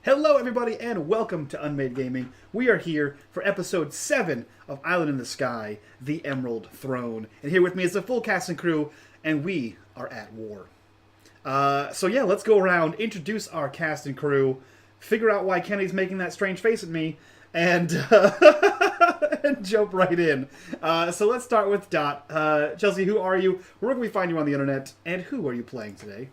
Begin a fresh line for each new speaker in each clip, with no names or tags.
Hello, everybody, and welcome to unMadeGaming. We are here for episode 7 of Island in the Sky, The Emerald Throne. And here with me is the full cast and crew, and we are at war. Let's go around, introduce our cast and crew, figure out why Kenny's making that strange face at me, and, and jump right in. So let's start with Dot. Chelsea, who are you? Where can we find you on the internet? And who are you playing today?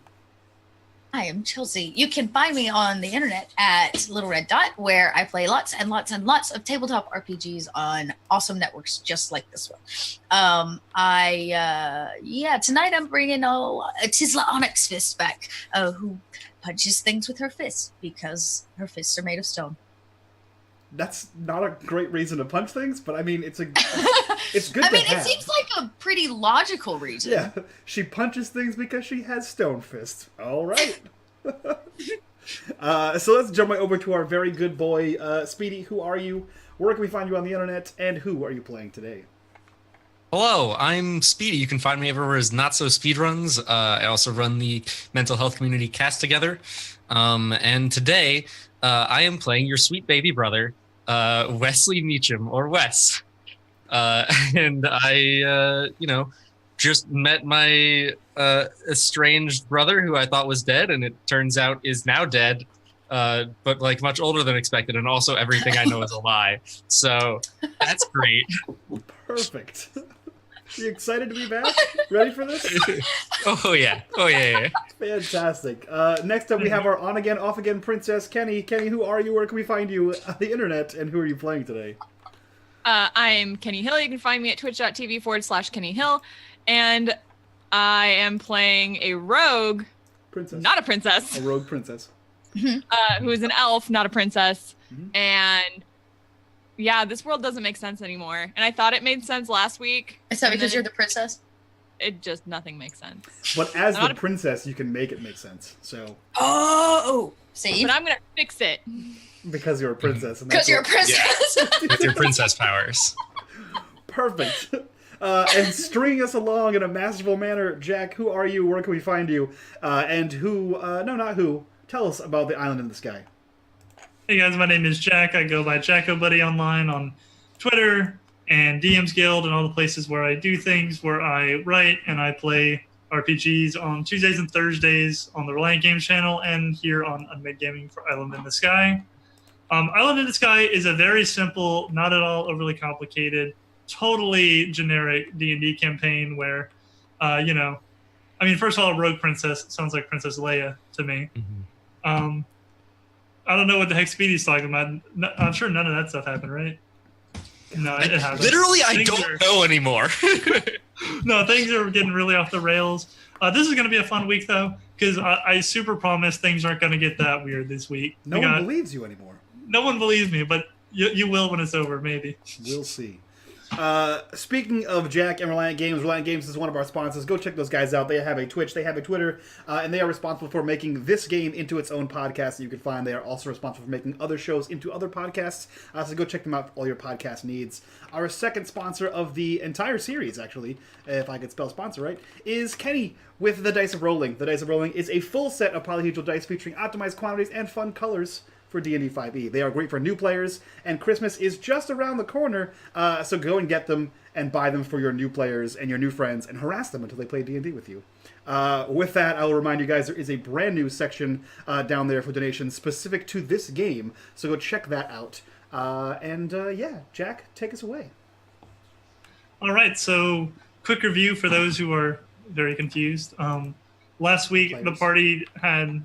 I am Chelsea. You can find me on the internet at Little Red Dot, where I play lots and lots and lots of tabletop RPGs on awesome networks just like this one. Tonight I'm bringing Tisla Onyx Fist back, who punches things with her fists because her fists are made of stone.
That's not a great reason to punch things, but I mean, it's good.
It seems like a pretty logical reason.
Yeah, she punches things because she has stone fists. All right. So let's jump right over to our very good boy, Speedy. Who are you? Where can we find you on the internet? And who are you playing today?
Hello, I'm Speedy. You can find me everywhere as Not So Speedruns. I also run the mental health community Cast Together. And today, I am playing your sweet baby brother, Wesley Meacham, or Wes. And I, just met my estranged brother who I thought was dead, and it turns out is now dead, but like much older than expected, and also everything I know is a lie. So that's great.
Perfect. You excited to be back? Ready for this?
Oh yeah.
Fantastic. Next up, we have our on-again, off-again princess, Kenny. Kenny, who are you? Where can we find you on the internet? And who are you playing today?
I'm Kenny Hill. You can find me at twitch.tv/Kenny Hill. And I am playing a rogue,
Princess.
not a princess.
A rogue princess.
Who is an elf, not a princess.
Mm-hmm.
And yeah, this world doesn't make sense anymore. And I thought it made sense last week.
Is that because you're the princess?
Nothing makes sense.
But as the princess, you can make it make sense. So.
Oh, see?
But I'm going to fix it.
Because you're a princess.
Because you're a princess.
Yeah. With your princess powers.
Perfect. And stringing us along in a masterful manner, Jack, who are you? Where can we find you? And who, not who, tell us about the Island in the Sky.
Hey guys, my name is Jack. I go by JackoBuddy online on Twitter and DM's Guild and all the places where I do things, where I write and I play RPGs on Tuesdays and Thursdays on the Reliant Games channel and here on unMadeGaming for Island in the Sky. Island in the Sky is a very simple, not at all overly complicated, totally generic D&D campaign where, first of all, Rogue Princess sounds like Princess Leia to me. Mm-hmm. I don't know what the heck Speedy's talking about. No, I'm sure none of that stuff happened, right? No, it happened.
Literally, I don't know anymore.
No, things are getting really off the rails. This is going to be a fun week, though, because I super promise things aren't going to get that weird this week.
No one believes you anymore.
No one believes me, but you will when it's over, maybe.
We'll see. Speaking of Jack and Reliant Games is one of our sponsors. Go check those guys out. They have a Twitch, they have a Twitter, and they are responsible for making this game into its own podcast that you can find. They are also responsible for making other shows into other podcasts, so go check them out for all your podcast needs. Our second sponsor of the entire series, actually, if I could spell sponsor right, is Kenny with the Dice of Rolling. The Dice of Rolling is a full set of polyhedral dice featuring optimized quantities and fun colors for D&D 5e. They are great for new players, and Christmas is just around the corner, so go and get them and buy them for your new players and your new friends and harass them until they play D&D with you. With that, I will remind you guys there is a brand new section down there for donations specific to this game, so go check that out. Jack, take us away.
All right, so quick review for those who are very confused. Last week, the party had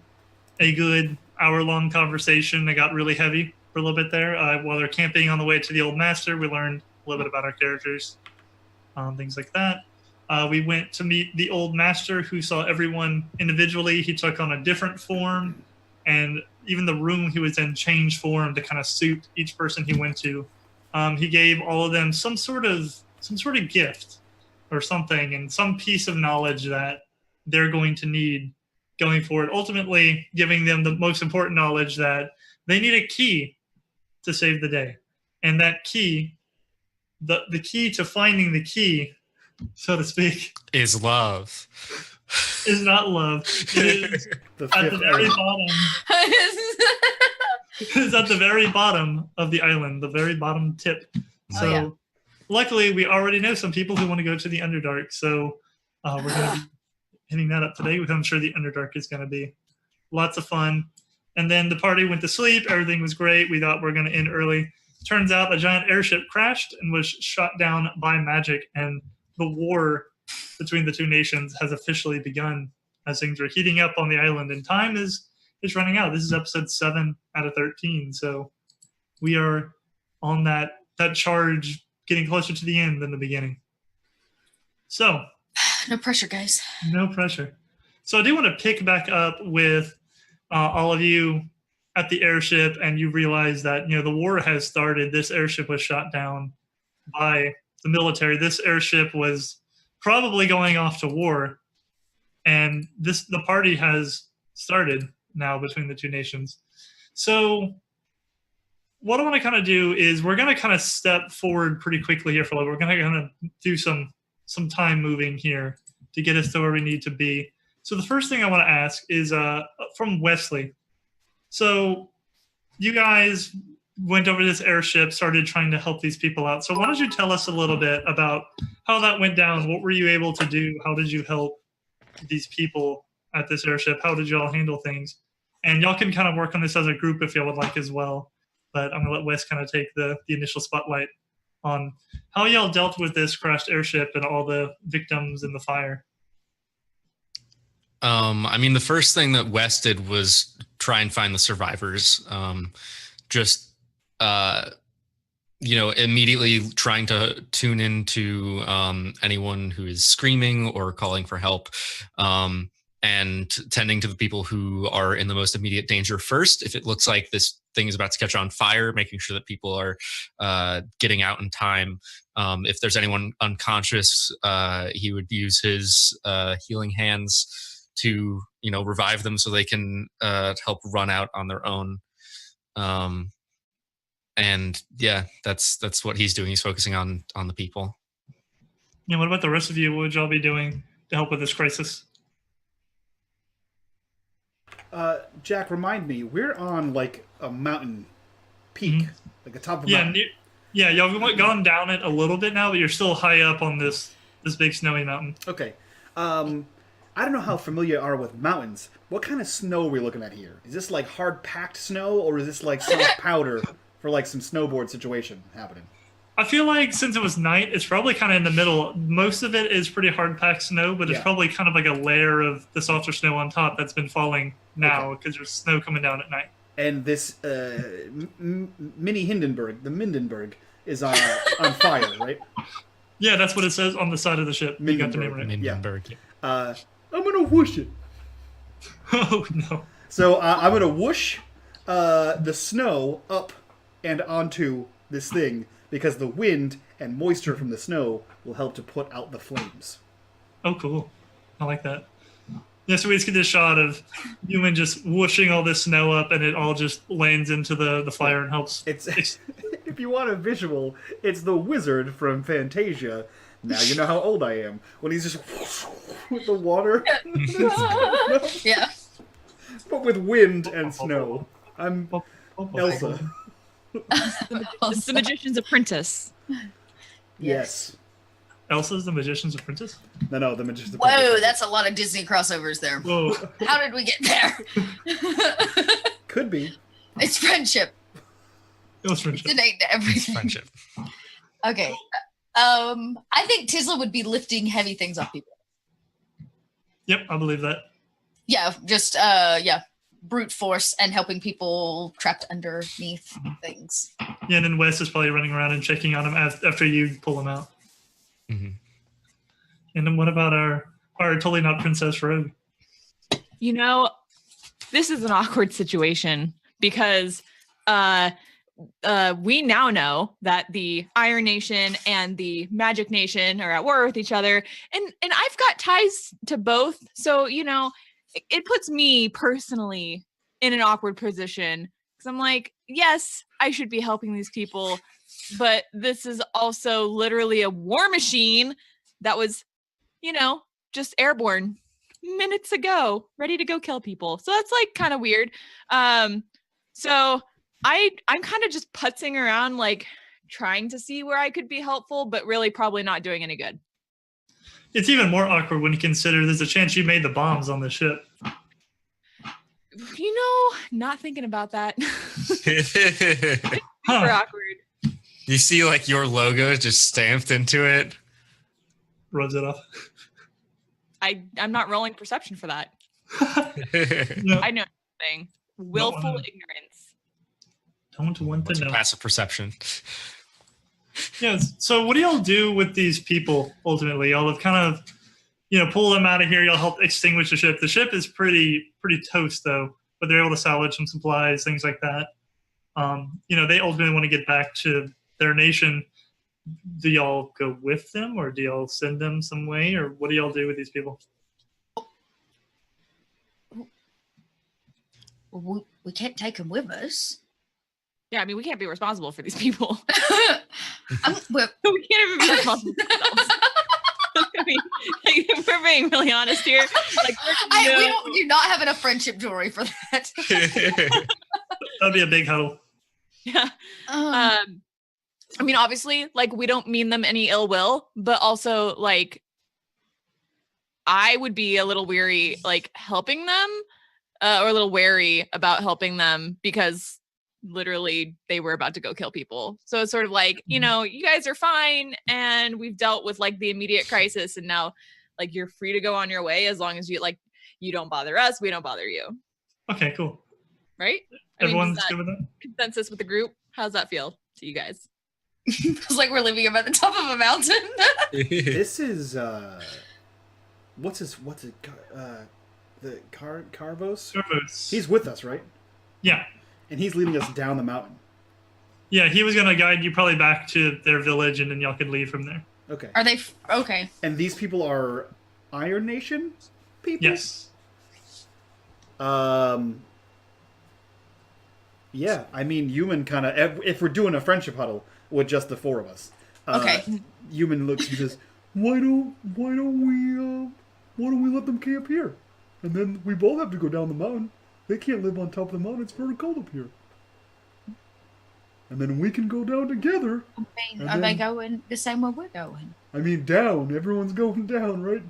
a good hour-long conversation. It got really heavy for a little bit there. While they're camping on the way to the Old Master, we learned a little bit about our characters, things like that. We went to meet the Old Master, who saw everyone individually. He took on a different form, and even the room he was in changed form to kind of suit each person he went to. He gave all of them some sort of gift or something, and some piece of knowledge that they're going to need going forward, ultimately giving them the most important knowledge that they need a key to save the day. And that key, the key to finding the key, so to speak,
is love.
Is not love. It is
The
at the
fifth
very
element.
bottom. is at the very bottom of the island, the very bottom tip. So
yeah.
luckily, we already know some people who want to go to the Underdark. So we're going to be hitting that up today, which I'm sure the Underdark is going to be lots of fun. And then the party went to sleep. Everything was great. We thought we were going to end early. Turns out a giant airship crashed and was shot down by magic. And the war between the two nations has officially begun as things are heating up on the island. And time is running out. This is episode 7 out of 13. So we are on that charge, getting closer to the end than the beginning. So
No pressure, guys.
no pressure. So I do want to pick back up with all of you at the airship, and you realize that the war has started. This airship was shot down by the military. This airship was probably going off to war, and the party has started now between the two nations. So what I want to kind of do is we're going to kind of step forward pretty quickly here for a little. We're going to kind of do some time moving here to get us to where we need to be. So the first thing I want to ask is from Wesley. So you guys went over this airship, started trying to help these people out. So why don't you tell us a little bit about how that went down? What were you able to do? How did you help these people at this airship? How did you all handle things? And y'all can kind of work on this as a group if y'all would like as well. But I'm going to let Wes kind of take the initial spotlight on how y'all dealt with this crashed airship and all the victims in the fire.
I mean, the first thing that Wes did was try and find the survivors. Immediately trying to tune into anyone who is screaming or calling for help, and tending to the people who are in the most immediate danger first. If it looks like this thing is about to catch on fire, making sure that people are getting out in time. If there's anyone unconscious, he would use his healing hands to revive them so they can help run out on their own. And yeah, that's what he's doing. He's focusing on the people.
Yeah. What about the rest of you? What would y'all be doing to help with this crisis?
Jack, remind me, we're on like a mountain peak, like the top of a mountain.
Y'all gone down it a little bit now, but you're still high up on this big snowy mountain.
Okay. I don't know how familiar you are with mountains. What kind of snow are we looking at here? Is this like hard packed snow, or is this like soft powder for like some snowboard situation happening?
I feel like since it was night, it's probably kind of in the middle. Most of it is pretty hard packed snow, but it's probably kind of like a layer of the softer snow on top that's been falling now because there's snow coming down at night.
And this mini Hindenburg, the Mindenberg, is on fire, right?
Yeah, that's what it says on the side of the ship. You got the name right.
Mindenberg.
Yeah. I'm gonna whoosh it.
Oh no!
So I'm gonna whoosh the snow up and onto this thing because the wind and moisture from the snow will help to put out the flames.
Oh, cool! I like that. Yeah, so we just get this shot of Ewan just whooshing all this snow up, and it all just lands into the fire and helps.
It's if you want a visual, it's the wizard from Fantasia. Now you know how old I am. When he's just with the water.
Yeah.
But with wind and snow. I'm Elsa.
It's the Magician's Apprentice.
Yes.
Elsa's the Magician's Apprentice?
No, the Magician's
Whoa,
Apprentice.
that's a lot of Disney crossovers there.
Whoa.
How did we get there?
Could be.
It's friendship.
It was friendship.
It's innate to everything.
Friendship.
Okay. I think Tisla would be lifting heavy things off people.
Yep, I believe that.
Yeah, just brute force and helping people trapped underneath things.
Yeah, and then Wes is probably running around and checking on him after you pull him out.
Mm-hmm.
And then what about our totally not Princess Rogue?
This is an awkward situation because we now know that the Iron Nation and the Magic Nation are at war with each other, and I've got ties to both, so it puts me personally in an awkward position because I'm like, yes, I should be helping these people, but this is also literally a war machine that was, just airborne minutes ago, ready to go kill people. So that's like kind of weird. So I'm kind of just putzing around, like trying to see where I could be helpful, but really probably not doing any good.
It's even more awkward when you consider there's a chance you made the bombs on the ship.
You know, not thinking about that. Super awkward.
You see like your logo just stamped into it.
Rubs it off.
I'm not rolling perception for that.
No,
I know nothing. Willful ignorance.
don't want
What's
to
your
know.
passive perception?
Yeah. So what do y'all do with these people ultimately? Y'all have kind of, pull them out of here. Y'all help extinguish the ship. The ship is pretty toast though, but they're able to salvage some supplies, things like that. They ultimately want to get back to their nation. Do y'all go with them, or do y'all send them some way, or what do y'all do with these people?
We can't take them with us.
Yeah, I mean, we can't be responsible for these people.
Well,
We can't even be responsible for ourselves. I mean, if we're being really honest here. Like,
we do not have enough friendship jewelry for that.
That'd be a big huddle.
Yeah. I mean, obviously, like, we don't mean them any ill will, but also, like, I would be a little weary, like, helping them, or a little wary about helping them because literally they were about to go kill people. So it's sort of like, you guys are fine and we've dealt with like the immediate crisis, and now like you're free to go on your way as long as you don't bother us, we don't bother you.
Okay, cool.
Right?
Everyone's
does that
good with that?
consensus with the group? How's that feel to you guys?
It's like we're living up at the top of a mountain.
This is the Carvos?
Servos.
He's with us, right?
Yeah.
And he's leading us down the mountain.
Yeah, he was going to guide you probably back to their village, and then y'all could leave from there.
Okay.
Are they okay?
And these people are Iron Nation people?
Yes.
Yeah, I mean, Human kind of, if we're doing a friendship huddle with just the four of us.
Okay.
Human looks and says, why don't we let them camp here? And then we both have to go down the mountain. They can't live on top of the mountain. It's very cold up here. And then we can go down together.
I mean, are they going the same way we're going?
I mean, down. Everyone's going down, right?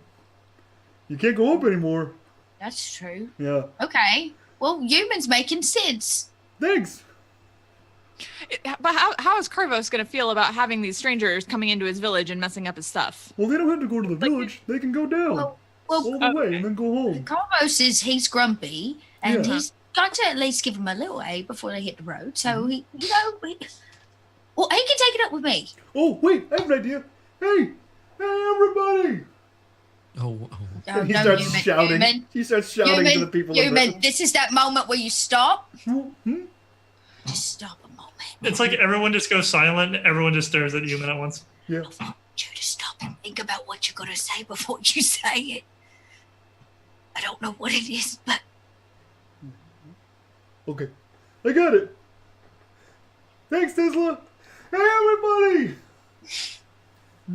You can't go up anymore.
That's true.
Yeah.
Okay. Well, Human's making sense.
Thanks.
But how is Carvos going to feel about having these strangers coming into his village and messing up his stuff?
Well, they don't have to go to the village. They can go down
Well,
all the way and then go home.
Carlos he's grumpy, and
Yeah.
he's got to at least give him a little aid before they hit the road. So he can take it up with me.
Oh, wait, I have an idea. Hey, everybody!
Oh.
And he
no,
starts
Human,
shouting.
Human,
He starts shouting to the people.
Human, this is that moment where you stop.
Hmm?
Just stop a moment.
It's like everyone just goes silent. Everyone just stares at Human at once.
Yeah.
I want you to stop and think about what you're going to say before you say it. I don't know what it is, but
Okay. I got it. Thanks, Tesla. Hey, everybody!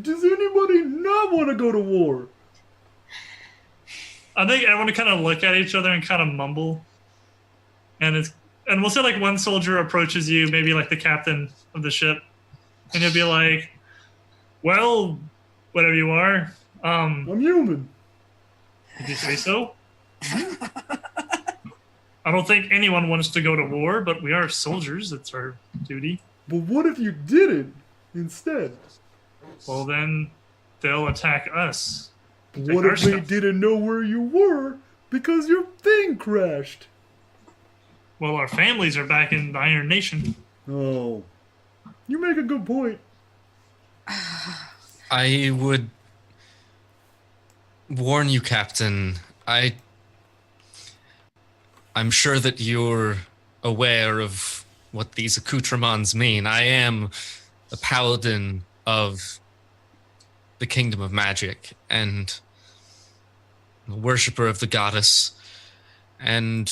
Does anybody not want to go to war?
I think everyone kind of look at each other and kind of mumble. And we'll say like one soldier approaches you, maybe like the captain of the ship, and you'll be like, well, whatever you are,
I'm human.
did you say so? I don't think anyone wants to go to war, but we are soldiers. It's our duty.
But what if you didn't instead?
Well, then they'll attack us. Take
What
our
if they
stuff.
didn't know where you were because your thing crashed?
Well, our families are back in the Iron Nation.
Oh. You make a good point.
I would warn you, Captain. I'm sure that you're aware of what these accoutrements mean. I am a paladin of the kingdom of magic and a worshiper of the goddess. And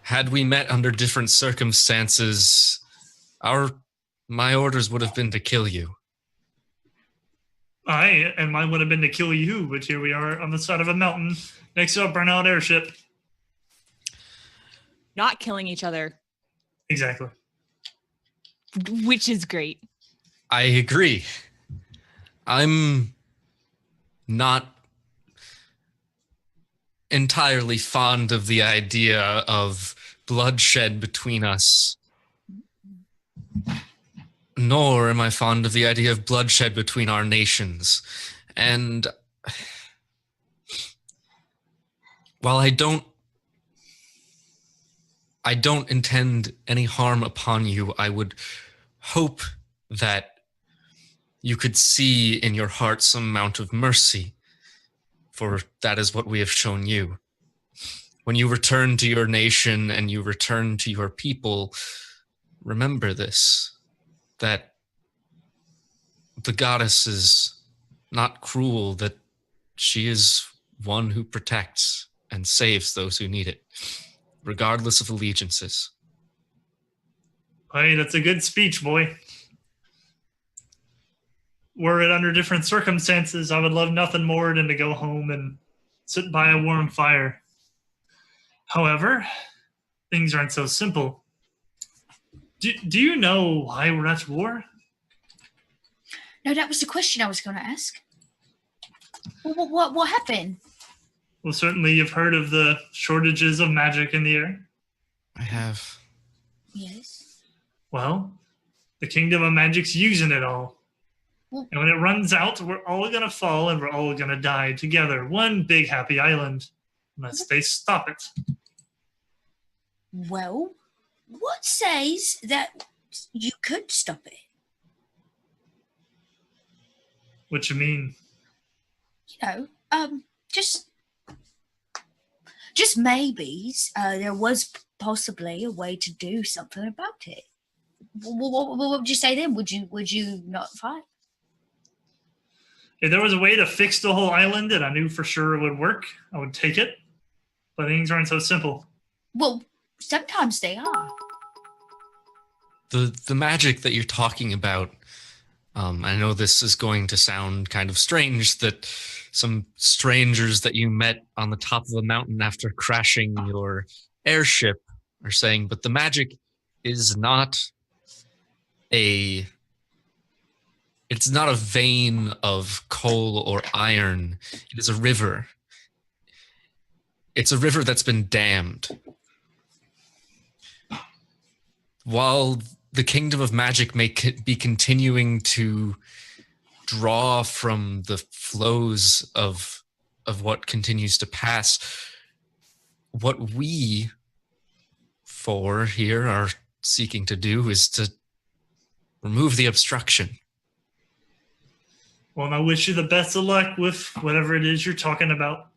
had we met under different circumstances, my orders would have been to kill you.
And mine would have been to kill you, but here we are on the side of a mountain next to a burnout airship.
Not killing each other.
Exactly.
which is great.
I agree. I'm not entirely fond of the idea of bloodshed between us. Nor am I fond of the idea of bloodshed between our nations. And while I don't intend any harm upon you, I would hope that you could see in your heart some amount of mercy, for that is what we have shown you. When you return to your nation and you return to your people, remember this, that the goddess is not cruel, that she is one who protects and saves those who need it, regardless of allegiances.
Hey, that's a good speech, boy. Were it under different circumstances, I would love nothing more than to go home and sit by a warm fire. However, things aren't so simple. Do you know why we're at war?
No, that was the question I was going to ask. What happened?
Well, certainly you've heard of the shortages of magic in the air.
I have.
Yes.
Well, the Kingdom of Magic's using it all.
Well,
And when it runs out, we're all going to fall and we're all going to die together. One big happy island. Unless they stop it.
well, what says that you could stop it?
What you mean?
You know, just maybe there was possibly a way to do something about it. What would you say then? Would you not fight?
If there was a way to fix the whole island and I knew for sure it would work, I would take it. But things aren't so simple.
Well, sometimes they are.
The magic that you're talking about, I know this is going to sound kind of strange, that some strangers that you met on the top of a mountain after crashing your airship are saying, but the magic is not it's not a vein of coal or iron. It is a river. It's a river that's been dammed. While the Kingdom of Magic may be continuing to draw from the flows of what continues to pass, what we four here are seeking to do is to remove the obstruction.
Well, I wish you the best of luck with whatever it is you're talking about.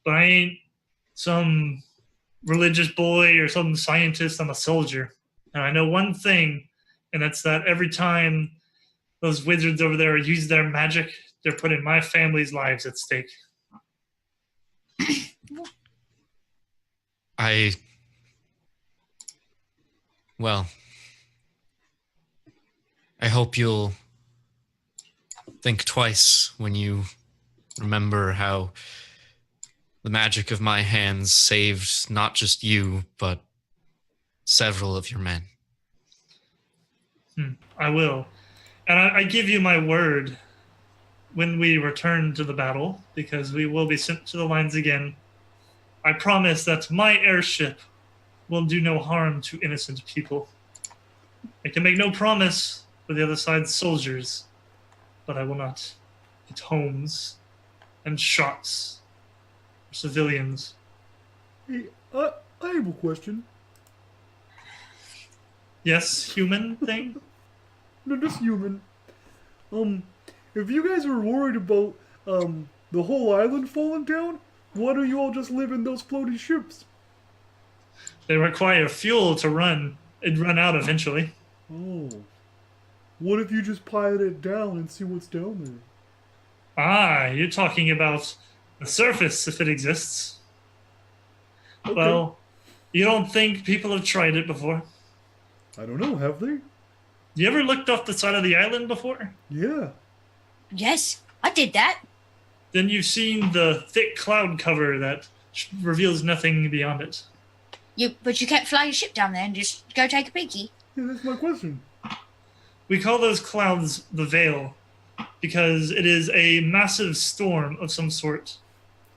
But I ain't some religious boy or some scientist. I'm a soldier. And I know one thing, and that's that every time those wizards over there use their magic, they're putting my family's lives at stake.
Well, I hope you'll think twice when you remember how the magic of my hands saved not just you, but several of your men.
I will. And I give you my word when we return to the battle, because we will be sent to the lines again. I promise that my airship will do no harm to innocent people. I can make no promise for the other side's soldiers, but I will not hit homes and shots for civilians.
Hey, I have a question.
Yes, human thing?
No, just human. If you guys were worried about the whole island falling down, why don't you all just live in those floating ships?
They require fuel to run. It'd run out eventually.
Oh. What if you just pilot it down and see what's down there?
Ah, you're talking about the surface, if it exists.
Okay.
Well, you don't think people have tried it before?
I don't know, have they?
You ever looked off the side of the island before?
Yeah.
Yes, I did that.
Then you've seen the thick cloud cover that reveals nothing beyond it.
But you can't fly your ship down there and just go take a peeky.
Yeah, that's my question.
We call those clouds the veil because it is a massive storm of some sort.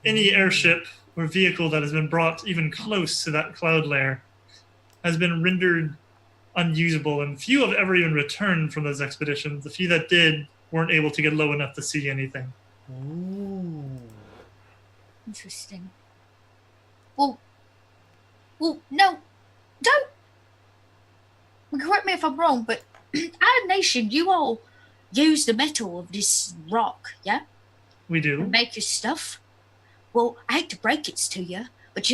Any airship or vehicle that has been brought even close to that cloud layer has been rendered unusable, and few have ever even returned from those expeditions. The few that did weren't able to get low enough to see anything.
Ooh.
Interesting. Well, no, don't. Correct me if I'm wrong, but our nation, you all use the metal of this rock, yeah?
We
To
do.
make your stuff. Well, I hate to break it to you, but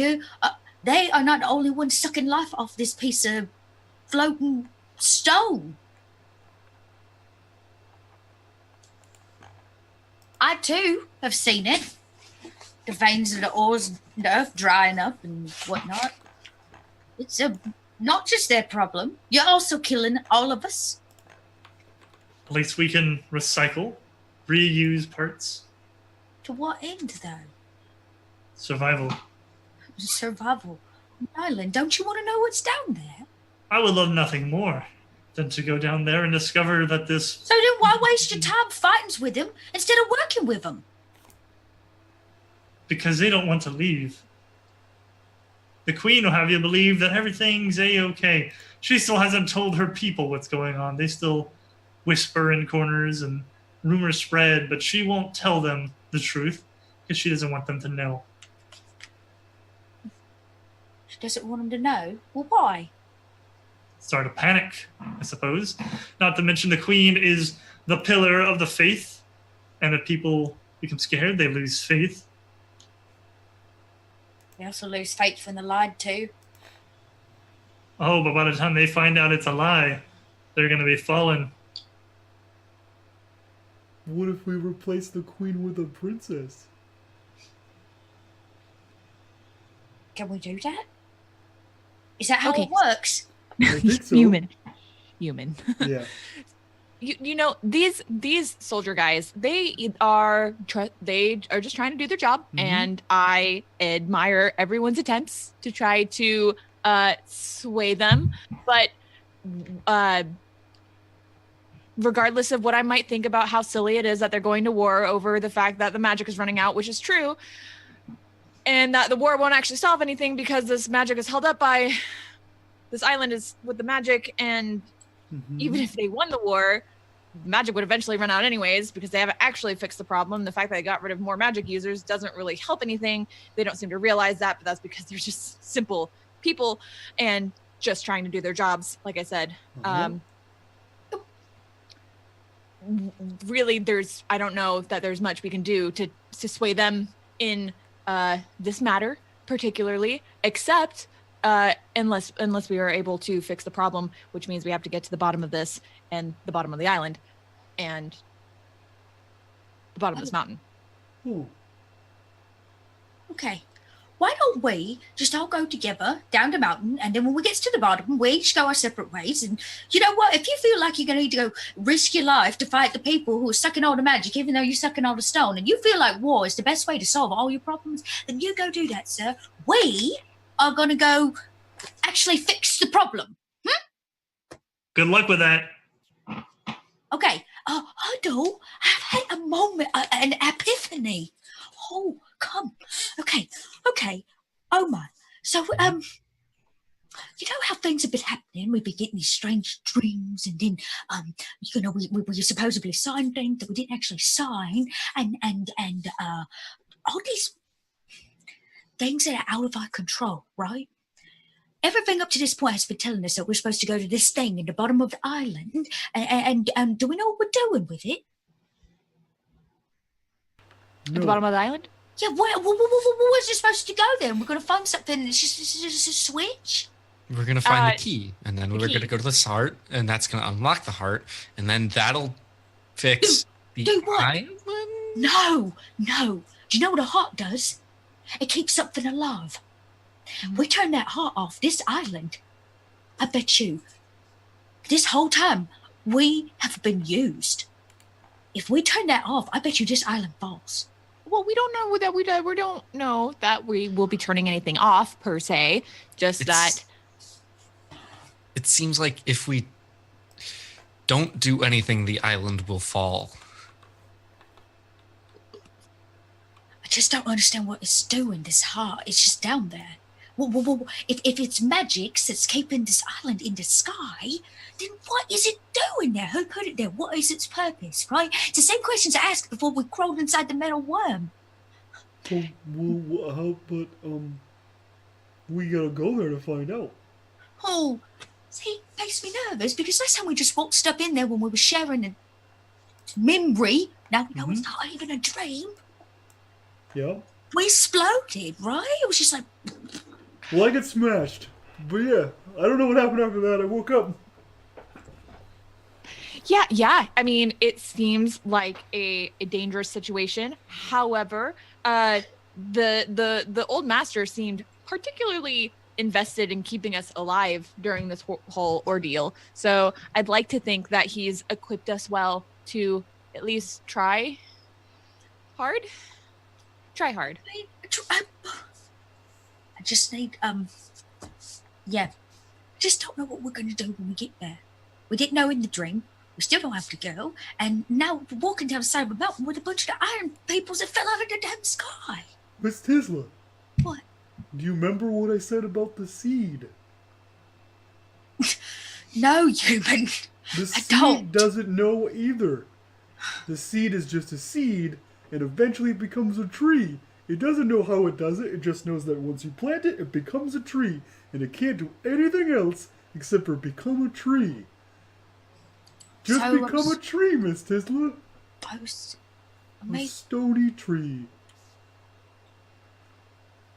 they are not the only ones sucking life off this piece of floating stone. I too have seen it. The veins of the ores and the earth drying up and whatnot. It's not just their problem. You're also killing all of us.
At least we can recycle, reuse parts.
To what end, though?
Survival.
Survival. Island, don't you want to know what's down there?
I would love nothing more than to go down there and discover that this...
So then why waste your time fighting with them instead of working with them?
Because they don't want to leave. The queen will have you believe that everything's a-okay. She still hasn't told her people what's going on. They still whisper in corners and rumors spread, but she won't tell them the truth because she doesn't want them to know.
She doesn't want them to know. Well, why?
Start a panic, I suppose. Not to mention the queen is the pillar of the faith, and if people become scared, they lose faith.
They also lose faith when they're lied to.
Oh, but by the time they find out it's a lie, they're going to be fallen.
What if we replace the queen with a princess?
Can we do that? Is that how
Okay.
it works?
I think so.
Human.
Yeah.
You know, these soldier guys, they are just trying to do their job, and I admire everyone's attempts to try to sway them, but regardless of what I might think about how silly it is that they're going to war over the fact that the magic is running out, which is true, and that the war won't actually solve anything because this magic is held up by this island is with the magic, and even if they won the war, magic would eventually run out anyways because they haven't actually fixed the problem. The fact that they got rid of more magic users doesn't really help anything. They don't seem to realize that, but that's because they're just simple people and just trying to do their jobs, like I said. Really, I don't know that there's much we can do to sway them in this matter particularly, except unless we are able to fix the problem, which means we have to get to the bottom of this and the bottom of the island and the bottom of this mountain.
Ooh.
Okay. Why don't we just all go together down the mountain, and then when we get to the bottom, we each go our separate ways. And you know what? If you feel like you're going to need to go risk your life to fight the people who are sucking all the magic, even though you're sucking all the stone, and you feel like war is the best way to solve all your problems, then you go do that, sir. We are going to go actually fix the problem.
Good luck with that.
Okay. Huddle, I've had a moment, an epiphany. Oh, come. Okay. Oh my. So, you know how things have been happening? We've been getting these strange dreams, and then, we supposedly signed things that we didn't actually sign, and all these things that are out of our control, right? Everything up to this point has been telling us that we're supposed to go to this thing in the bottom of the island, and do we know what we're doing with it?
At the bottom of the island?
Yeah, where's it supposed to go then? We're going to find something, it's just a switch?
We're going to find the key, and then we're
key.
going to go to this heart, and that's going to unlock the heart, and then that'll fix the
do what?
island?
No. Do you know what a heart does? It keeps something alive. We turn that heart off, this island, I bet you, this whole time, we have been used. If we turn that off, I bet you this island falls.
Well, we don't know that we don't know that we will be turning anything off per se. Just that
It seems like if we don't do anything, the island will fall.
I just don't understand what it's doing, this heart. It's just down there. Well, if it's magic that's keeping this island in the sky, then what is it doing there? Who put it there? What is its purpose, right? It's the same questions I asked before we crawled inside the metal worm.
We gotta go there to find out.
Oh, see, it makes me nervous because last time we just walked up in there when we were sharing a memory. Now we know it's not even a dream.
Yeah.
We exploded, right? It was just like...
Well, I get smashed. But yeah, I don't know what happened after that. I woke up.
Yeah. I mean, it seems like a dangerous situation. However, the old master seemed particularly invested in keeping us alive during this whole ordeal. So I'd like to think that he's equipped us well to at least try hard.
I just need, just don't know what we're going to do when we get there. We didn't know in the dream. We still don't have to go. And now we're walking down the side of a mountain with a bunch of the iron peoples that fell out of the damn sky.
Miss Tisla.
What?
Do you remember what I said about the seed?
No, human.
The seed doesn't know either. The seed is just a seed, and eventually it becomes a tree. It doesn't know how it does it. It just knows that once you plant it, it becomes a tree. And it can't do anything else except for become a tree. Just become a tree, Miss Tisla. A stony tree.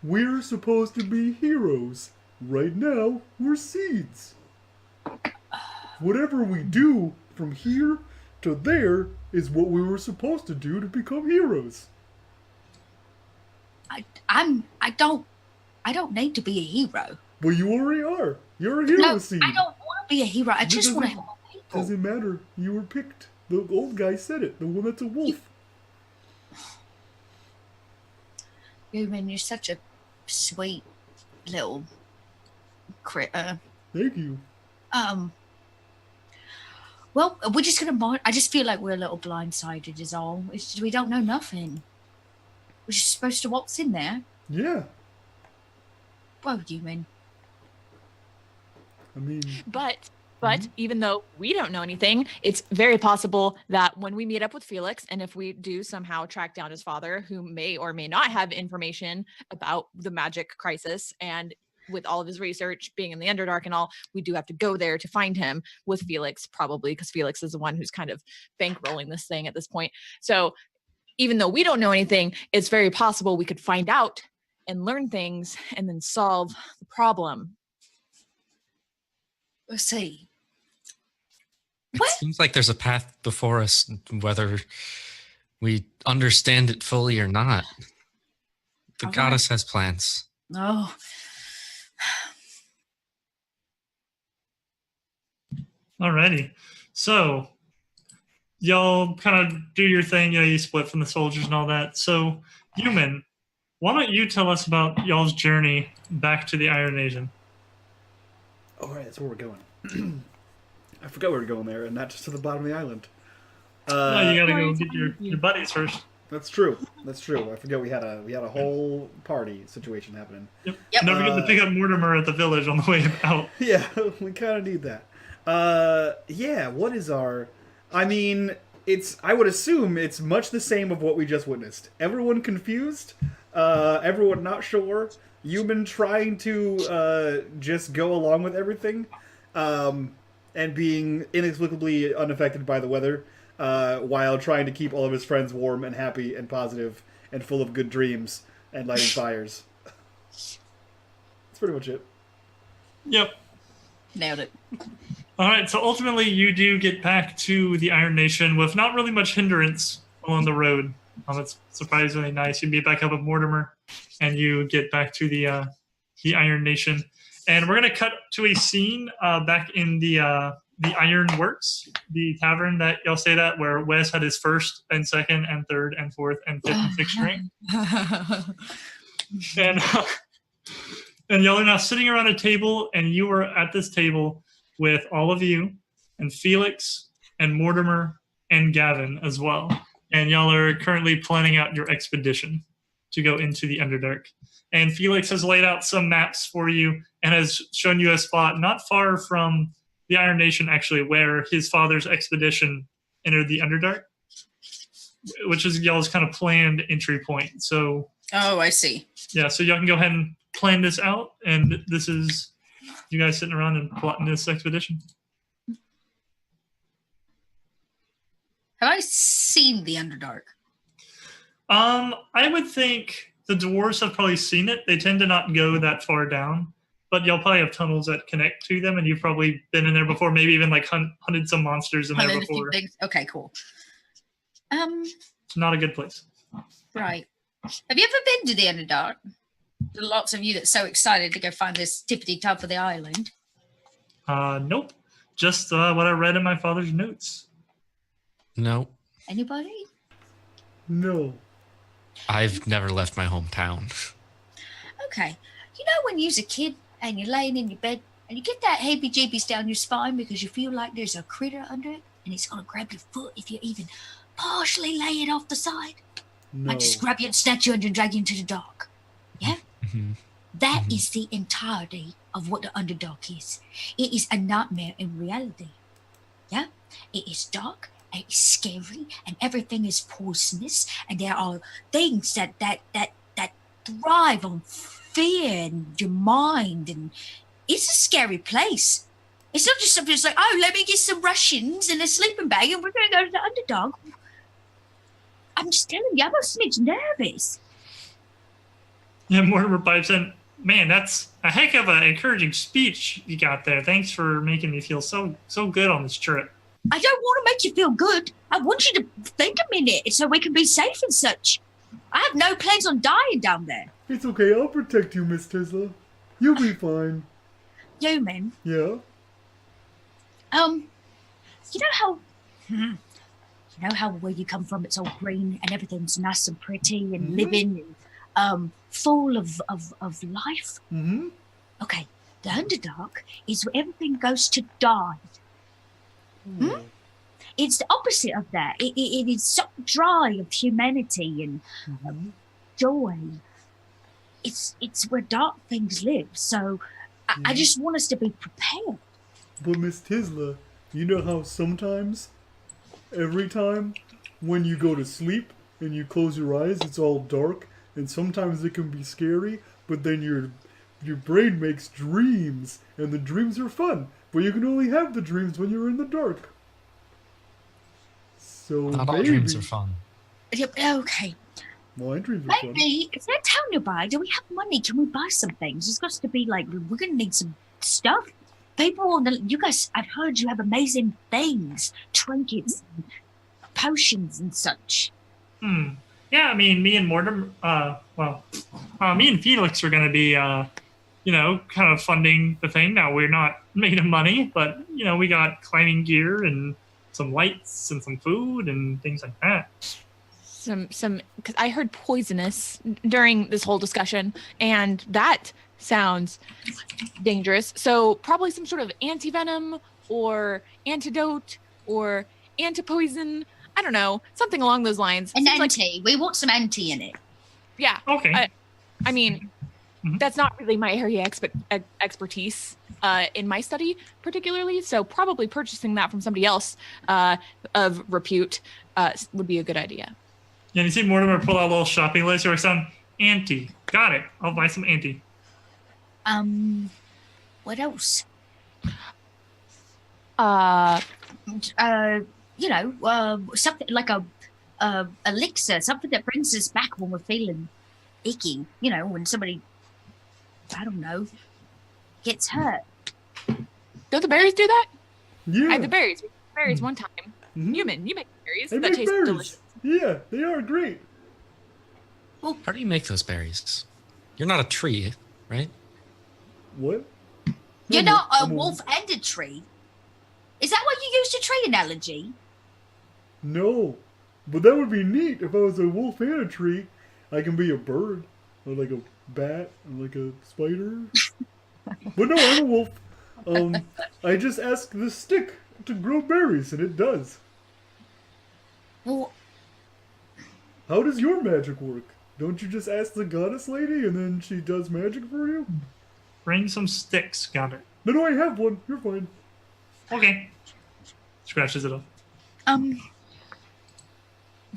We're supposed to be heroes. Right now, we're seeds. Whatever we do from here to there is what we were supposed to do to become heroes.
I don't need to be a hero.
Well, you already are. You're a hero seed.
I don't want to be a hero. I just want to help people.
Doesn't matter. You were picked. The old guy said it. The one that's a wolf.
Human, you're such a sweet little critter.
Thank you.
Well, we're just gonna. I just feel like we're a little blindsided, is all. We don't know nothing. We're just supposed to waltz in there.
Yeah.
Well, human.
I mean.
But even though we don't know anything, it's very possible that when we meet up with Felix, and if we do somehow track down his father, who may or may not have information about the magic crisis, and with all of his research being in the Underdark and all, we do have to go there to find him with Felix, probably, because Felix is the one who's kind of bankrolling this thing at this point. So even though we don't know anything, it's very possible we could find out and learn things and then solve the problem.
Let's see.
It seems like there's a path before us, whether we understand it fully or not. The goddess has plans.
Oh.
Alrighty. So y'all kind of do your thing, you split from the soldiers and all that. So, human, why don't you tell us about y'all's journey back to the Iron Nation?
All right, that's where we're going. I forgot we were going there, and not just to the bottom of the island.
No, you gotta go get your buddies first.
That's true. I forget we had a whole party situation happening.
Yep. Don't forget to pick up Mortimer at the village on the way out.
Yeah, we kind of need that. What is our... I mean, I would assume it's much the same of what we just witnessed. Everyone confused, everyone not sure, human trying to just go along with everything, and being inexplicably unaffected by the weather, while trying to keep all of his friends warm and happy and positive and full of good dreams and lighting fires. That's pretty much it.
Yep.
Nailed it.
All right, so ultimately you do get back to the Iron Nation with not really much hindrance along the road. It's surprisingly nice. You meet back up with Mortimer, and you get back to the Iron Nation. And we're going to cut to a scene back in the Iron Works, the tavern that y'all stayed at, where Wes had his first and second and third and fourth and fifth and sixth drink. And y'all are now sitting around a table, and you are at this table with all of you and Felix and Mortimer and Gavin as well. And y'all are currently planning out your expedition to go into the Underdark. And Felix has laid out some maps for you and has shown you a spot not far from the Iron Nation, actually, where his father's expedition entered the Underdark, which is y'all's kind of planned entry point. So,
Oh, I see.
yeah, so y'all can go ahead and plan this out. And this is you guys sitting around and plotting this expedition.
Have I seen the Underdark?
I would think the dwarves have probably seen it. They tend to not go that far down, but you'll probably have tunnels that connect to them, and you've probably been in there before. Maybe even like hunted some monsters in there
Hunted a few
before.
things. Okay, cool.
It's not a good place.
Right. Have you ever been to the Underdark? There are lots of you that's so excited to go find this tippity top of the island.
Nope. Just what I read in my father's notes.
No,
Anybody?
No.
I've never left my hometown.
Okay. You know when you're a kid and you're laying in your bed and you get that heebie-jeebies down your spine because you feel like there's a critter under it and it's going to grab your foot if you even partially lay it off the side?
No.
I just grab you and snatch you under and drag you into the dark. Yeah?
Mm-hmm.
That is the entirety of what the Underdark is. It is a nightmare in reality. Yeah? It is dark, and it's scary, and everything is poisonous, and there are things that thrive on fear and your mind, and it's a scary place. It's not just something that's like, oh, let me get some Russians and a sleeping bag and we're going to go to the Underdark. I'm just telling you, I'm a smidge nervous.
Yeah, Mortimer pipes in. Man, that's a heck of an encouraging speech you got there. Thanks for making me feel so good on this trip.
I don't want to make you feel good. I want you to think a minute so we can be safe and such. I have no plans on dying down there.
It's okay, I'll protect you, Miss Tesla. You'll be fine.
You, man.
Yeah?
You know how where you come from it's all green and everything's nice and pretty and living and full of life?
Mm-hmm.
Okay, the Underdark is where everything goes to die. It's the opposite of that. It is so dry of humanity and joy. It's where dark things live. So I just want us to be prepared.
But Miss Tisla, you know how sometimes, every time, when you go to sleep and you close your eyes, it's all dark, and sometimes it can be scary, but then your brain makes dreams, and the dreams are fun, but you can only have the dreams when you're in the dark. So
Not all
maybe,
dreams are fun.
Okay.
my dreams are fun.
Maybe if they're telling you buy, do we have money? Can we buy some things? It's got to be like we're gonna need some stuff. People, you guys, I've heard you have amazing things, trinkets, and potions, and such.
Yeah, I mean, me and Mortimer, me and Felix are going to be, kind of funding the thing. Now, we're not made of money, but, we got climbing gear and some lights and some food and things like that.
Because I heard poisonous during this whole discussion, and that sounds dangerous. So probably some sort of anti-venom or antidote or anti-poison. I don't know, something along those lines.
An anti. We want some anti in it.
Yeah. Okay.
I mean, that's not really my area expertise in my study particularly. So probably purchasing that from somebody else of repute would be a good idea.
Yeah, you see Mortimer pull out a little shopping list or some anti. Got it. I'll buy some anti.
What else? Something like a elixir, something that brings us back when we're feeling icky. When somebody, I don't know, gets hurt.
Don't the berries do that?
Yeah.
I had the berries. Berries one time. You make berries
I
that
make
taste
berries.
delicious.
Yeah, they are great.
How do you make those berries? You're not a tree, right?
What?
You're
No,
not a
I'm
wolf and a tree. Is that what you used a tree analogy?
No, but that would be neat if I was a wolf and a tree. I can be a bird, or like a bat, or like a spider. But no, I'm a wolf. I just ask the stick To grow berries, and it does.
Well,
How does your magic work? Don't you just ask the goddess lady and then she does magic for you?
Bring some sticks. Got it.
No, I have one. You're fine.
Okay. Scratches it off.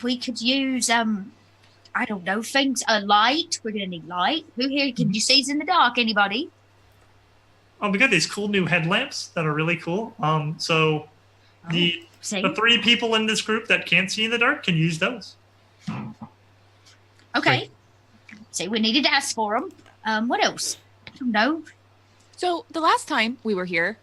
we could use I don't know, things. A light. We're gonna need light. Who here can you see in the dark? Anybody?
Oh, we got these cool new headlamps that are really cool. So the
See?
3 people in this group that can't see in the dark can use those.
Okay. So we needed to ask for them. What else? I don't know.
So the last time we were here,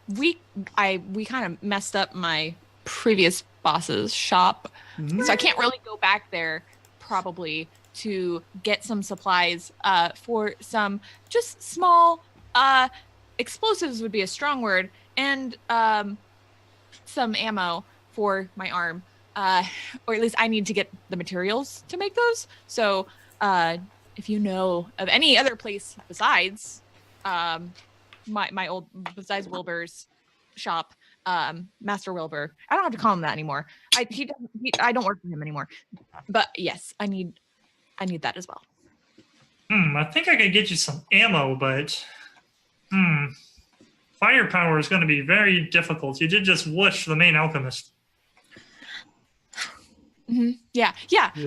we kind of messed up my previous boss's shop, so I can't really go back there probably to get some supplies for some just small explosives would be a strong word, and some ammo for my arm, or at least I need to get the materials to make those. So if you know of any other place besides my old, besides Wilbur's shop, Master Wilbur, I don't have to call him that anymore. I don't work for him anymore. But yes, I need that as well.
I think I could get you some ammo, but firepower is going to be very difficult. You did just whoosh the main alchemist.
Yeah,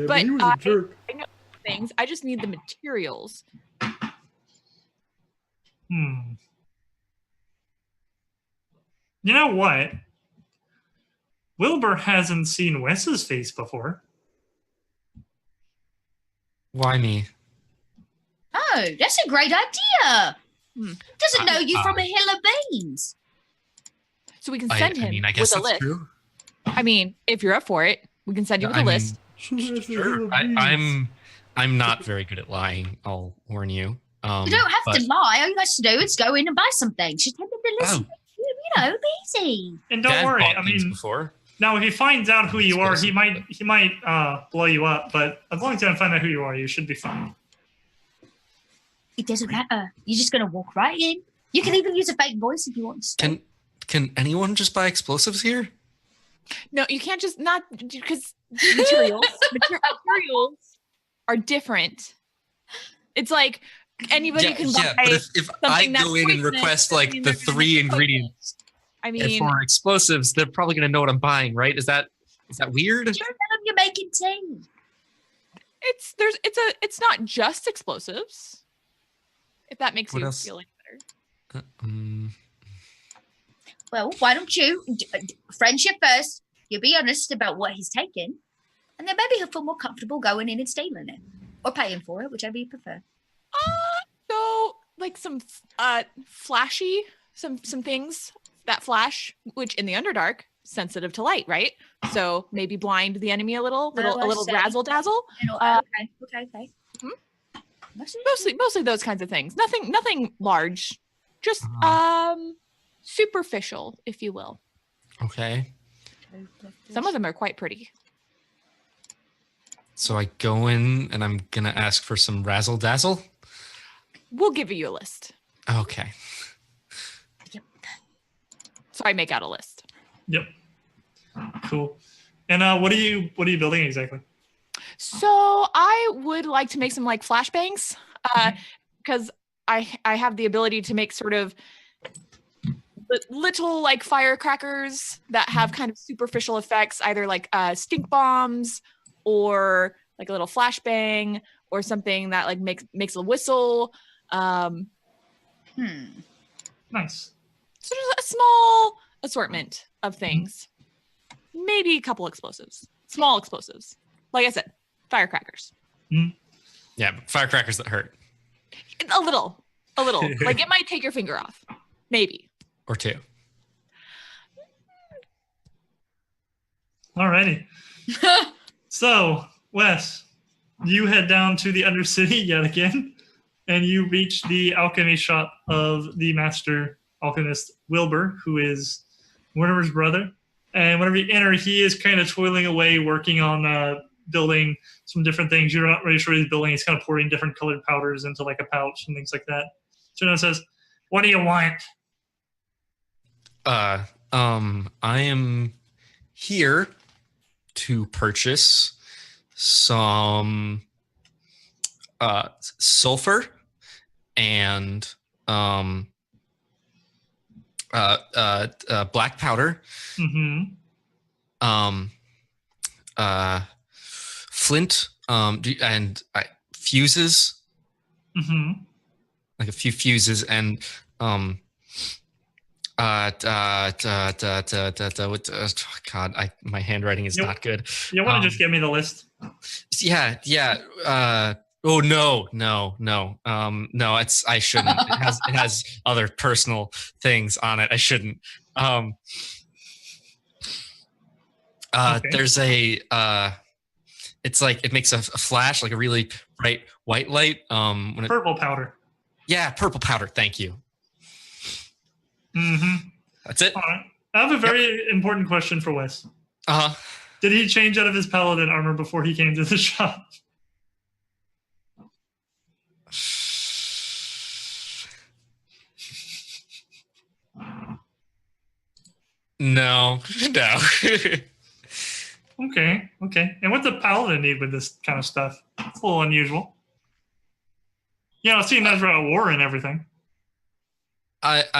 but
he was a jerk.
I know things. I just need the materials.
You know what? Wilbur hasn't seen Wes's face before.
Why me?
Oh, that's a great idea. Doesn't know you from a hill of beans.
So we can send him
I guess
with a
that's
list.
true.
I mean, if you're up for it, we can send you with a list.
Sure. I'm not very good at lying. I'll warn you.
You don't have to lie. All you have to do is go in and buy some things. Just take the list. You know, be easy.
And don't
Dad
worry.
bought
I
these
mean,
before.
now if he finds out who you are, he might blow you up. But as long as you don't find out who you are, you should be fine.
It doesn't matter. You're just gonna walk right in. You can even use a fake voice if you want to.
Can anyone just buy explosives here?
No, you can't just not because materials are different. It's like anybody can buy.
But if I
something
go in and request like the
they're gonna
3
poison it.
ingredients
I mean,
for explosives, they're probably going to know what I'm buying, right? Is that weird?
Tell them you're making tea.
it's not just explosives. If that makes
What
you
else?
feel any better.
Well, why don't you friendship first? You be honest about what he's taking, and then maybe he'll feel more comfortable going in and stealing it or paying for it, whichever you prefer.
So like some flashy, some things that flash, which in the Underdark, sensitive to light, right? So maybe blind the enemy a little razzle dazzle.
Okay.
Mostly those kinds of things. Nothing large, just superficial, if you will.
Okay.
Some of them are quite pretty.
So I go in and I'm going to ask for some razzle dazzle.
We'll give you a list.
Okay.
Yep.
So I make out a list.
Yep. Cool. And what are you building exactly?
So I would like to make some like flashbangs, because I have the ability to make sort of little like firecrackers that have kind of superficial effects, either like stink bombs or like a little flashbang or something that like makes a whistle.
Nice.
So just a small assortment of things. Maybe a couple explosives, small explosives. Like I said, firecrackers.
Yeah, but firecrackers that hurt.
A little. Like it might take your finger off. Maybe.
Or 2.
Alrighty. So, Wes, you head down to the Undercity yet again, and you reach the alchemy shop of the master alchemist Wilbur, who is Werner's brother. And whenever you enter, he is kind of toiling away, working on building some different things. You're not really sure what he's building. He's kind of pouring different colored powders into like a pouch and things like that. Juno says, "What do you want?"
I am here to purchase some sulfur and black powder,
Mm-hmm.
flint, and fuses,
Mm-hmm.
like a few fuses, and God, my handwriting is not good.
You want to just give me the list?
Yeah. Oh no. No, I shouldn't. It has other personal things on it. I shouldn't.
Okay.
There's a it's like it makes a flash, like a really bright white light. When
Purple powder.
yeah, purple powder. Thank you.
Mm-hmm.
That's it.
All right. I have a very important question for Wes.
Uh-huh.
Did he change out of his paladin armor before he came to the shop?
No.
Okay. And what's a paladin need with this kind of stuff? It's a little unusual. Yeah, I've seen that throughout war and everything.
I'm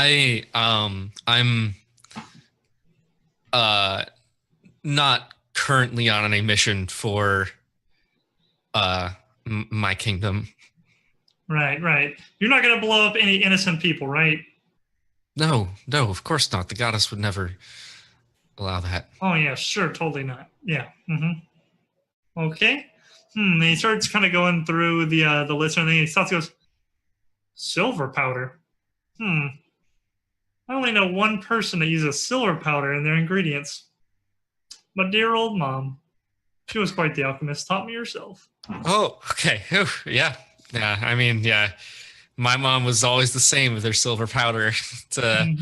not currently on any mission for my kingdom.
Right. You're not going to blow up any innocent people, right?
No, of course not. The goddess would never allow that.
Oh, yeah, sure. Totally not. Yeah. Mm-hmm. Okay. And he starts kind of going through the list and then he stops and goes, silver powder? I only know one person that uses silver powder in their ingredients. My dear old mom. She was quite the alchemist. Taught me herself.
Oh, okay. Ooh, yeah. I mean, yeah. My mom was always the same with her silver powder. It's a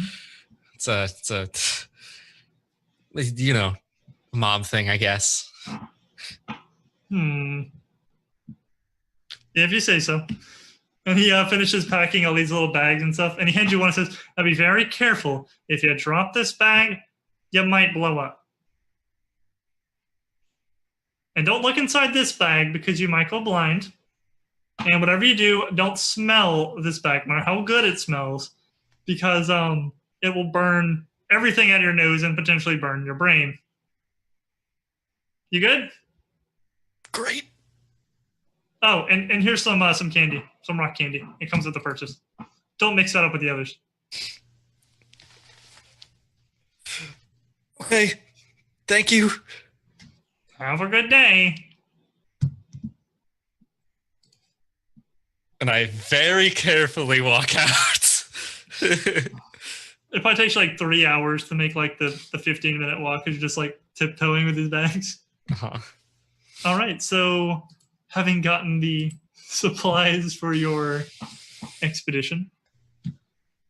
mom thing, I guess.
Yeah, if you say so. And he finishes packing all these little bags and stuff, and he hands you one and says, now be very careful. If you drop this bag, you might blow up. And don't look inside this bag because you might go blind. And whatever you do, don't smell this bag, no matter how good it smells, because it will burn everything out of your nose and potentially burn your brain. You good?
Great.
Oh, and here's some candy, some rock candy. It comes with the purchase. Don't mix that up with the others.
Okay. Thank you.
Have a good day.
And I very carefully walk out.
It probably takes like 3 hours to make like the 15-minute walk because you're just like tiptoeing with his bags.
Uh-huh.
All right, so having gotten the supplies for your expedition,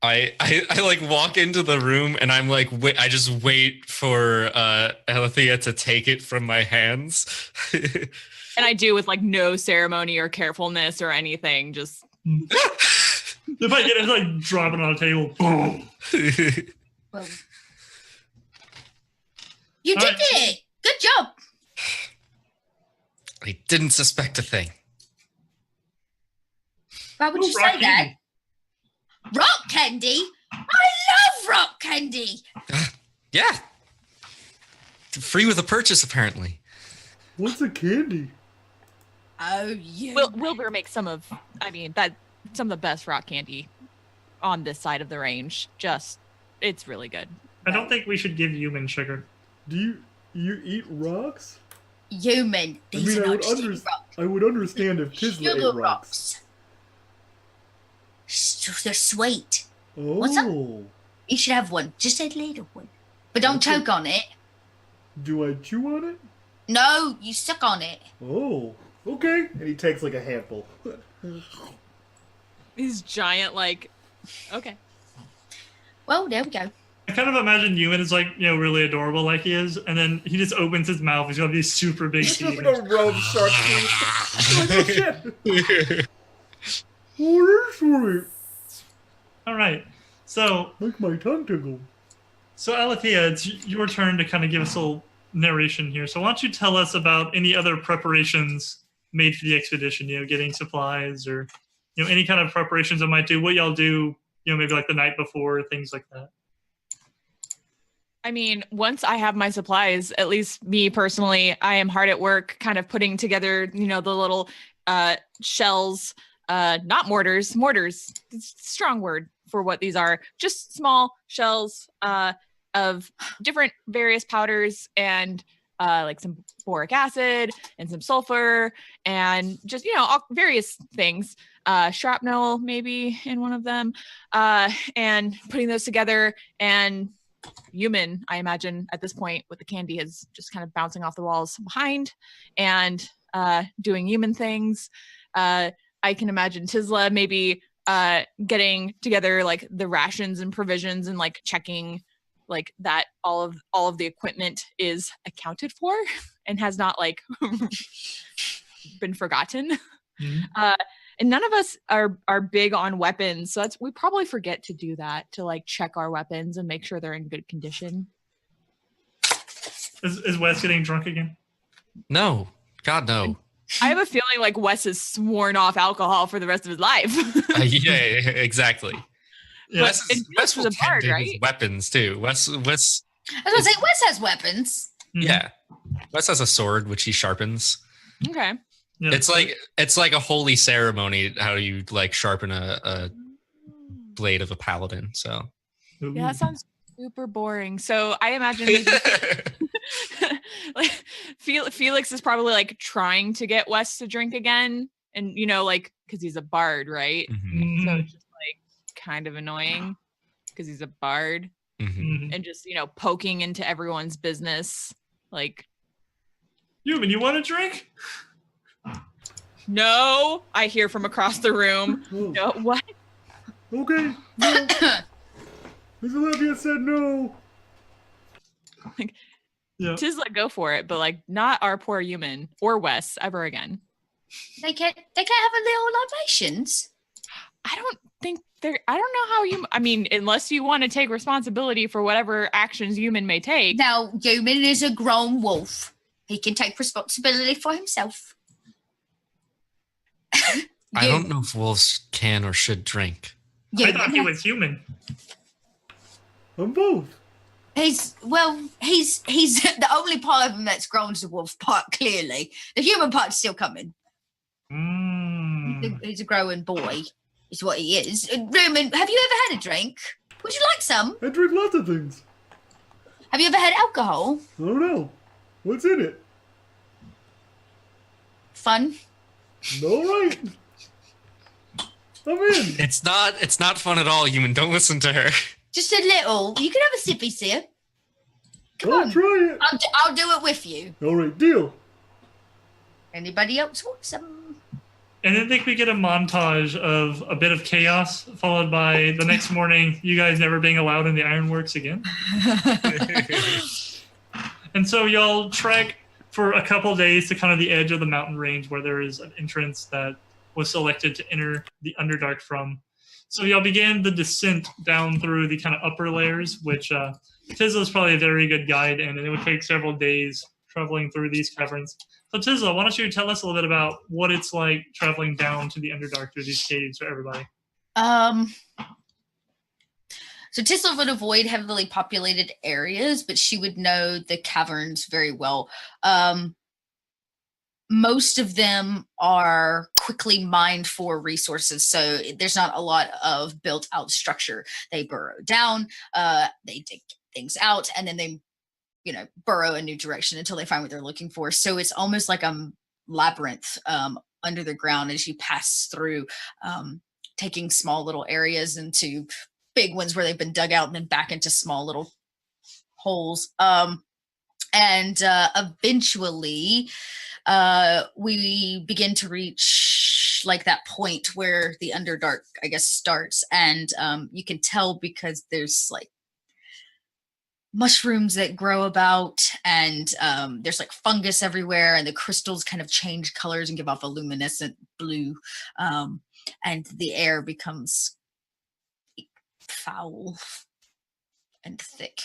I like walk into the room and I'm like, I just wait for Alethea to take it from my hands.
And I do with like no ceremony or carefulness or anything. Just
if I get it, like drop it on a table. Boom.
Well, you
All
did
right.
it. Good job.
I didn't suspect a thing.
Why would you
rock
say that?
candy.
Rock candy? I love rock candy.
Yeah. Free with a purchase, apparently.
What's a candy?
Oh, yeah.
Wilbur makes some of the best rock candy on this side of the range. It's really good.
I don't think we should give human sugar.
Do you eat rocks?
Human. These
I
are
would,
not sugar rocks.
I would understand if Tisla
Sugar
ate rocks.
They're sweet.
Oh.
What's up? You should have one. Just a little one. But don't
Okay.
choke on it.
Do I chew on it?
No, you suck on it.
Oh. Okay. And he takes like a handful.
These giant okay.
Well, there we go.
I kind of imagine Ewan is like, really adorable like he is, and then he just opens his mouth. He's got these super big
It's
teeth.
like a row of shark teeth. Like, oh, shit. Oh, that's sweet.
All right. So
Make my tongue tingle.
So Alethea, it's your turn to kind of give us a little narration here. So why don't you tell us about any other preparations made for the expedition? Getting supplies or any kind of preparations I might do. What y'all do? Maybe like the night before, things like that.
I mean, once I have my supplies, at least me personally, I am hard at work kind of putting together, the little shells, not mortars. Mortars, it's a strong word for what these are. Just small shells of different various powders and like some boric acid and some sulfur and just, all various things. Shrapnel maybe in one of them, and putting those together. And human, I imagine at this point with the candy is just kind of bouncing off the walls behind and doing human things. I can imagine Tisla maybe getting together like the rations and provisions and like checking like that all of the equipment is accounted for and has not like been forgotten.
Mm-hmm.
And none of us are big on weapons, so we probably forget to do that, to like check our weapons and make sure they're in good condition.
Is Wes getting drunk again?
No, God no.
I have a feeling like Wes has sworn off alcohol for the rest of his life.
Yeah, exactly.
Yeah.
Wes will
a
tend
bard,
to
right?
his weapons too. Wes.
I was gonna say Wes has weapons.
Mhm.
Yeah, Wes has a sword which he sharpens.
Okay.
Yeah.
It's like a holy ceremony how you like sharpen a blade of a paladin. So
Ooh.
Yeah, that sounds super boring. So I imagine like Felix is probably like trying to get Wes to drink again, and like because he's a bard, right?
Mhm,
Mhm.
So it's just like kind of annoying because he's a bard
mhm.
Mhm.
and just poking into everyone's business. Like,
Human, you want a drink?
no, I hear from across the room.
Oh,
No, what?
okay. No. Miss Olivia said no.
Yeah.
Tisla, go for it, but like not our poor human or Wes ever again.
They can't have a little libations.
I don't know how you. I mean, unless you want to take responsibility for whatever actions human may take.
Now, Human is a grown wolf. He can take responsibility for himself.
I don't know if wolves can or should drink.
I thought he was human.
I'm both.
He's the only part of him that's grown is the wolf part, clearly. The human part's still coming.
Mm.
He's a growing boy, is what he is. Roman, have you ever had a drink? Would you like some?
I drink lots of things.
Have you ever had alcohol?
I don't know. What's in it?
Fun?
All right. I'm in.
It's not fun at all, human. Don't listen to her.
Just a little. You can have a sippy sip. Come
I'll
on.
try it.
I'll do it with you.
All right, deal.
Anybody else want some?
And I think we get a montage of a bit of chaos, followed by the next morning, you guys never being allowed in the ironworks again. And so y'all trek for a couple days to kind of the edge of the mountain range where there is an entrance that was selected to enter the Underdark from. So y'all began the descent down through the kind of upper layers, which Tizla is probably a very good guide in, and it would take several days traveling through these caverns. So Tizla, why don't you tell us a little bit about what it's like traveling down to the Underdark through these caves for everybody?
So Tisla would avoid heavily populated areas, but she would know the caverns very well. Most of them are quickly mined for resources, so there's not a lot of built-out structure. They burrow down, they dig things out, and then they, burrow a new direction until they find what they're looking for. So it's almost like a labyrinth under the ground as you pass through, taking small little areas into big ones where they've been dug out and then back into small little holes. And eventually we begin to reach like that point where the Underdark, I guess, starts. And you can tell because there's like mushrooms that grow about, and there's like fungus everywhere, and the crystals kind of change colors and give off a luminescent blue. And the air becomes foul and thick.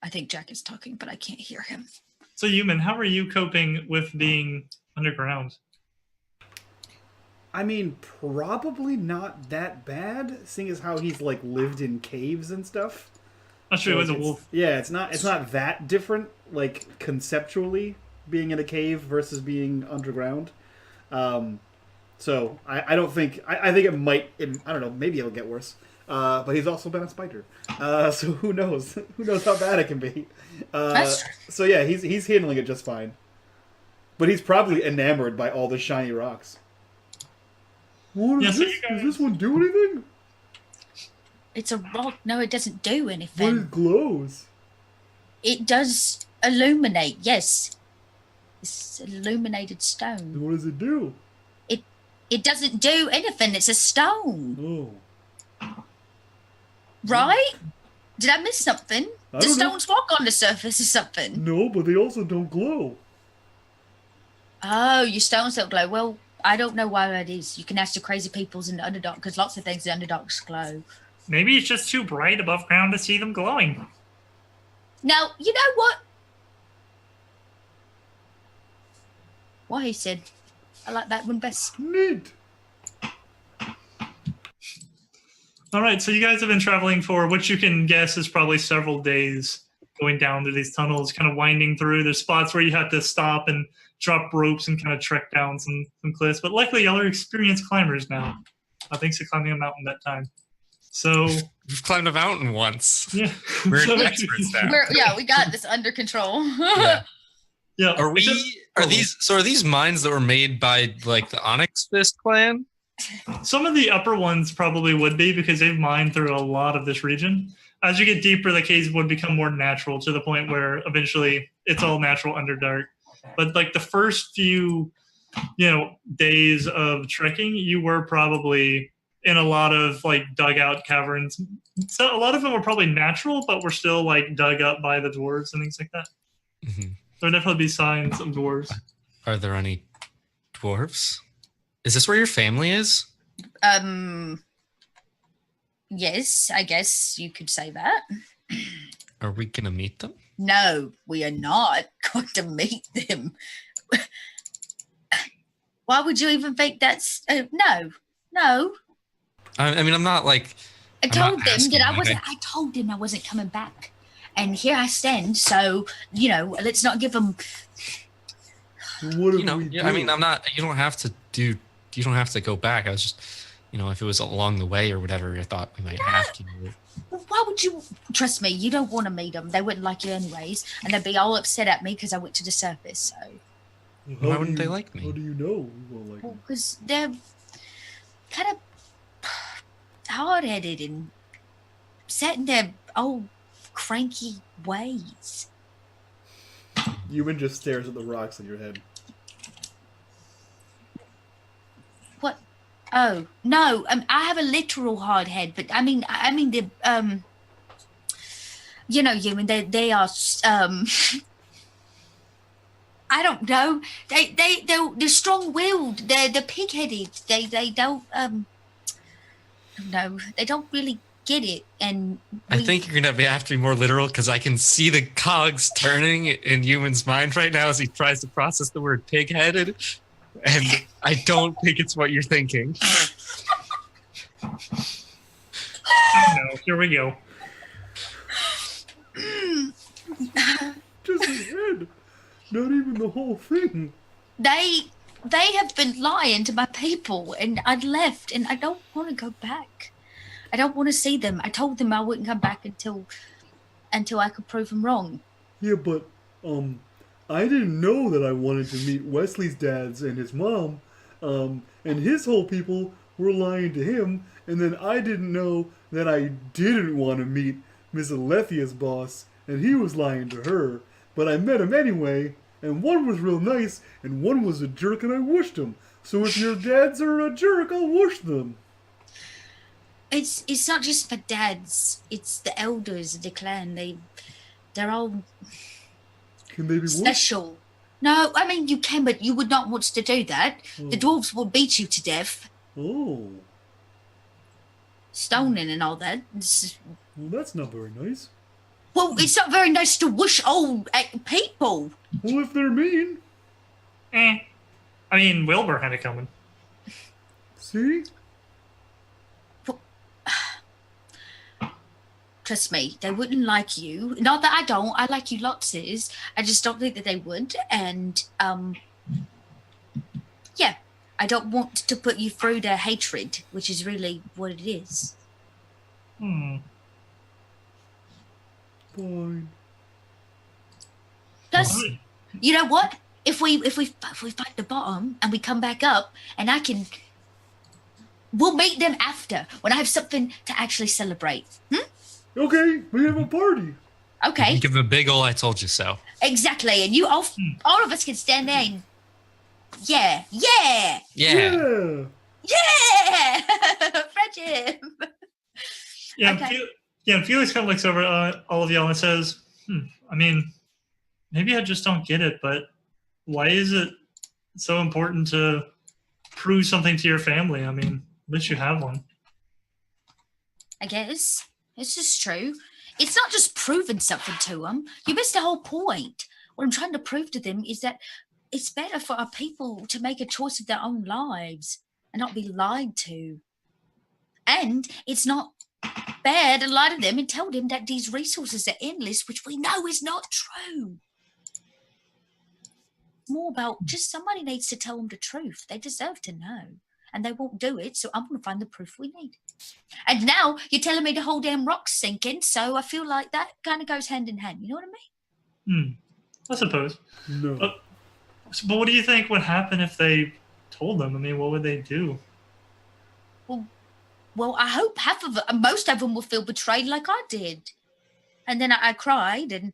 I think Jack is talking, but I can't hear him.
So, Human, how are you coping with being underground?
I mean, probably not that bad, seeing as how he's like lived in caves and stuff.
Not sure he was a
it's-
wolf.
Yeah, it's not that different, like conceptually, being in a cave versus being underground. So I don't think I think it might. I don't know. Maybe it'll get worse. But he's also been a spider, so who knows? Who knows how bad it can be?
That's true.
So yeah, he's handling it just fine. But he's probably enamored by all the shiny rocks. What
Yeah,
is
so
this?
you guys-
Does this one do anything?
It's a rock. No, it doesn't do
What
anything.
it glows?
It does illuminate. Yes, it's illuminated stone.
And what does it do?
It doesn't do anything. It's a stone,
Oh,
right? Did I miss something?
I
Do
don't know.
stones walk on the surface or something?
no, but they also don't glow.
Oh, your stones don't glow. Well, I don't know why that is. You can ask the crazy peoples in the Underdark, because lots of things in the Underdarks glow.
Maybe it's just too bright above ground to see them glowing.
Now, you know what? What he said. I like that one best.
Neat.
All right, so you guys have been traveling for what you can guess is probably several days, going down through these tunnels, kind of winding through. There's spots where you have to stop and drop ropes and kind of trek down some cliffs. But luckily, y'all are experienced climbers now. Thanks to climbing a mountain that time. So,
We've climbed a mountain once.
yeah.
We're
So-
experts now.
We got this under control.
Yeah.
Yeah.
Are these mines that were made by like the Onyx Fist clan?
Some of the upper ones probably would be because they've mined through a lot of this region. As you get deeper, the caves would become more natural to the point where eventually it's all natural Underdark. But like the first few, days of trekking, you were probably in a lot of like dugout caverns. So a lot of them were probably natural, but were still like dug up by the dwarves and things like that.
Mhm.
There'd definitely be signs of dwarves.
Are there any dwarves? Is this where your family is?
Yes, I guess you could say that.
Are we gonna meet them?
No, we are not going to meet them. Why would you even think that's... no.
I mean, I'm not like.
I
I'm
told
not
them
asking
that I
you,
wasn't...
okay.
I told them I wasn't coming back. And here I stand, so, let's not give them...
What if we
Yeah,
do?
I mean, I'm not. You don't have to do. You don't have to go back. I was just, if it was along the way or whatever, I thought we might have to.
Why would you... Trust me, you don't want to meet them. They wouldn't like you anyways. And they'd be all upset at me because I went to the surface, so...
How
Why
do
wouldn't they
you-
like me?
How do you know we won't like
Well,
them?
because they're kind of hard-headed and set in their old cranky ways.
Human just stares at the rocks in your head.
What? Oh no, I have a literal hard head, but I mean the human. They are I don't know. They're strong-willed. They're pig-headed. They don't no, they don't really get it. And
I think you're gonna have to be more literal because I can see the cogs turning in Human's mind right now as he tries to process the word pig-headed, and I don't think it's what you're thinking.
Oh no, here we go.
Just his head. Not even the whole thing.
They have been lying to my people, and I left, and I don't want to go back. I don't want to see them. I told them I wouldn't come back until I could prove them wrong.
Yeah, but I didn't know that I wanted to meet Wesley's dads and his mom, and his whole people were lying to him, and then I didn't know that I didn't want to meet Miss Alethia's boss, and he was lying to her, but I met him anyway, and one was real nice, and one was a jerk, and I wished him. So if your dads are a jerk, I'll wish them.
It's not just for dads. It's the elders of the clan. They're all
Can they be wished?
special. No, I mean you can, but you would not want to do that.
Oh.
The dwarves will beat you to death,
Oh,
stoning and all that.
well, that's not very nice.
Well, it's not very nice to whoosh old people.
Well, if they're mean.
I mean, Wilbur had it coming.
See?
Trust me, they wouldn't like you. Not that I don't. I like you lots. I just don't think that they would. And, yeah, I don't want to put you through their hatred, which is really what it is.
Fine.
Plus, you know what? If we fight the bottom and we come back up, and we'll meet them after when I have something to actually celebrate.
Okay, we have a party.
Okay.
Give them a big ol' I told you so.
Exactly, and you all of us can stand there and yeah. Friendship.
Yeah,
Okay.
Felix kind of looks over all of y'all and says, I mean, maybe I just don't get it, but why is it so important to prove something to your family? I mean, at least you have one.
I guess. This is true. It's not just proving something to them. You missed the whole point. What I'm trying to prove to them is that it's better for our people to make a choice of their own lives and not be lied to. And it's not bad to lie to them and tell them that these resources are endless, which we know is not true. More about just somebody needs to tell them the truth. They deserve to know. And they won't do it, so I'm going to find the proof we need. And now you're telling me the whole damn rock's sinking, so I feel like that kind of goes hand in hand. You know what I mean?
I suppose.
No.
But what do you think would happen if they told them? I mean, what would they do?
Well, I hope most of them will feel betrayed like I did. And then I cried, and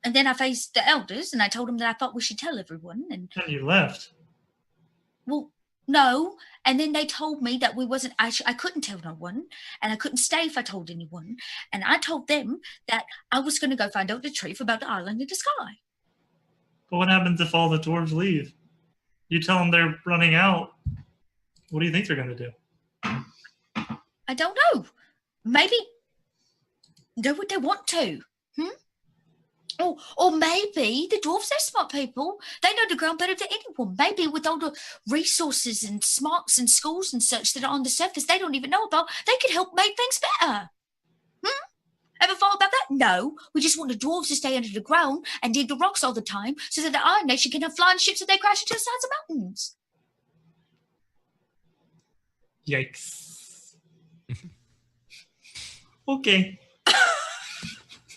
then I faced the elders, and I told them that I thought we should tell everyone. And
you left.
Well, no. And then they told me that I couldn't tell no one, and I couldn't stay if I told anyone. And I told them that I was going to go find out the truth about the island in the sky.
But what happens if all the dwarves leave? You tell them they're running out. What do you think they're going to do?
I don't know. Maybe do what they want to. Or maybe the dwarves are smart people. They know the ground better than anyone. Maybe with all the resources and smarts and schools and such that are on the surface they don't even know about, they could help make things better. Ever thought about that? No. We just want the dwarves to stay under the ground and dig the rocks all the time so that the Iron Nation can have flying ships if they crash into the sides of mountains.
Yikes. Okay.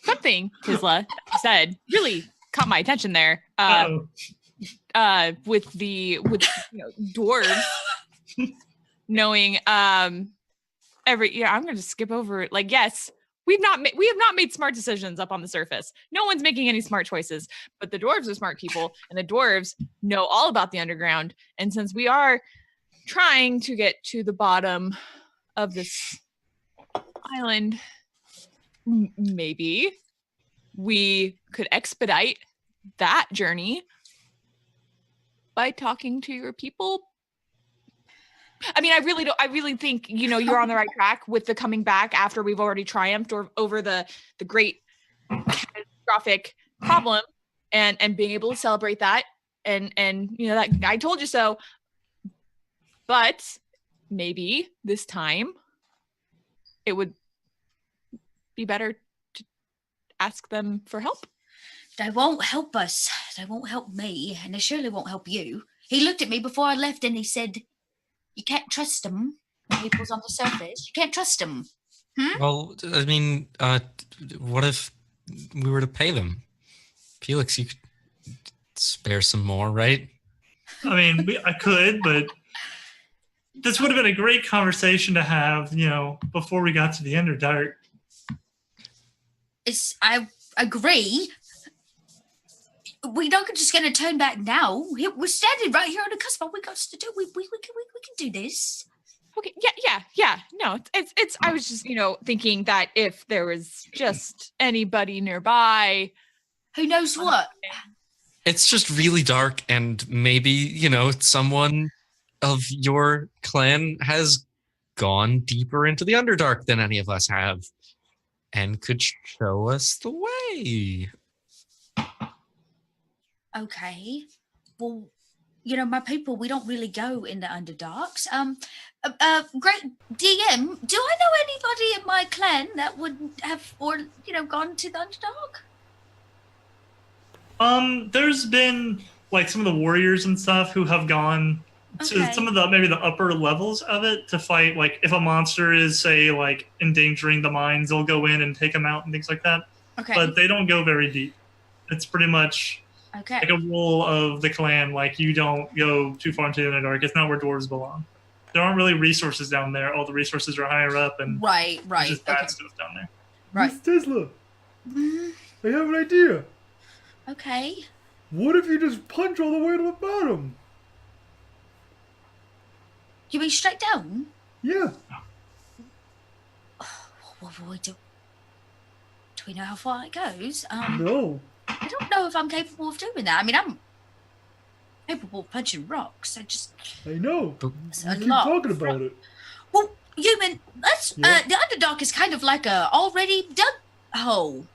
Something Tisla said really caught my attention there. With dwarves knowing I'm going to skip over it. Like, yes, we have not made smart decisions up on the surface. No one's making any smart choices, but the dwarves are smart people, and the dwarves know all about the underground. And since we are trying to get to the bottom of this island, maybe we could expedite that journey by talking to your people. I mean, I really think, you're on the right track with the coming back after we've already triumphed over the great catastrophic problem and being able to celebrate that and that I told you so. But maybe this time it would be better to ask them for help.
They won't help us. They won't help me, and they surely won't help you. He looked at me before I left and he said, you can't trust them. People's on the surface. You can't trust them.
Well, I mean, what if we were to pay them? Felix, you could spare some more, right?
I mean, I could, but this would have been a great conversation to have, before we got to the Underdark.
I agree. We're not just going to turn back now. We're standing right here on the cusp. All we got to do, we can do this.
Okay. Yeah. No, it's. I was just, thinking that if there was just anybody nearby,
who knows what.
It's just really dark, and maybe someone of your clan has gone deeper into the Underdark than any of us have. and could show us the way.
Okay. Well, my people, we don't really go in the Underdarks. Great DM, do I know anybody in my clan that would have, gone to the Underdark?
There's been like some of the warriors and stuff who have gone to some of maybe the upper levels of it to fight. Like if a monster is, say, like endangering the mines, they'll go in and take them out and things like that.
Okay.
But they don't go very deep. It's pretty much like a rule of the clan. Like you don't go too far into the Underdark. It's not where dwarves belong. There aren't really resources down there. All the resources are higher up, and
right.
There's just bad stuff down there.
Right.
Miss Tesla, I have an idea.
Okay.
What if you just punch all the way to the bottom?
You mean straight down?
Yeah.
Well, do we know how far it goes?
No.
I don't know if I'm capable of doing that. I mean, I'm capable of punching rocks.
I know.
It's
We
a
keep
lot.
talking about it.
Well, human, let's.
Yeah.
The Underdark is kind of like a already dug hole.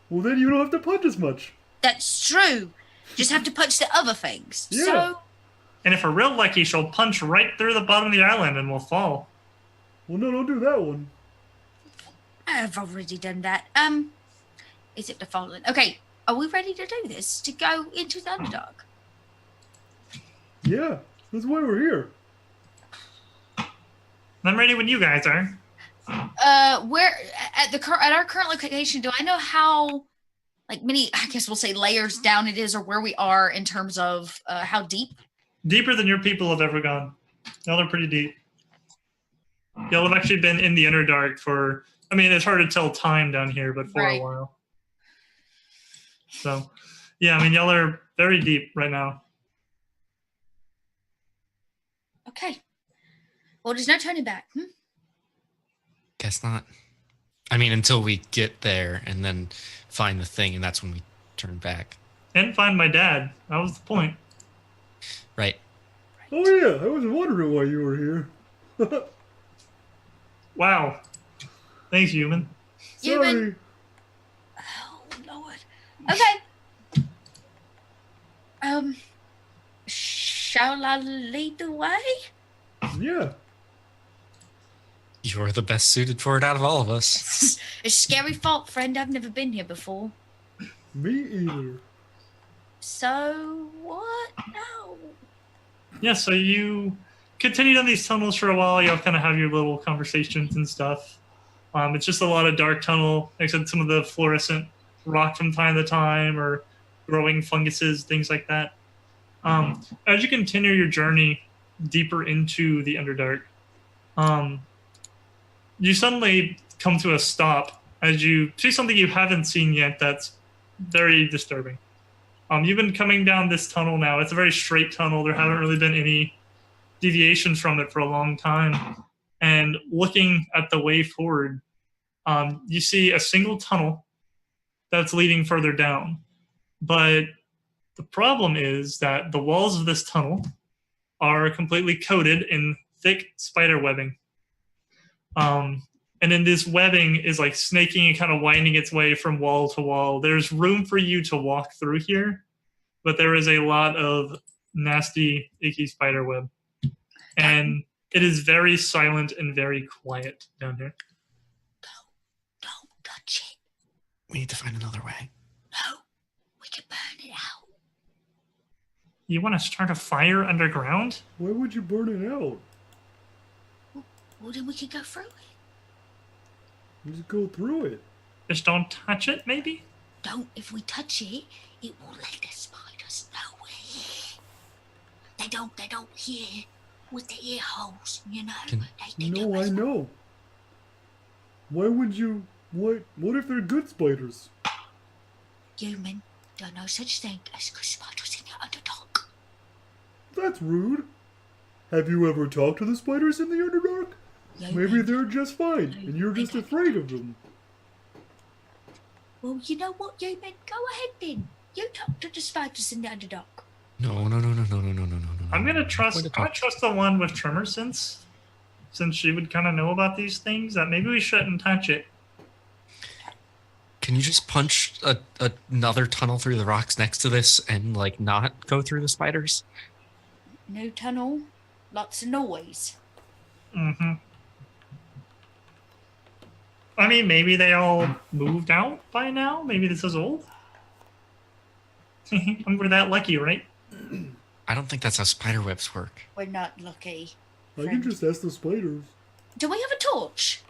Well, then you don't have to punch as much.
That's true. Just have to punch the other things.
Yeah.
So,
And if we're real lucky, she'll punch right through the bottom of the island and we'll fall.
Well, no, don't do that one.
I've already done that. Is it the following? Okay, are we ready to do this? To go into the Underdark?
Yeah, that's why we're here.
I'm ready when you guys are.
Where at our current location? Do I know how, like, many? I guess we'll say layers down it is, or where we are in terms of how deep?
Deeper than your people have ever gone. Y'all are pretty deep. Y'all have actually been in the Underdark for, I mean, it's hard to tell time down here, but for a while. So, yeah, I mean, y'all are very deep right now.
Okay. Well, there's no turning back.
Guess not. I mean, until we get there and then find the thing, and that's when we turn back.
And find my dad. That was the point.
Right.
Oh yeah, I was wondering why you were here.
Wow. Thanks, human.
Human. Oh Lord. Okay. Shall I lead the way?
Yeah.
You're the best suited for it out of all of us.
It's a scary fault, friend. I've never been here before.
Me either.
So what now?
Yeah, so you continue down these tunnels for a while. Y'all kind of have your little conversations and stuff. It's just a lot of dark tunnel, except some of the fluorescent rock from time to time or growing funguses, things like that. As you continue your journey deeper into the Underdark, you suddenly come to a stop as you see something you haven't seen yet that's very disturbing. You've been coming down this tunnel now. It's a very straight tunnel. There haven't really been any deviations from it for a long time. And looking at the way forward, you see a single tunnel that's leading further down. But the problem is that the walls of this tunnel are completely coated in thick spider webbing. And then this webbing is like snaking and kind of winding its way from wall to wall. There's room for you to walk through here, but there is a lot of nasty, icky spider web. And it is very silent and very quiet down here.
Don't touch it.
We need to find another way.
No, we can burn it out.
You want to start a fire underground?
Why would you burn it out?
Well, then we can go through it.
Just go through it.
Just don't touch it, maybe?
Don't. If we touch it, it will let the spiders know we're here. They don't hear with their ear holes, you know. They
No, I know. Why would you? What if they're good spiders?
Human, don't know such thing as good spiders in the Underdark.
That's rude. Have you ever talked to the spiders in the Underdark? Maybe they're just fine, and you're just afraid of them.
Well, you know what, human? Go ahead then. You talk to the spiders in the Underdark.
No.
I'm gonna trust the one with tremor since she would kind of know about these things. That maybe we shouldn't touch it.
Can you just punch another tunnel through the rocks next to this and like not go through the spiders?
New tunnel, lots of noise.
Mm-hmm. I mean, maybe they all moved out by now. Maybe this is old. We're that lucky, right?
I don't think that's how spider webs work.
We're not lucky.
I can just ask the spiders.
Do we have a torch?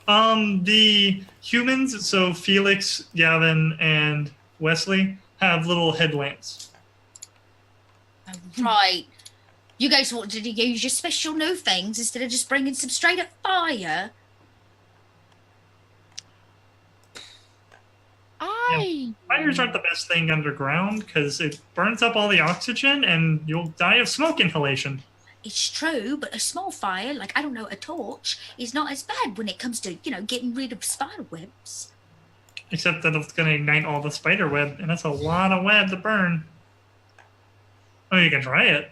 The humans, so Felix, Gavin, and Wesley, have little headlamps.
Oh, right. You guys wanted to use your special new things instead of just bringing some straight up fire.
Fires aren't the best thing underground because it burns up all the oxygen and you'll die of smoke inhalation.
It's true, but a small fire, like, I don't know, a torch, is not as bad when it comes to, getting rid of spider webs.
Except that it's going to ignite all the spider web, and that's a lot of web to burn. Oh, you can try it.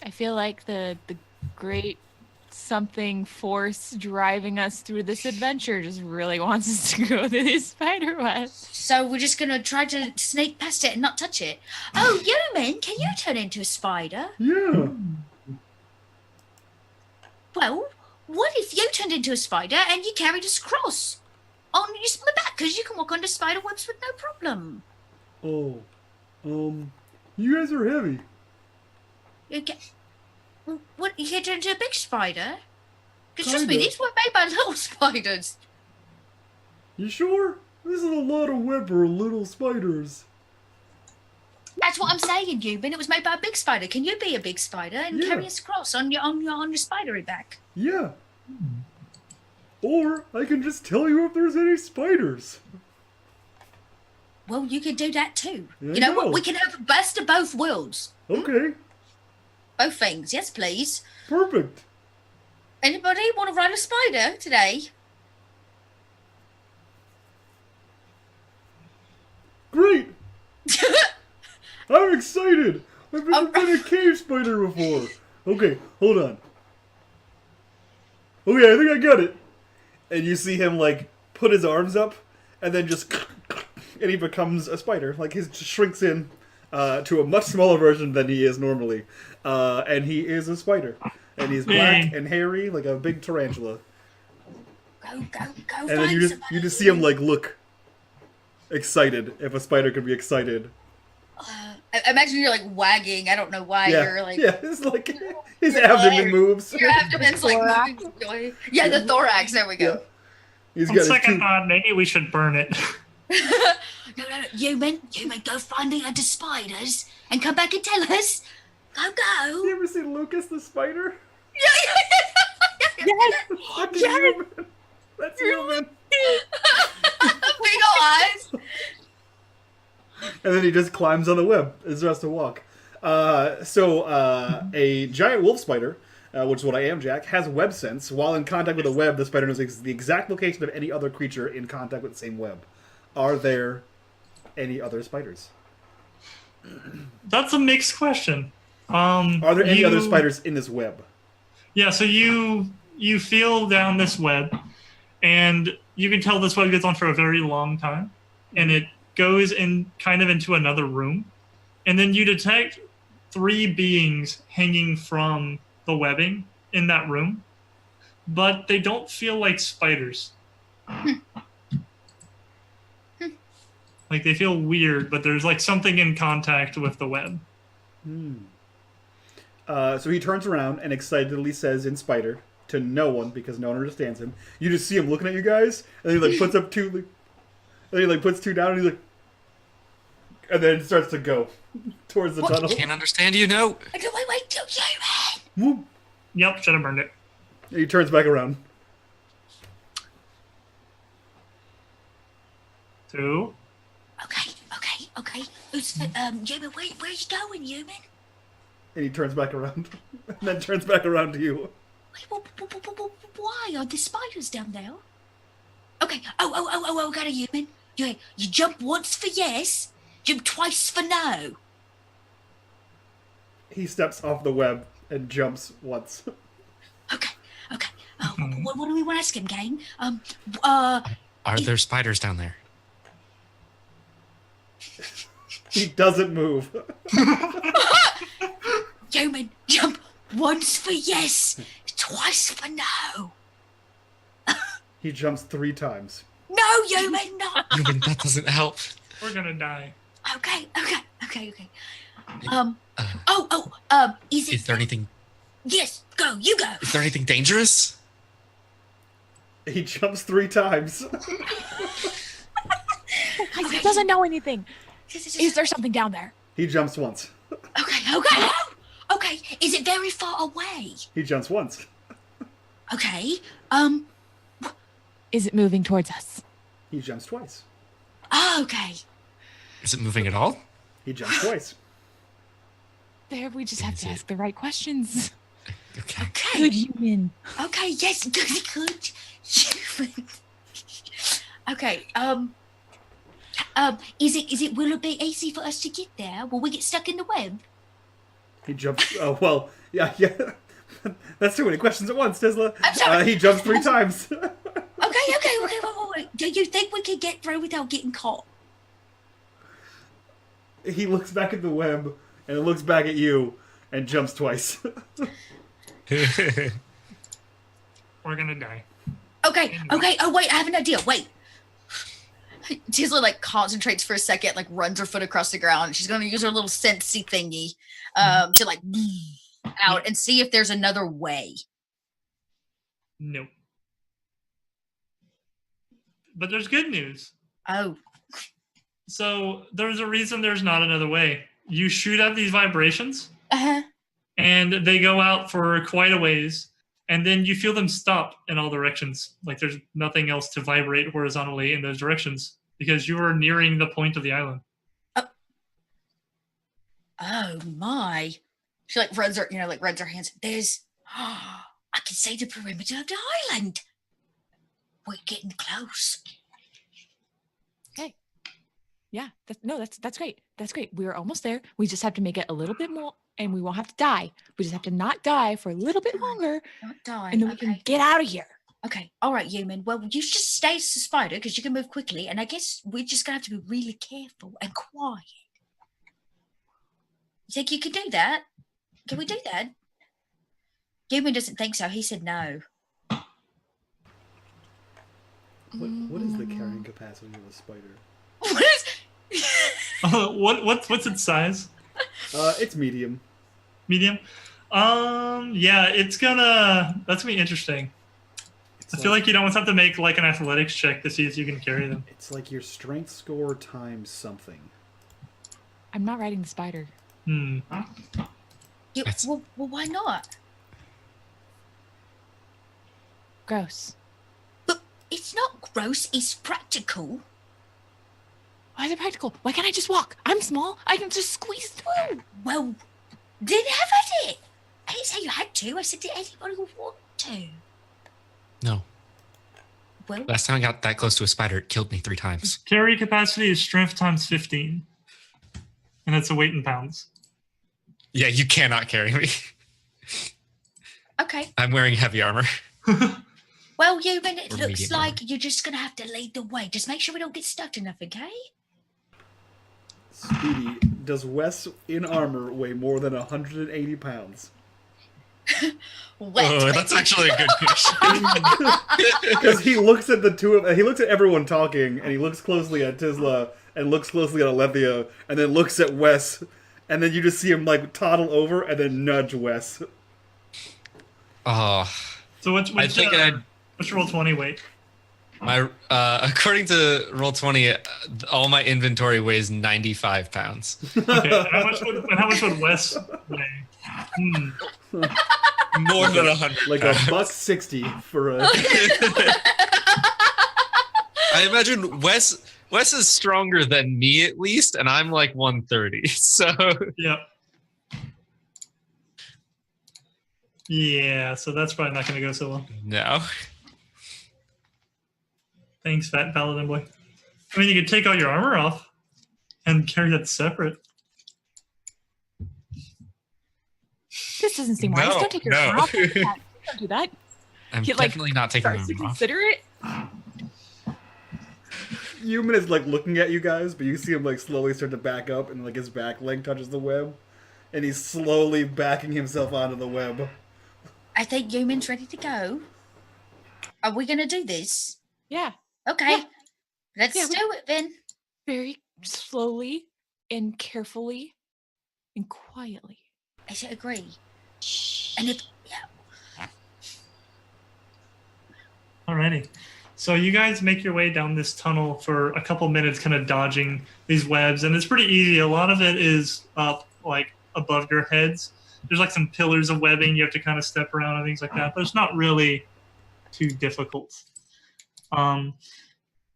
I feel like the great something force driving us through this adventure just really wants us to go through these spider webs.
So we're just going to try to sneak past it and not touch it. Oh, human, can you turn into a spider?
Yeah.
Well, what if you turned into a spider and you carried us across on your back? Because you can walk under spider webs with no problem.
Oh. You guys are heavy.
What, you can turn into a big spider? Because trust me,
Kinda.
these were made by little spiders.
You sure? This is a lot of web for little spiders.
That's what I'm saying, human. It was made by a big spider. Can you be a big spider and
Yeah.
carry us across on your spidery back?
Yeah. Or I can just tell you if there's any spiders.
Well, you can do that too.
Yeah,
You know
I
what?
know.
We can have the best of both worlds.
Okay.
Both things. Yes, please.
Perfect.
Anybody want to ride a spider today?
Great. I'm excited. I've never
Oh.
been a cave spider before. Okay, hold on. Okay, I think I got it. And you see him like put his arms up, and then just, and he becomes a spider. Like he just shrinks in to a much smaller version than he is normally, and he is a spider, and he's black and hairy like a big tarantula.
Go,
And then you just see him like look excited. If a spider could be excited.
I imagine you're like wagging. I don't know why you're like.
Yeah, it's like his abdomen moves.
Your abdomen's like moving with joy. Yeah, the thorax. There we go.
Yeah. He's
On
got his
second
two.
thought, maybe we should burn it.
No, human, go find the other spiders and come back and tell us. Go.
You ever seen Lucas the spider?
Yes.
Fucking
Yes.
human. That's human.
Big eyes.
And then he just climbs on the web. His has to walk. So a giant wolf spider, which is what I am, Jack, has web sense. While in contact with a web, the spider knows the exact location of any other creature in contact with the same web. Are there any other spiders?
That's a mixed question.
Are there any other spiders in this web?
Yeah, so you feel down this web, and you can tell this web goes on for a very long time, and it goes in kind of into another room, and then you detect 3 beings hanging from the webbing in that room, but they don't feel like spiders. Like they feel weird, but there's like something in contact with the web.
So he turns around and excitedly says in spider to no one, because no one understands him. You just see him looking at you guys, and he like puts up 2, and then he like puts 2 down, and he's like, and then it starts to go towards the tunnel.
Can't understand you, no.
Wait, human.
Whoop.
Yep, should have burned it.
And he turns back around.
2.
Okay. Human, where you going, human?
And he turns back around. And then turns back around to you.
Wait, why are the spiders down there? Okay. Oh, got a human. You jump once for yes, jump twice for no.
He steps off the web and jumps once.
Okay. What do we want to ask him, gang?
Are there spiders down there?
He doesn't move.
Human, jump once for yes, twice for no.
He jumps 3 times.
No, human, no.
Human, that doesn't help.
We're gonna die.
Okay.
Is there anything?
Yes, go, you go.
Is there anything dangerous?
He jumps 3 times.
Guys, he doesn't know anything. Is there something down there?
He jumps once.
Okay, is it very far away?
He jumps once.
Okay,
Is it moving towards us?
He jumps twice.
okay.
Is it moving at all?
He jumps twice.
There, we just have to ask the right questions.
Okay.
Good human.
Okay, yes, good. Human. Okay, will it be easy for us to get there? Will we get stuck in the web?
He jumps. Oh well, yeah. That's too many questions at once, Tisla.
I'm sorry.
He jumps 3 times.
Okay, wait. Do you think we can get through without getting caught?
He looks back at the web and looks back at you and jumps twice.
We're gonna die.
Okay. Oh wait, I have an idea. Wait. Tisla like concentrates for a second, like runs her foot across the ground. She's gonna use her little sensey thingy to like out and see if there's another way.
Nope. But there's good news.
Oh.
So there's a reason there's not another way. You shoot out these vibrations,
Uh-huh.
and they go out for quite a ways, and then you feel them stop in all directions. Like there's nothing else to vibrate horizontally in those directions because you are nearing the point of the island.
Oh my. She like runs her, runs her hands. There's I can see the perimeter of the island. We're getting close.
Okay. Yeah, that's great. That's great. We're almost there. We just have to make it a little bit more, and we won't have to die. We just have to not die for a little bit longer,
Not die.
and then we can get out of here.
Okay. All right, human. Well, you just stay as a spider because you can move quickly, and I guess we're just gonna have to be really careful and quiet. You think you can do that? Can we do that? Human doesn't think so. He said no.
What is the carrying capacity of a spider?
What is?
What's its size?
It's medium.
Medium? Yeah, that's gonna be interesting. I feel like you almost have to make like an athletics check to see if you can carry them.
It's like your strength score times something.
I'm not riding the spider.
Well, why not?
Gross.
But it's not gross. It's practical.
Why is it practical? Why can't I just walk? I'm small. I can just squeeze through.
Well, then have at it. I didn't say you had to. I said did anybody want to?
No.
Well,
Last time I got that close to a spider, it killed me 3 times.
Carry capacity is strength times 15. And that's a weight in pounds.
Yeah, you cannot carry me.
okay.
I'm wearing heavy armor.
Well, human, it
Or
looks
medium
like you're just going to have to lead the way. Just make sure we don't get stuck enough, okay?
Speedy, does Wes in armor weigh more than 180 pounds?
Wet.
That's actually a good question.
Because he looks at he looks at everyone talking, and he looks closely at Tisla, and looks closely at Alethea, and then looks at Wes, and then you just see him like toddle over and then nudge Wes.
Oh,
So what's your roll 20 weight?
my according to Roll20, all my inventory weighs 95 pounds.
Okay, and how much would Wes weigh?
More than 100.
Like $1.60 for a.
I imagine Wes is stronger than me at least, and I'm like 130. So
yeah, so that's probably not going to go so well.
no.
Thanks, fat paladin boy. I mean, you could take all your armor off and carry that separate.
This doesn't seem wise.
No,
Don't take your
no.
armor off. Don't do that.
I'm
he like
definitely not taking
starts to
them off.
consider it.
Human is like looking at you guys, but you see him like slowly start to back up, and like his back leg touches the web, and he's slowly backing himself onto the web.
I think Human's ready to go. Are we gonna do this?
Yeah,
Okay.
Yeah.
Let's
Yeah,
do it then.
very slowly and carefully and quietly.
I should agree. And if
Alrighty. So you guys make your way down this tunnel for a couple minutes, kind of dodging these webs, and it's pretty easy. A lot of it is up, like above your heads. There's like some pillars of webbing you have to kind of step around and things like that, but it's not really too difficult.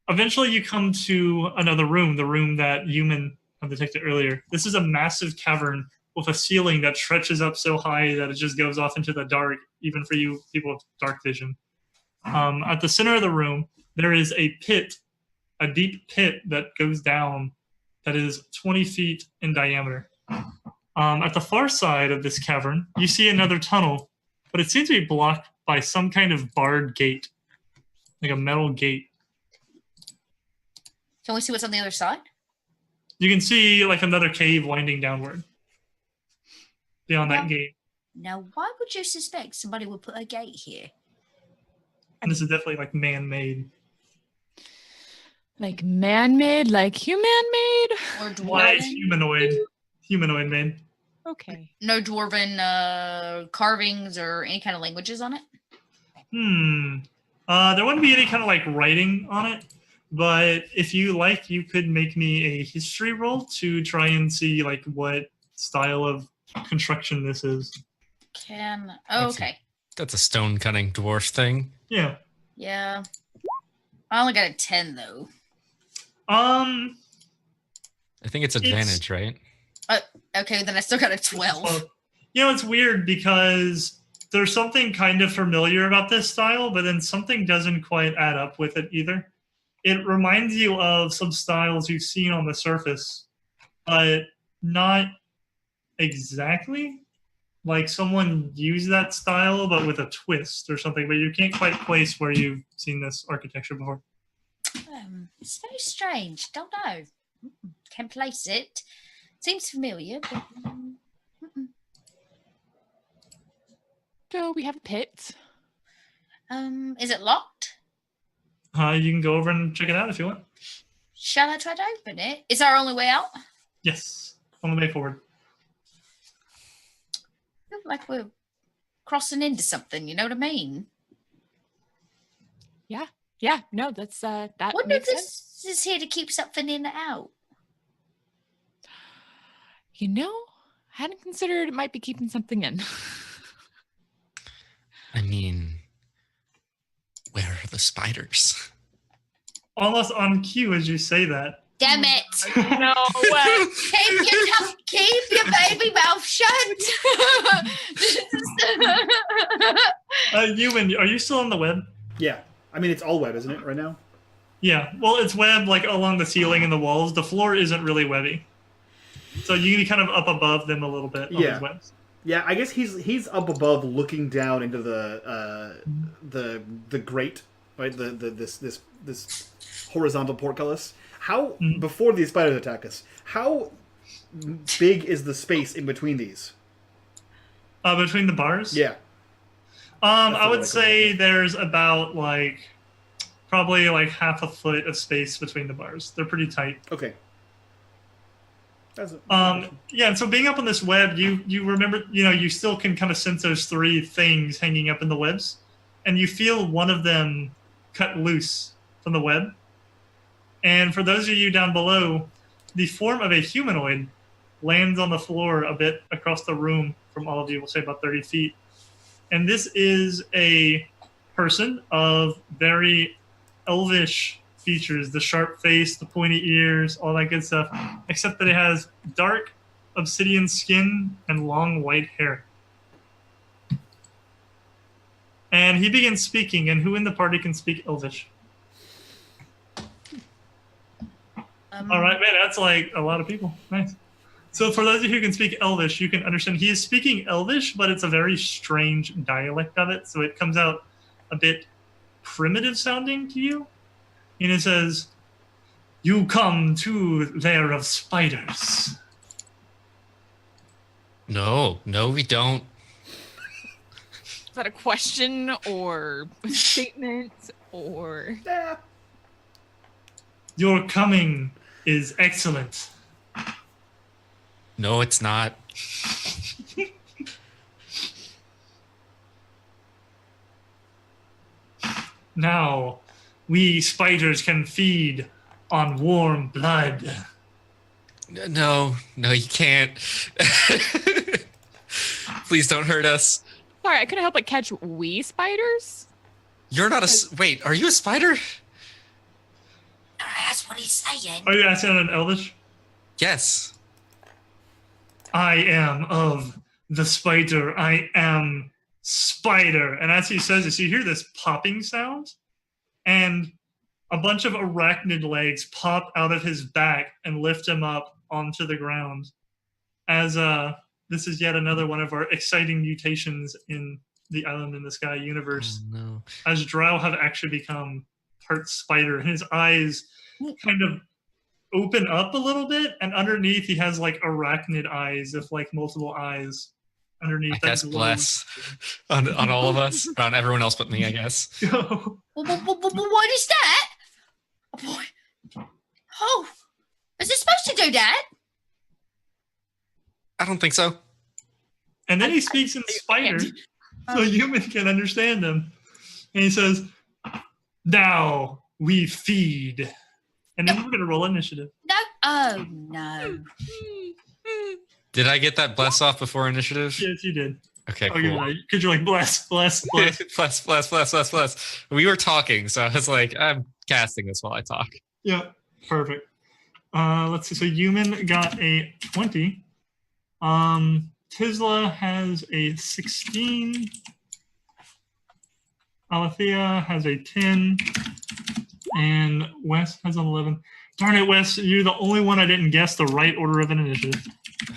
Eventually, you come to another room, the room that Human detected earlier. This is a massive cavern with a ceiling that stretches up so high that it just goes off into the dark, even for you people with dark vision. At the center of the room, there is a pit, a deep pit that goes down that is 20 feet in diameter. At the far side of this cavern, you see another tunnel, but it seems to be blocked by some kind of barred gate, like a metal gate.
can we see what's on the other side?
You can see like another cave winding downward beyond that gate.
Now, why would you suspect somebody would put a gate here?
And this is definitely like man-made.
Like man-made, like human-made?
Or
Why
dwarven?
humanoid made.
Okay.
No dwarven carvings or any kind of languages on it?
There wouldn't be any kind of like writing on it, but if you like, you could make me a history roll to try and see like what style of construction this is.
Okay.
That's a stone cutting dwarf thing.
Yeah.
Yeah. I only got a 10 though.
I think it's advantage, right?
Okay, then I still got a 12.
Well, it's weird because there's something kind of familiar about this style, but then something doesn't quite add up with it either. It reminds you of some styles you've seen on the surface, but not exactly. Like someone used that style, but with a twist or something, but you can't quite place where you've seen this architecture before.
It's very strange. Don't know. Can place it. Seems familiar, but
So we have a pit.
is it locked?
You can go over and check it out if you want.
Shall I try to open it? Is our only way out?
Yes, on the way forward.
I feel like we're crossing into something, you know what I mean?
Yeah, no, that's that
Wonder if
makes sense.
this is here to keep something in and out.
You know, hadn't considered it might be keeping something in.
I mean, where are the spiders?
Almost on cue as you say that.
Damn it!
No, well,
Keep your baby mouth shut.
Human, are you still on the web?
Yeah. I mean, it's all web, isn't it, right now?
Yeah, well, it's web like along the ceiling and the walls. The floor isn't really webby. So you can be kind of up above them a little bit on
Yeah.
these webs.
Yeah, I guess he's up above, looking down into the grate, right? This horizontal portcullis. How before these spiders attack us? How big is the space in between these?
Between the bars?
Yeah.
I would say there's about probably half a foot of space between the bars. They're pretty tight.
Okay.
Yeah, and so being up on this web, you remember, you still can kind of sense those three things hanging up in the webs, and you feel one of them cut loose from the web. And for those of you down below, the form of a humanoid lands on the floor a bit across the room from all of you, we'll say about 30 feet. And this is a person of very elvish features, the sharp face, the pointy ears, all that good stuff, except that it has dark obsidian skin and long white hair. And he begins speaking, and who in the party can speak Elvish? All right, man, that's like a lot of people. Nice. So for those of you who can speak Elvish, you can understand he is speaking Elvish, but it's a very strange dialect of it. So it comes out a bit primitive sounding to you. And it says, "You come to lair of spiders."
No, we don't.
Is that a question or a statement or?
Yeah.
Your coming is excellent.
No, it's not.
Now, we spiders can feed on warm blood.
No, you can't. Please don't hurt us.
Sorry, I couldn't help but catch wee spiders.
You're not wait, are you a spider?
That's what he's saying.
Are you asking in Elvish?
Yes.
I am of the spider. I am spider. And as he says this, you hear this popping sound, and a bunch of arachnid legs pop out of his back and lift him up onto the ground. As this is yet another one of our exciting mutations in the Island in the Sky universe.
Oh, no.
As Drow have actually become part spider, and his eyes kind of open up a little bit, and underneath he has like arachnid eyes, if like multiple eyes underneath.
I guess bless on all of us, on everyone else but me, I guess.
What is that? Oh, is it supposed to do that?
I don't think so.
And then he speaks in spider, so human can understand him. And he says, "Now we feed." And then we're going to roll initiative.
No. Oh, no.
Did I get that bless off before initiative?
Yes, you did.
Okay,
Oh,
cool.
you're right. Because you're like, bless.
bless. We were talking, so I was like, I'm casting this while I talk.
Yeah, perfect. Let's see. So human got a 20. Tisla has a 16. Alethea has a 10. And Wes has an 11. Darn it, Wes, you're the only one I didn't guess the right order of an initiative.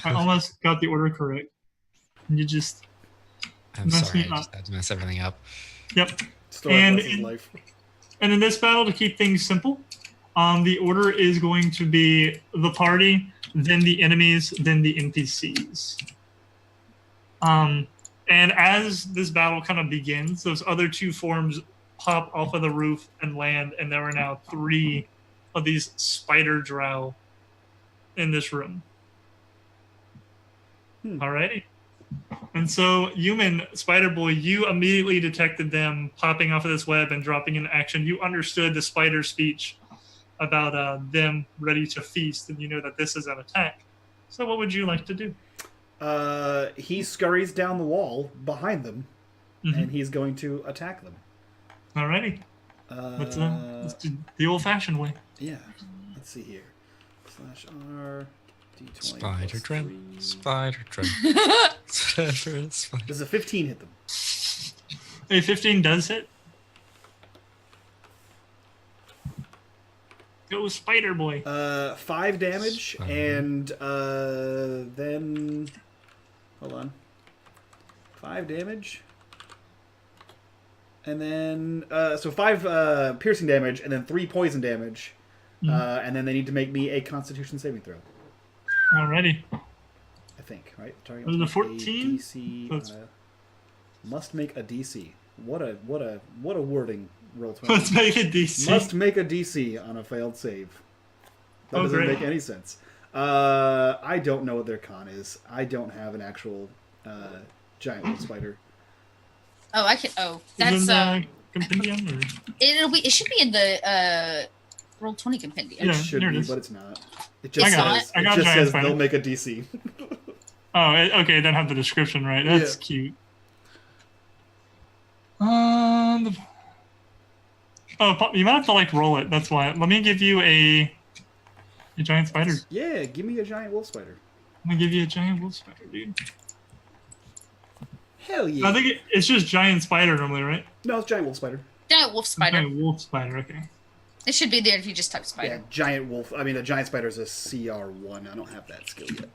I almost got the order correct. And you just
I'm
messed
sorry,
me
I
up.
just had to mess everything up.
Yep.
Story
And
of Wes's life.
And in this battle, to keep things simple, the order is going to be the party, then the enemies, then the NPCs. And as this battle kind of begins, those other two forms pop off of the roof and land, and there are now 3 of these spider drow in this room. Alrighty. And so, human Spider Boy, you immediately detected them popping off of this web and dropping into action. You understood the spider speech about them ready to feast, and you know that this is an attack. So what would you like to do?
He scurries down the wall behind them, and he's going to attack them.
Alrighty. Let's do the old-fashioned way.
Yeah. Let's see here. /R. D20
Spider trim.
3.
Spider trim.
Does a 15 hit them?
A 15 does hit. Go Spider Boy.
5 damage, and then hold on. 5 damage. And then so 5 piercing damage, and then 3 poison damage. And then they need to make me a Constitution saving throw.
Alrighty.
I think, right? Target
Was it a
must
14?
DC, must make a DC. What a wording. Roll 20.
Let's make a DC.
Must make a DC on a failed save. That doesn't
great.
make any sense. I don't know what their con is. I don't have an actual giant wolf spider.
Oh, I can. Oh,
Is
that's
it in the compendium, or?
It should be in the roll 20 compendium.
Yeah,
It should
there it
be,
is.
but it's not. It just
It's not?
says,
I
it
got
just
giant
says
spider.
they'll make a DC.
Oh, okay. It doesn't have the description, right? That's cute. You might have to like roll it. That's why. Let me give you a giant spider.
Yeah, give me a giant wolf spider.
I'm gonna give you a giant wolf spider, dude.
Hell yeah.
I think it's just giant spider normally, right?
No, it's giant wolf spider.
Giant wolf spider.
Giant wolf spider. Okay.
It should be there if you just type
Yeah,
spider.
giant wolf. I mean, a giant spider is a CR1. I don't have that skill yet.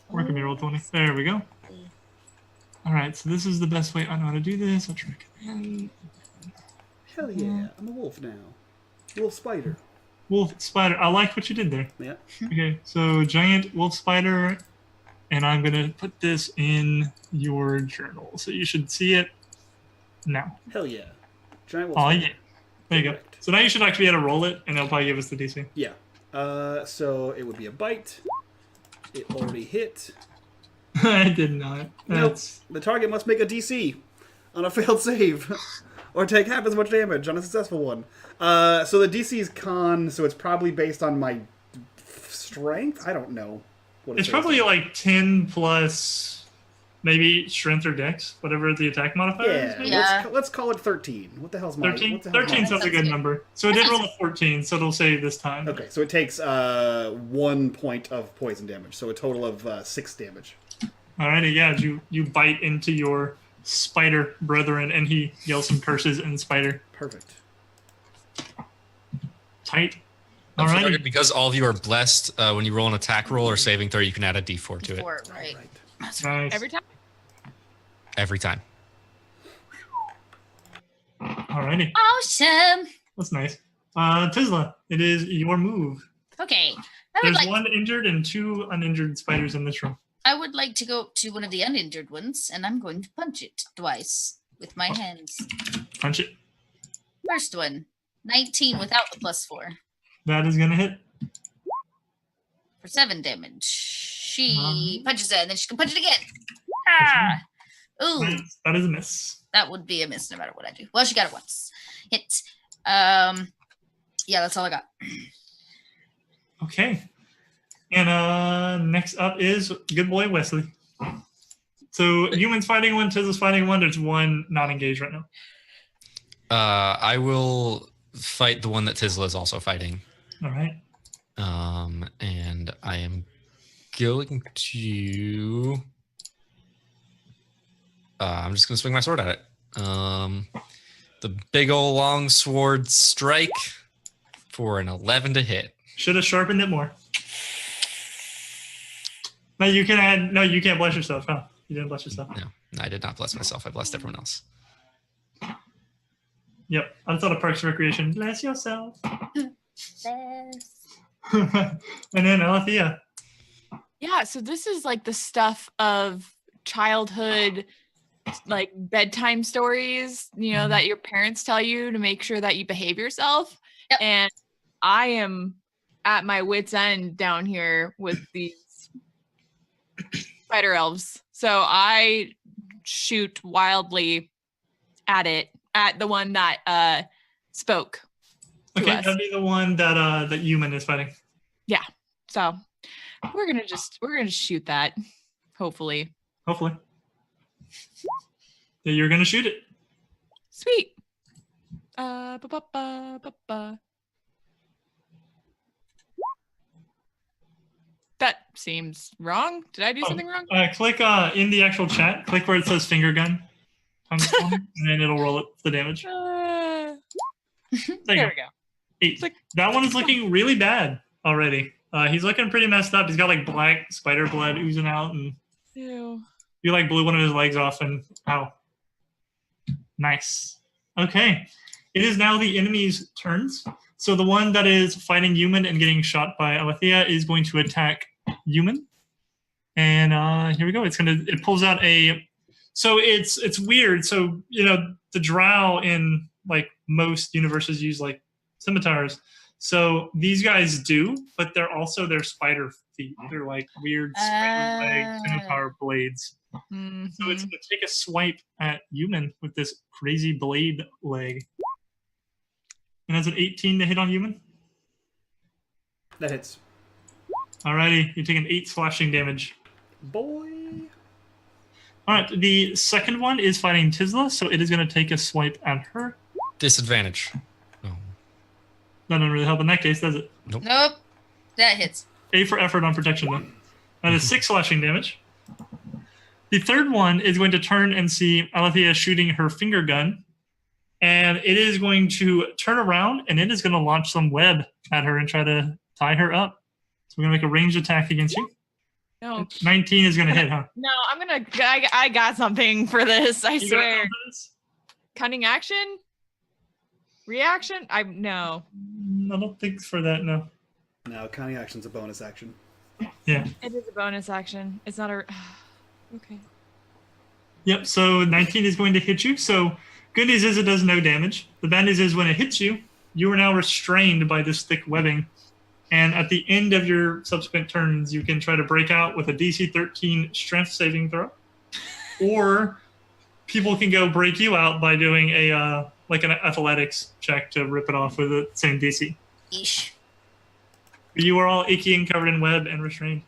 Where can we roll 20? There we go. All right, so this is the best way I know how to do this. I'll try again.
Hell yeah, I'm a wolf now. Wolf spider.
Wolf spider. I like what you did there.
Yeah.
Okay, so giant wolf spider, and I'm gonna put this in your journal, so you should see it now.
Hell yeah. Giant wolf
Oh
spider.
yeah, there you go.
Correct.
So now you should actually be able to roll it, and it'll probably give us the DC.
Yeah. So it would be a bite. It already hit.
I did not.
Nope.
That's
The target must make a DC on a failed save, or take half as much damage on a successful one. So the DC is con, so it's probably based on my strength. I don't know. What
it's
it
probably
is.
like 10 plus maybe strength or dex, whatever the attack modifier is.
Yeah.
maybe?
Yeah.
Let's call it 13. What the hell's my
13?
what the hell's
13
my-
sounds a good number. So it did roll a 14, so it'll save this time.
Okay, so it takes 1 point of poison damage, so a total of 6 damage.
Alrighty, yeah, you bite into your spider brethren, and he yells some curses in spider.
Perfect.
Tight.
Don't forget,
Alrighty.
because all of you are blessed, when you roll an attack roll or saving throw, you can add a D4 to it
Four, right.
Right.
That's right.
Nice.
Every time.
every time.
Alrighty,
Awesome.
that's nice. Tizla, it is your move.
Okay. I would
There's
like
one injured and 2 uninjured spiders in this room.
to go to one of the uninjured ones, and I'm going to punch it twice with my hands.
Punch it.
First one, 19 without the +4
That is gonna hit.
for 7 damage. She
Um.
punches it, and then she can punch it again. Ah! Ooh,
Nice. That is a miss.
that would be a miss no matter what I do. Well, she got it once. Hit. Yeah, that's all I got.
Okay. And next up is good boy Wesley. So humans fighting one, Tizla's fighting one. There's one not engaged right now.
I will fight the one that Tizla is also fighting.
All right.
And I am going to. I'm just going to swing my sword at it. The big old long sword strike for an 11 to hit.
Should have sharpened it more. No, you can add. No, you can't bless yourself. Huh? You didn't bless yourself.
No, I did not bless myself. I blessed everyone else.
Yep. I thought of Parks and Recreation. Bless yourself. And then Alethea.
Yeah, so this is like the stuff of childhood, like bedtime stories, that your parents tell you to make sure that you behave yourself.
Yep.
And I am at my wit's end down here with these spider elves. So I shoot wildly at the one that spoke to
Okay,
us.
that'd be the one that that human is fighting.
So we're gonna shoot that, hopefully.
Hopefully. Yeah, you're gonna shoot it.
Sweet. Ba-ba-ba-ba-ba. That seems wrong. Did I do something wrong?
Click in the actual chat. Click where it says finger gun, and then it'll roll it the damage.
There
There you
we go.
8.
Click.
That one is looking really bad already. He's looking pretty messed up. He's got like black spider blood oozing out, and
Ew.
you like blew one of his legs off, and ow. Nice. Okay. It is now the enemy's turns. So the one that is fighting human and getting shot by Alethea is going to attack human. And here we go. It pulls out a. So it's weird. So the drow in like most universes use like scimitars. So these guys do, but they're spider feet. They're like weird spider leg scimitar blades.
Mhm.
So it's going to take a swipe at human with this crazy blade leg. And that's an 18 to hit on human.
That hits.
Alrighty, you're taking 8 slashing damage.
Boy.
Alright, the second one is fighting Tizla, so it is going to take a swipe at her.
Disadvantage. Oh.
That doesn't really help in that case, does it?
Nope. That hits.
A for effort on protection, though. That is 6 slashing damage. The third one is going to turn and see Alethea shooting her finger gun. And it is going to turn around, and it is going to launch some web at her and try to tie her up. So we're going to make a ranged attack against you.
No.
19 is going to hit, huh?
No, I got something for this. I
You got
swear.
something for this?
Cunning action? Reaction? No.
I don't think for that, no.
No, counting action's a bonus action.
Yeah.
It is a bonus action. It's not a. Okay.
Yep, so 19 is going to hit you. So good news is it does no damage. The bad news is when it hits you, you are now restrained by this thick webbing. And at the end of your subsequent turns, you can try to break out with a DC 13 strength saving throw. Or people can go break you out by doing a like an athletics check to rip it off with the same DC.
Ish.
You are all icky and covered in web and restrained.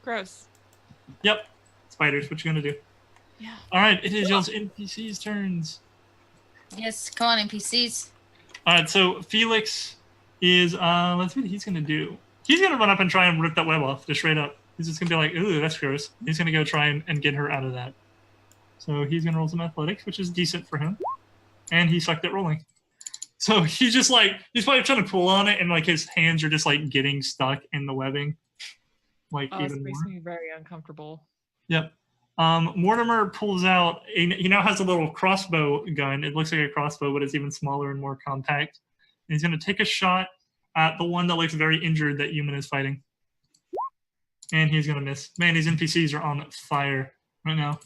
Gross.
Yep. Spiders, what you gonna do?
Yeah.
All right, it is y'all's NPCs' turns.
Yes, come on, NPCs.
All right, so Felix is, let's see what he's gonna do. He's gonna run up and try and rip that web off, just straight up. He's just gonna be like, ooh, that's gross. He's gonna go try and get her out of that. So he's gonna roll some athletics, which is decent for him. And he sucked at rolling. So he's just like, he's probably trying to pull on it, and like his hands are just like getting stuck in the webbing. Like
Oh, this
even
makes
more.
me very uncomfortable.
Yep. Mortimer pulls out, he now has a little crossbow gun. It looks like a crossbow, but it's even smaller and more compact. And he's going to take a shot at the one that looks very injured that Human is fighting. And he's going to miss. Man, these NPCs are on fire right now.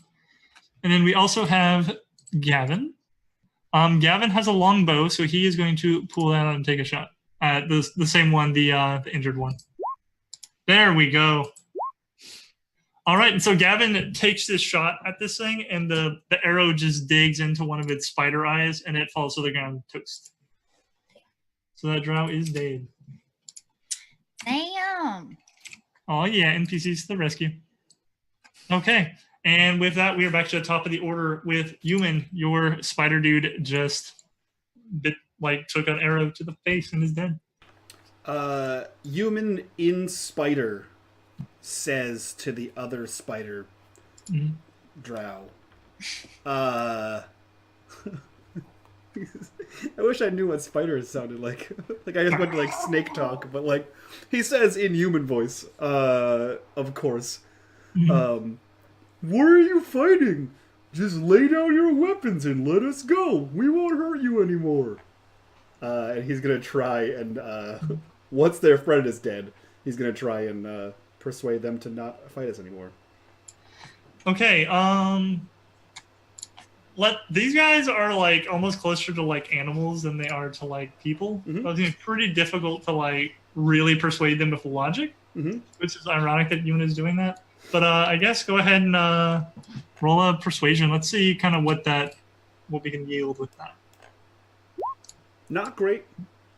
And then we also have Gavin. Gavin has a longbow, so he is going to pull that out and take a shot at the same one, the injured one. There we go. All right, and so Gavin takes this shot at this thing, and the arrow just digs into one of its spider eyes, and it falls to the ground toast. So that drow is dead.
Damn.
Oh yeah, NPCs to the rescue. Okay, and with that, we are back to the top of the order with Human. Your spider dude just took an arrow to the face and is dead.
Human in spider says to the other spider drow. I wish I knew what spider sounded like. Like I just went to like snake talk, but like he says in human voice, of course. What are you fighting? Just lay down your weapons and let us go. We won't hurt you anymore. And he's gonna try and once their friend is dead, he's gonna try and persuade them to not fight us anymore.
Okay, these guys are like almost closer to like animals than they are to like people.
Mm-hmm.
So it's gonna be pretty difficult to like really persuade them with logic, which is ironic that Yuna is doing that. But I guess go ahead and roll a persuasion. Let's see kind of what we can yield with that.
Not great.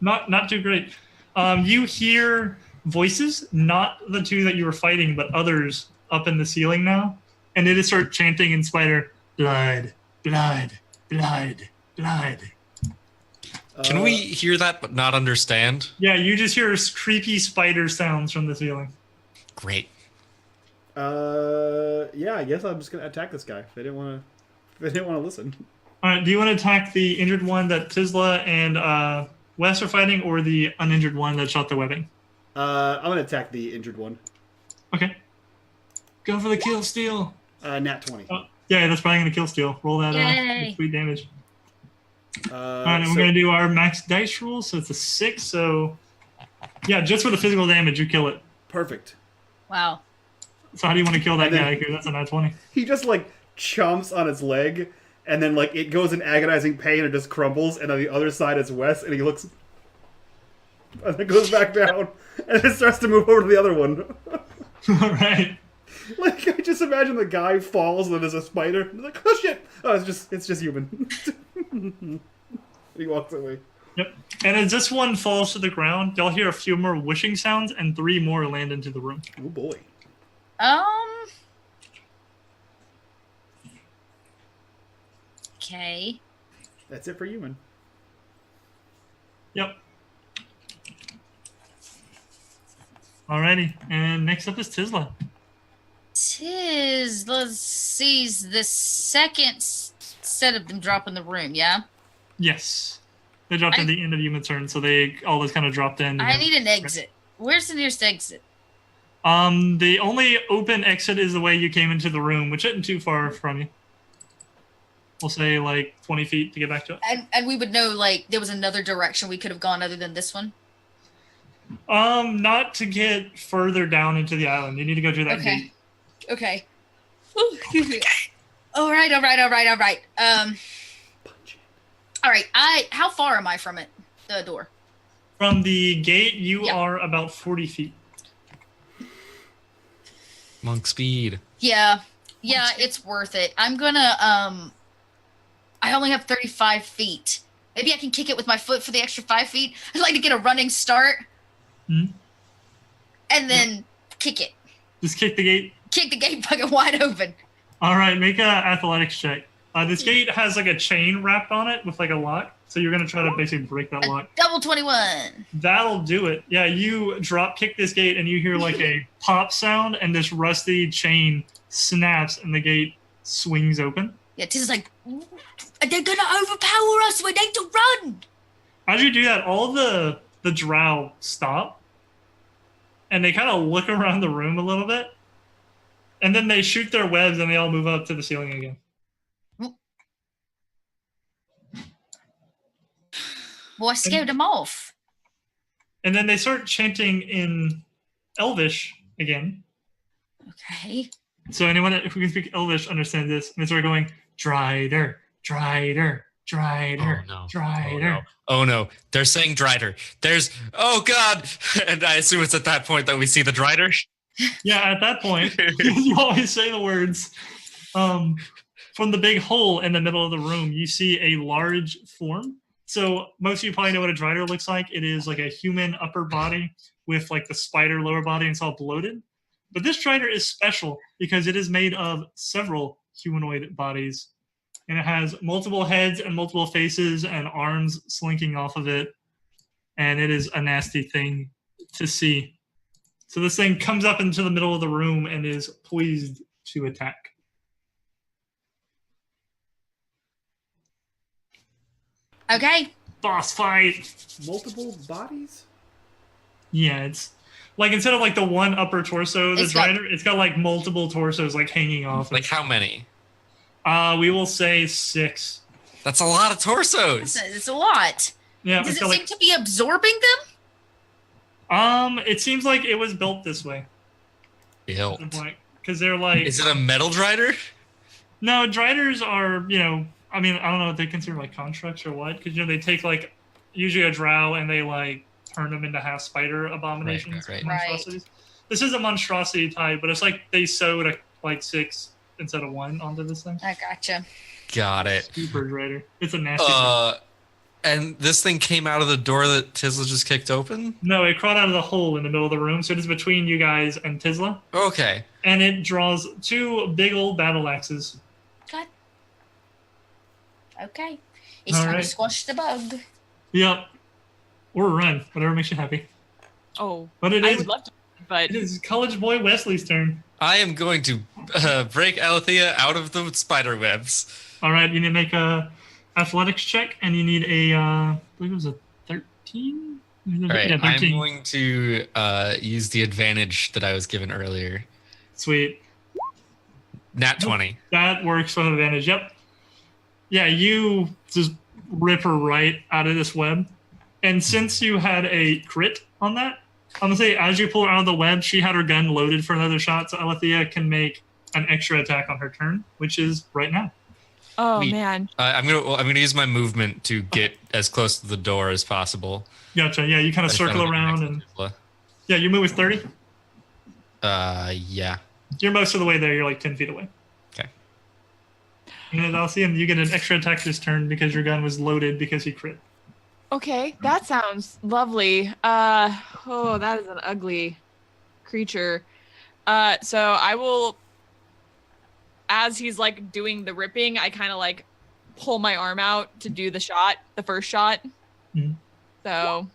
Not too great. You hear voices, not the two that you were fighting, but others up in the ceiling now, and they just start chanting in spider, blood, blood, blood, blood.
Can we hear that but not understand?
Yeah, you just hear creepy spider sounds from the ceiling.
Great.
Yeah, I guess I'm just gonna attack this guy. They didn't want to listen.
All right, do you want to attack the injured one that Tisla and Wes are fighting, or the uninjured one that shot the webbing?
I'm gonna attack the injured one.
Okay. Go for the kill steal.
Nat 20.
Yeah, that's probably gonna kill steal. Roll that
Yay.
sweet damage. All right, and we're gonna do our max dice roll, so it's a 6. So yeah, just for the physical damage, you kill it.
Perfect.
Wow.
So how do you want to kill that
And then-
guy? Because that's a nat 20.
He just like chomps on its leg, and then like it goes in agonizing pain and it just crumbles. And on the other side is Wes, and he looks, and it goes back down, and it starts to move over to the other one.
All right.
Like I just imagine the guy falls, and then there's a spider. And he's like, oh shit! Oh, it's just human. He walks away.
Yep. And as this one falls to the ground, you'll hear a few more whooshing sounds, and 3 more land into the room.
Oh boy.
Okay.
That's it for human.
Yep. Alrighty, and next up is Tisla.
Tisla sees the second set of them drop in the room, yeah?
Yes. They dropped at the end of human turn, so they all just kind of dropped in.
I need an exit. Where's the nearest exit?
The only open exit is the way you came into the room, which isn't too far from you. We'll say like 20 feet to get back to it.
And we would know like there was another direction we could have gone other than this one.
Not to get further down into the island. You need to go through that gate.
Okay. Ooh, excuse me. All right. All right. How far am I from it? The door.
From the gate, you are about 40 feet.
Monk speed.
Yeah, it's worth it. I'm gonna I only have 35 feet. Maybe I can kick it with my foot for the extra 5 feet. I'd like to get a running start.
Mm-hmm.
And then kick it.
Just kick the gate?
Kick the gate fucking wide open.
All right, make an athletics check. This gate has like a chain wrapped on it with like a lock. So you're going to try to basically break that lock.
Double 21.
That'll do it. Yeah, you drop kick this gate and you hear like a pop sound and this rusty chain snaps and the gate swings open.
Yeah, Tiz is like, they're going to overpower us. We need to run.
As you do that, all the drow stop and they kind of look around the room a little bit. And then they shoot their webs and they all move up to the ceiling again.
Well, I scared them off.
And then they start chanting in Elvish again.
Okay.
So anyone who can speak Elvish understands this. And they start going, Drider, Drider, Drider, Drider.
Oh no, they're saying Drider. Oh God. And I assume it's at that point that we see the Drider.
Yeah, at that point, you always say the words. From the big hole in the middle of the room, you see a large form. So most of you probably know what a Drider looks like. It is like a human upper body with like the spider lower body, and it's all bloated. But this Drider is special because it is made of several humanoid bodies. And it has multiple heads and multiple faces and arms slinking off of it. And it is a nasty thing to see. So this thing comes up into the middle of the room and is poised to attack.
Okay.
Boss fight.
Multiple bodies?
Yeah, it's like instead of like the one upper torso, it's got like multiple torsos like hanging off.
Like how many?
We will say 6.
That's a lot of torsos.
It's a lot.
Yeah.
Does it seem to be absorbing them?
It seems like it was built this way.
Built.
Because they're like.
Is it a metal Drider?
No, Driders are, I mean, I don't know if they consider like constructs or what, because they take like usually a drow and they like turn them into half spider abominations, monstrosities. This is a monstrosity type, but it's like they sewed like 6 instead of 1 onto this thing.
I gotcha.
Got it.
Super Drider. It's a nasty thing.
And this thing came out of the door that Tizla just kicked open?
No, it crawled out of the hole in the middle of the room, so it is between you guys and Tizla.
Okay.
And it draws 2 big old battle axes.
God. Okay. It's time to squash the bug.
Yep. Or run, whatever makes you happy.
Oh,
but
I would love to, but
it is college boy Wesley's turn.
I am going to break Alethea out of the spider webs.
All right, you need to make a athletics check, and you need a, I believe it was a 13?
All right,
yeah, 13.
I'm going to use the advantage that I was given earlier.
Sweet.
Nat 20.
That works with advantage, yep. Yeah, you just rip her right out of this web. And since you had a crit on that, I'm going to say as you pull her out of the web, she had her gun loaded for another shot, so Alethea can make an extra attack on her turn, which is right now.
Oh, man.
I'm gonna use my movement to get as close to the door as possible.
Gotcha. Yeah, you kind of circle around and yeah, your move is 30.
Yeah.
You're most of the way there. You're like 10 feet away.
Okay.
And I'll see him. You get an extra attack this turn because your gun was loaded because he crit.
Okay, that sounds lovely. Oh, that is an ugly creature. So I will, as he's like doing the ripping, I kind of like pull my arm out to do the shot, the first shot.
Mm-hmm.
So.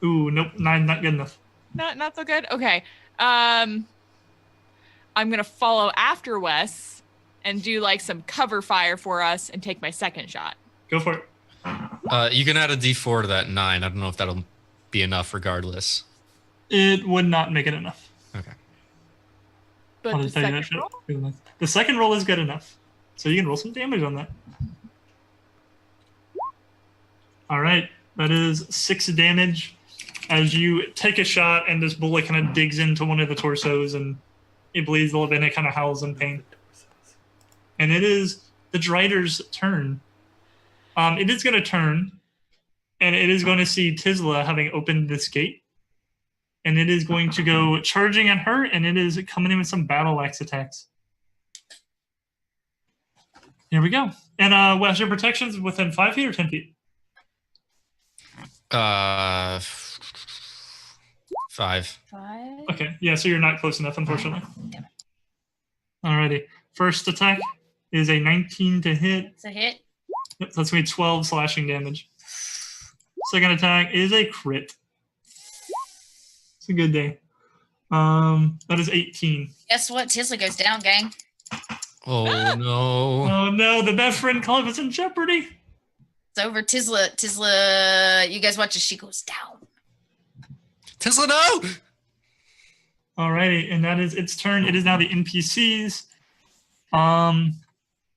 Ooh, nope, 9, not good enough.
Not so good. Okay. I'm gonna follow after Wes and do like some cover fire for us and take my second shot.
Go for it.
You can add a D4 to that 9. I don't know if that'll be enough regardless.
It would not make it enough.
Okay.
But
I'll
the
just tell you
second
that shit.
roll?
Good enough. The second roll is good enough. So you can roll some damage on that. All right. That is 6 damage as you take a shot and this bullet kind of digs into one of the torsos and it bleeds a little bit and it kind of howls in pain. And it is the Drider's turn. It is going to turn and it is going to see Tisla having opened this gate. And it is going to go charging at her and it is coming in with some battle axe attacks. Here we go. And what's your protections within 5 feet or 10 feet?
5.
5.
Okay, yeah, so you're not close enough, unfortunately.
Damn it.
Alrighty. First attack is a 19 to hit.
It's a hit.
Yep, that's going to be 12 slashing damage. Second attack is a crit. It's a good day. That is 18.
Guess what? Tisla goes down, gang.
Oh no.
Oh no, the best friend club is in jeopardy.
It's over. Tisla, you guys watch as she goes down.
Tesla, no!
Alrighty, and that is its turn. It is now the NPCs.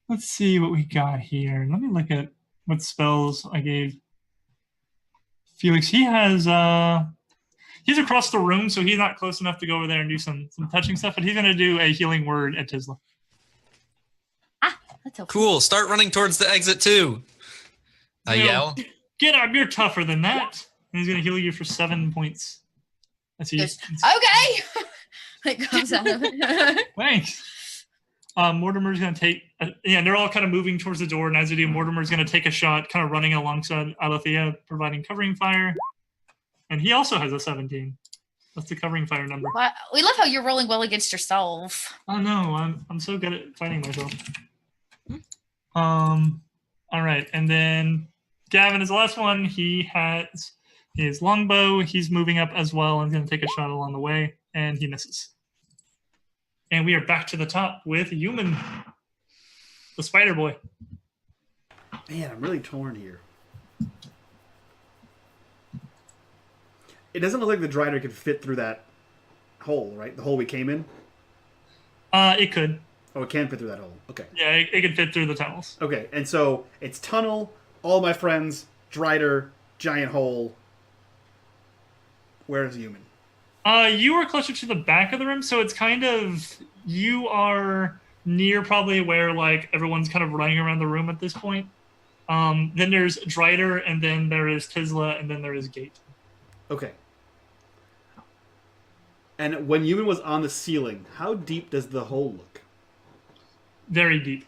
Let's see what we got here. Let me look at what spells I gave Felix. He's across the room, so he's not close enough to go over there and do some touching stuff, but he's gonna do a healing word at Tisla.
That's helpful.
Cool. Start running towards the exit too. I
No.
yell.
Get up, you're tougher than that. And he's gonna heal you for 7 points. That's you.
Okay. It comes out of it.
Thanks. Mortimer's going to take... yeah, they're all kind of moving towards the door, and as they do, Mortimer's going to take a shot, kind of running alongside Alethea, providing covering fire. And he also has a 17. That's the covering fire number.
Wow. We love how you're rolling well against yourself.
Oh, no, I'm so good at fighting myself. All right, and then Gavin is the last one. He has his longbow. He's moving up as well and going to take a shot along the way, and he misses. And we are back to the top with Human, the spider boy.
Man, I'm really torn here. It doesn't look like the Drider could fit through that hole, right? The hole we came in?
It could.
Oh, it can fit through that hole. Okay.
Yeah, it could fit through the tunnels.
Okay, and so it's tunnel, all my friends, Drider, giant hole. Where's Human?
You are closer to the back of the room, so it's kind of... You are near probably where, like, everyone's kind of running around the room at this point. Then there's Drider, and then there is Tisla, and then there is Gate.
Okay. And when Human was on the ceiling, how deep does the hole look?
Very deep.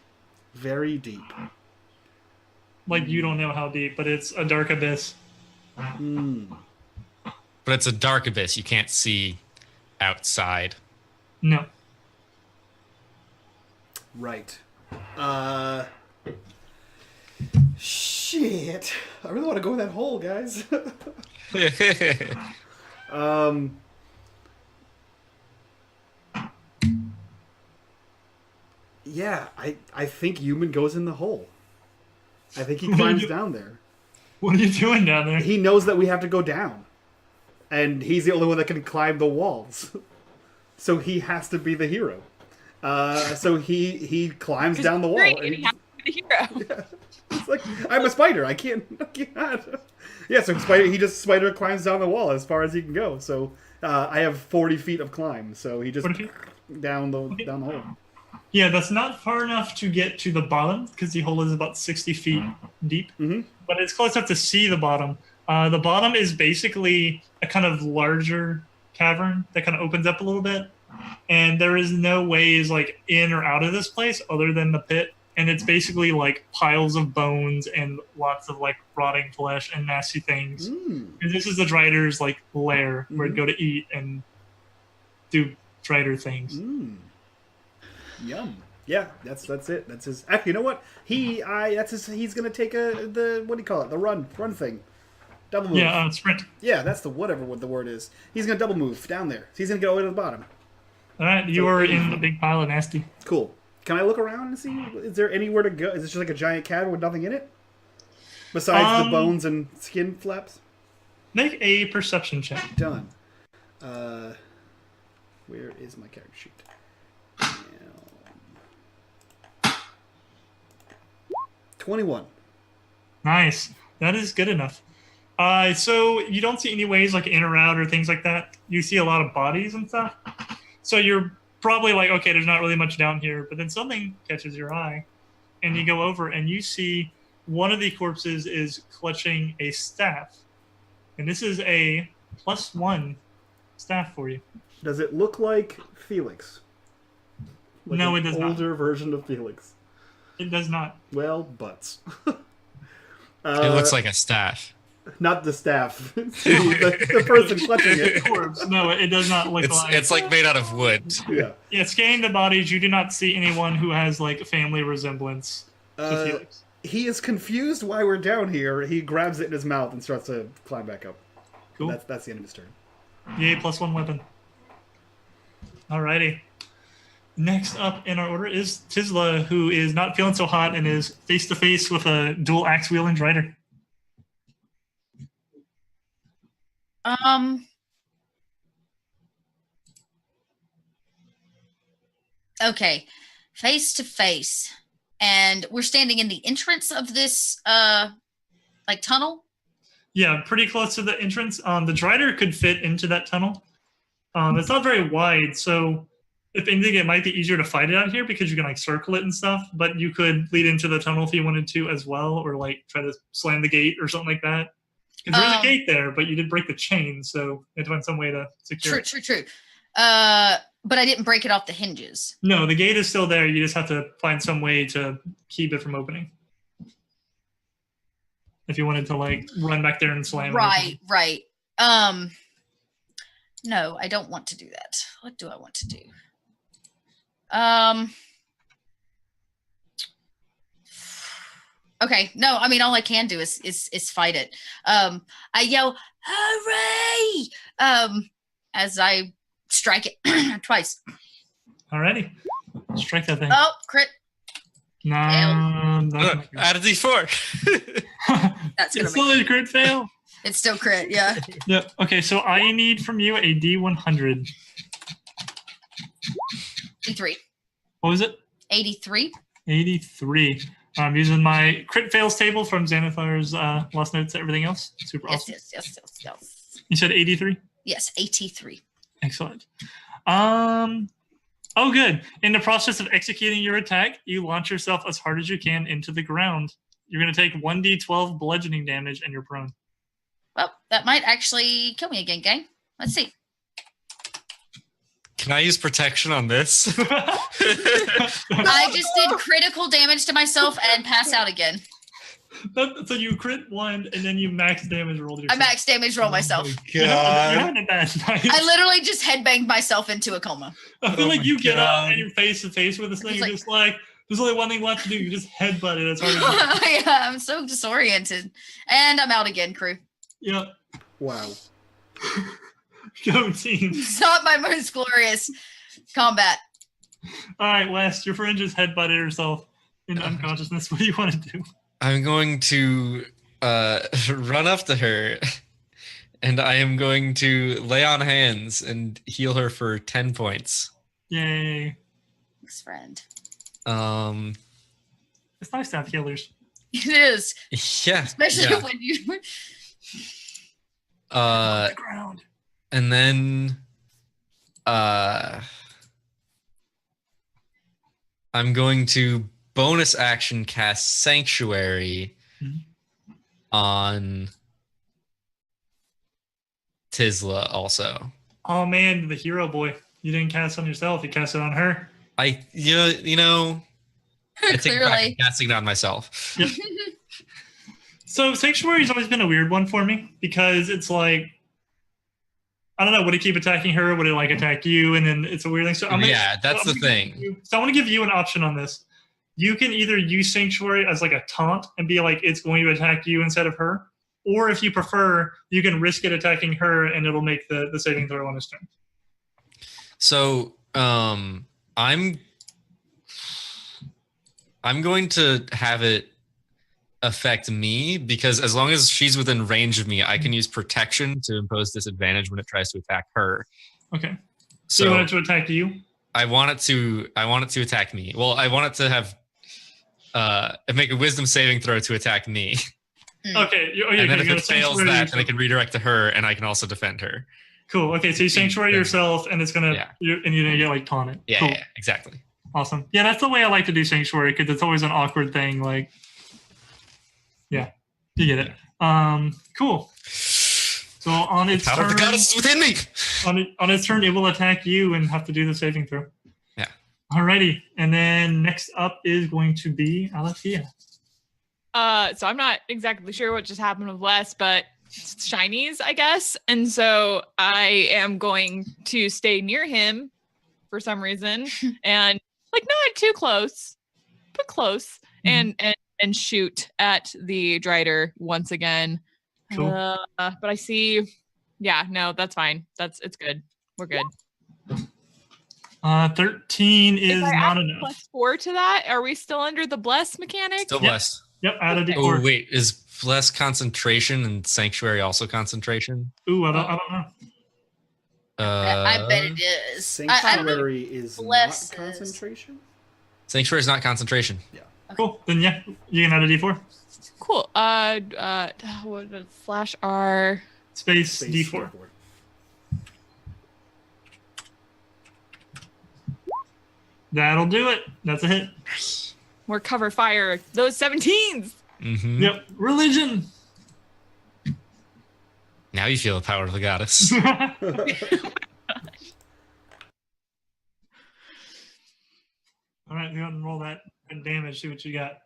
Very deep.
Like, you don't know how deep, but it's a dark abyss.
Hmm.
But it's a dark abyss. You can't see outside.
No.
Right. Shit. I really want to go in that hole, guys. Yeah, I think Human goes in the hole. I think he climbs down there.
What are you doing down there?
He knows that we have to go down. And he's the only one that can climb the walls. So he has to be the hero. So he climbs down the wall.
Great, and he has to be the hero.
Yeah. It's like, I'm a spider. I can't. Yeah, so Spider climbs down the wall as far as he can go. So I have 40 feet of climb. So he just down the hole.
Yeah, that's not far enough to get to the bottom because the hole is about 60 feet deep.
Mm-hmm.
But it's close enough to see the bottom. The bottom is basically a kind of larger cavern that kind of opens up a little bit. And there is no ways like in or out of this place other than the pit. And it's basically like piles of bones and lots of like rotting flesh and nasty things. And this is the Drider's like lair where it'd go to eat and do Drider things.
Yum. Yeah, that's it. That's his. Actually, you know what? He's gonna take the what do you call it? The run thing. Double move.
Yeah, sprint.
Yeah, that's whatever what the word is. He's gonna double move down there. He's gonna get all the way to the bottom.
All right, you are in the big pile of nasty.
Cool. Can I look around and see? Is there anywhere to go? Is this just like a giant cavern with nothing in it? Besides the bones and skin flaps?
Make a perception check.
Done. Where is my character sheet? 21.
Nice. That is good enough. So you don't see any ways like in or out or things like that. You see a lot of bodies and stuff. So you're probably like, okay, there's not really much down here. But then something catches your eye, and you go over and you see one of the corpses is clutching a staff, and this is a +1 staff for you.
Does it look like Felix? Like
No,
an
it does not.
older version of Felix.
It does not.
Well, butts.
It looks like a staff.
Not the staff. the person clutching it.
Corpse. No, it does not look like.
It's like made out of wood.
Yeah.
Yeah, scanning the bodies, you do not see anyone who has like a family resemblance to Felix.
He is confused why we're down here. He grabs it in his mouth and starts to climb back up.
Cool.
That's the end of his turn.
Yay, +1 weapon. Alrighty. Next up in our order is Tisla, who is not feeling so hot and is face to face with a dual axe wielding Drider.
Okay, face to face, and we're standing in the entrance of this like tunnel.
Yeah, pretty close to the entrance. The Drider could fit into that tunnel. It's not very wide, so if anything, it might be easier to fight it out here because you can like circle it and stuff. But you could lead into the tunnel if you wanted to as well, or like try to slam the gate or something like that. Because there's a gate there, but you did break the chain, so you had to find some way to secure it.
True. But I didn't break it off the hinges.
No, the gate is still there. You just have to find some way to keep it from opening. If you wanted to like run back there and slam it.
Right. No, I don't want to do that. What do I want to do? Okay, no, I mean all I can do is fight it. I yell, "Hooray!" As I strike it twice.
Alrighty. Strike that thing.
Oh, crit.
No,
Add a D4.
That's gonna
it's still a crit fail.
It's still crit, yeah.
Yep. Okay, so I need from you a D100.
83.
What was it?
83.
83. I'm using my crit fails table from Xanathar's Lost Notes and everything else. Super awesome.
Yes.
You said 83?
Yes, 83.
Excellent. Oh, good. In the process of executing your attack, you launch yourself as hard as you can into the ground. You're going to take 1d12 bludgeoning damage and you're prone.
Well, that might actually kill me again, gang. Let's see.
Can I use protection on this?
I just did critical damage to myself and pass out again.
So you crit one and then you max damage roll yourself.
I max damage roll myself.
You're having a bad night.
I literally just headbanged myself into a coma.
I feel like you get up and you're face to face with this thing. You're just like, there's only one thing left to do. You just headbutt it as hard as you can.
Yeah, I'm so disoriented. And I'm out again, crew.
Yep.
Wow.
Go team.
It's not my most glorious combat.
All right, Wes, your friend just headbutted herself into unconsciousness. What do you want to do?
I'm going to run up to her, and I am going to lay on hands and heal her for 10 points.
Yay.
Thanks, friend.
It's nice to have healers.
It is.
Yeah.
Especially when you...
the ground.
And then I'm going to bonus action cast Sanctuary on Tisla also.
Oh man, the hero boy. You didn't cast on yourself, you cast it on her.
I take back casting it on myself.
Yep. So Sanctuary's always been a weird one for me because it's like, I don't know, would it keep attacking her? Would it like attack you? And then it's a weird thing. So
that's the thing.
So I want to give you an option on this. You can either use Sanctuary as like a taunt and be like, it's going to attack you instead of her. Or if you prefer, you can risk it attacking her and it'll make the saving throw on his turn.
So I'm going to have it affect me because as long as she's within range of me, I can use protection to impose disadvantage when it tries to attack her.
Okay. So you want it to attack you?
I want it to attack me. Well, I want it to have make a wisdom saving throw to attack me.
Okay.
And then if it fails that, then it can redirect to her, and I can also defend her.
Cool. Okay, so you sanctuary yourself, and it's gonna you're gonna get like taunted.
Yeah,
cool.
yeah, exactly.
Awesome. Yeah, that's the way I like to do sanctuary because it's always an awkward thing. Like, yeah, you get it. Cool. So on its
Power
turn,
of the goddess is within me.
On its turn, it will attack you and have to do the saving throw.
Yeah.
Alrighty, and then next up is going to be Alethea.
So I'm not exactly sure what just happened with Wes, but shinies, I guess. And so I am going to stay near him for some reason and like not too close, but close and shoot at the Drider once again.
Cool.
But I see, no, that's fine. It's good. We're good.
13 is not enough.
+4 to that. Are we still under the bless mechanic?
Still blessed.
Yep, add a d4.
Oh wait, is bless concentration and sanctuary also concentration?
Ooh, I don't know.
I bet it is.
Sanctuary is not concentration?
Sanctuary is not concentration.
Yeah.
Okay.
Cool. Then yeah, you can add a d4.
Cool. What is /R?
Space d4. That'll do it. That's a hit.
More cover fire. Those 17s.
Mm-hmm.
Yep. Religion.
Now you feel the power of the goddess.
All right, go ahead and roll that damage. See what you got.